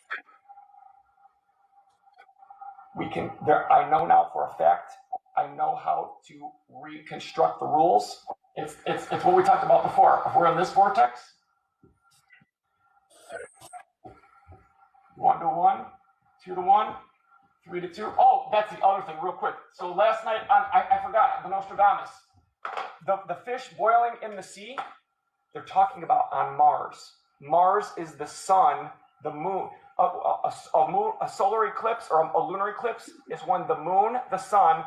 I know now for a fact, I know how to reconstruct the rules. It's what we talked about before. If we're in this vortex, 1 to 1, 2 to 1, 3-2. Oh, that's the other thing, real quick. So last night, I forgot, the Nostradamus. The fish boiling in the sea, they're talking about on Mars. Mars is the sun, the moon. A solar eclipse or a lunar eclipse is when the moon, the sun,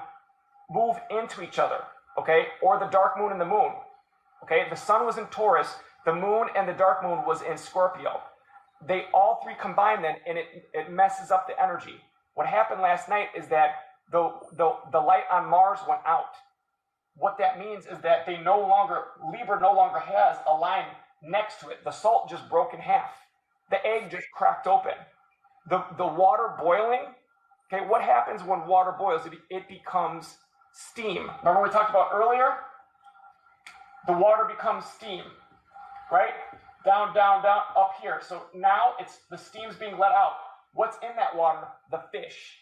move into each other, okay? Or the dark moon and the moon, okay? The sun was in Taurus, the moon and the dark moon was in Scorpio. They all three combine then, and it messes up the energy. What happened last night is that the light on Mars went out. What that means is that Libra no longer has a line next to it. The salt just broke in half. The egg just cracked open. The water boiling, okay, what happens when water boils? It becomes steam. Remember we talked about earlier? The water becomes steam, right? Down, down, down, up here. So now the steam's being let out. What's in that water? The fish.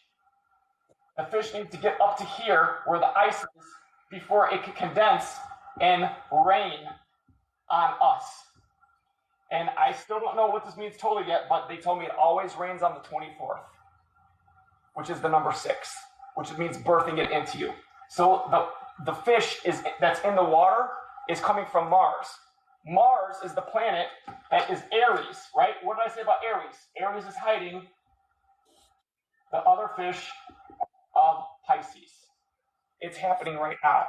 The fish needs to get up to here where the ice is before it can condense and rain on us. And I still don't know what this means totally yet, but they told me it always rains on the 24th, which is the number 6, which means birthing it into you. So the fish that's in the water is coming from Mars. Mars is the planet that is Aries, right? What did I say about Aries? Aries is hiding the other fish of Pisces. It's happening right now.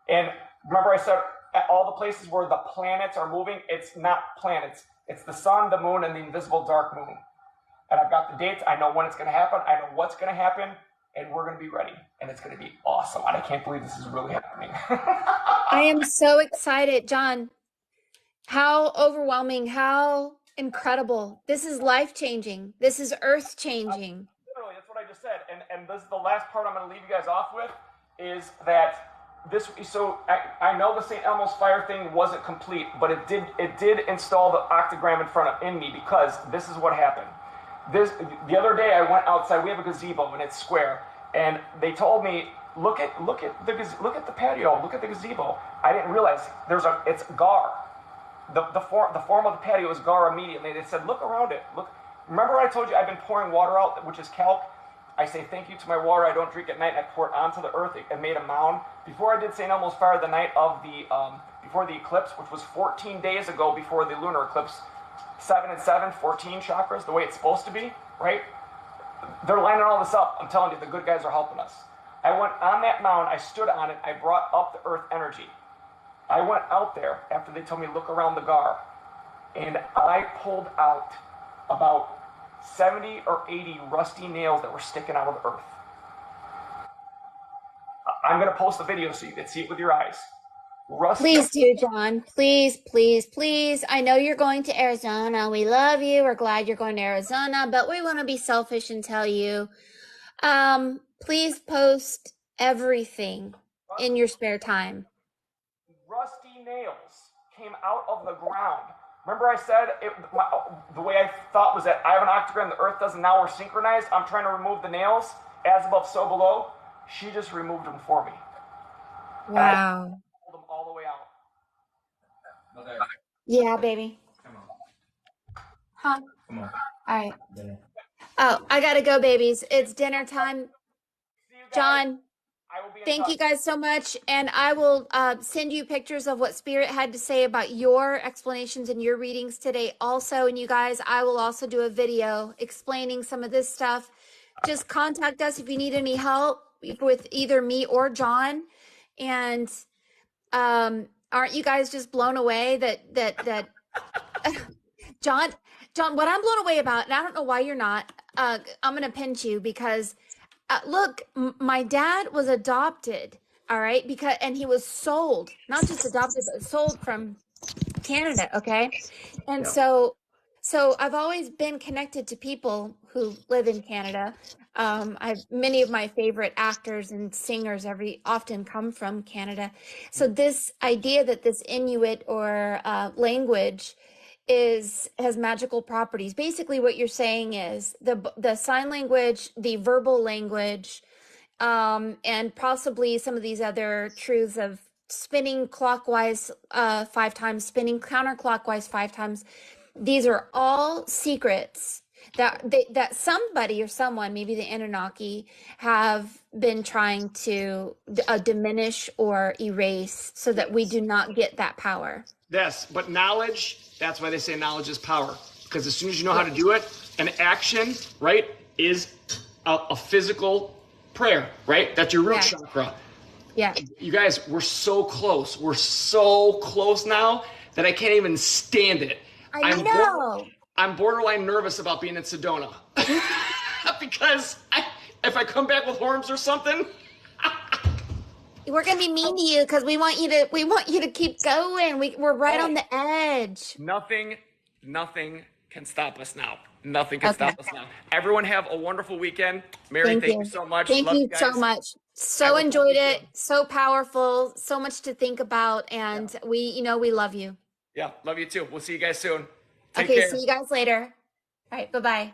And remember I said at all the places where the planets are moving, it's not planets. It's the sun, the moon, and the invisible dark moon. And I've got the dates. I know when it's going to happen. I know what's going to happen. And we're going to be ready. And it's going to be awesome. And I can't believe this is really happening. I am so excited, John. How overwhelming, how incredible. This is life-changing. This is earth-changing. Literally, that's what I just said. And this is the last part I'm going to leave you guys off with, is that I know the St. Elmo's fire thing wasn't complete, but it did install the octagram in me, because this is what happened. The other day I went outside. We have a gazebo and it's square, and they told me, look at the patio, look at the gazebo. I didn't realize it's gar. The form of the patio is gar immediately. They said, look around it. Look. Remember I told you I've been pouring water out, which is calc? I say thank you to my water. I don't drink at night, and I pour it onto the earth. It made a mound. Before I did St. Elmo's fire the night of before the eclipse, which was 14 days ago before the lunar eclipse, 7 and 7, 14 chakras, the way it's supposed to be, right? They're lining all this up. I'm telling you, the good guys are helping us. I went on that mound. I stood on it. I brought up the earth energy. I went out there after they told me look around the gar, and I pulled out about 70 or 80 rusty nails that were sticking out of the earth. I'm going to post the video so you can see it with your eyes. Please do, John. Please, please, please. I know you're going to Arizona. We love you. We're glad you're going to Arizona, but we want to be selfish and tell you, please post everything in your spare time. Rusty nails came out of the ground. Remember I said the way I thought was that I have an octagram, the earth does, and now we're synchronized. I'm trying to remove the nails, as above, so below. She just removed them for me. Wow. Pulled them all the way out. Okay. Yeah, baby. Come on. Huh? Come on. All right. Dinner. Oh, I gotta go, babies. It's dinner time. See you guys. John, I will be in thank touch. you guys so much. And I will send you pictures of what Spirit had to say about your explanations and your readings today also. And you guys, I will also do a video explaining some of this stuff. Just contact us if you need any help with either me or John. And aren't you guys just blown away that John, what I'm blown away about, and I don't know why you're not, I'm going to pinch you because look, my dad was adopted, all right, and he was sold, not just adopted, but sold from Canada, okay? And so I've always been connected to people who live in Canada. Many of my favorite actors and singers often come from Canada. So this idea that this Inuit or language has magical properties. Basically what you're saying is the sign language, the verbal language, and possibly some of these other truths of spinning clockwise 5 times, spinning counterclockwise 5 times. These are all secrets that somebody or someone, maybe the Anunnaki, have been trying to diminish or erase so that we do not get that power. Yes, but knowledge, that's why they say knowledge is power. Because as soon as you know how to do it, an action, right, is a physical prayer, right? That's your root chakra. Yeah. You guys, we're so close. We're so close now that I can't even stand it. I know. I'm borderline nervous about being in Sedona. Because if I come back with horns or something, we're gonna be mean to you because we want you to keep going. We're right on the edge. nothing can stop us now. Nothing can stop us now. Everyone have a wonderful weekend. Mary, thank you so much. Thank Love you guys. so much. So enjoyed it. So powerful. So much to think about. And we love you. Yeah, love you too. We'll see you guys soon. Take Okay, care. see you guys later. All right, bye-bye.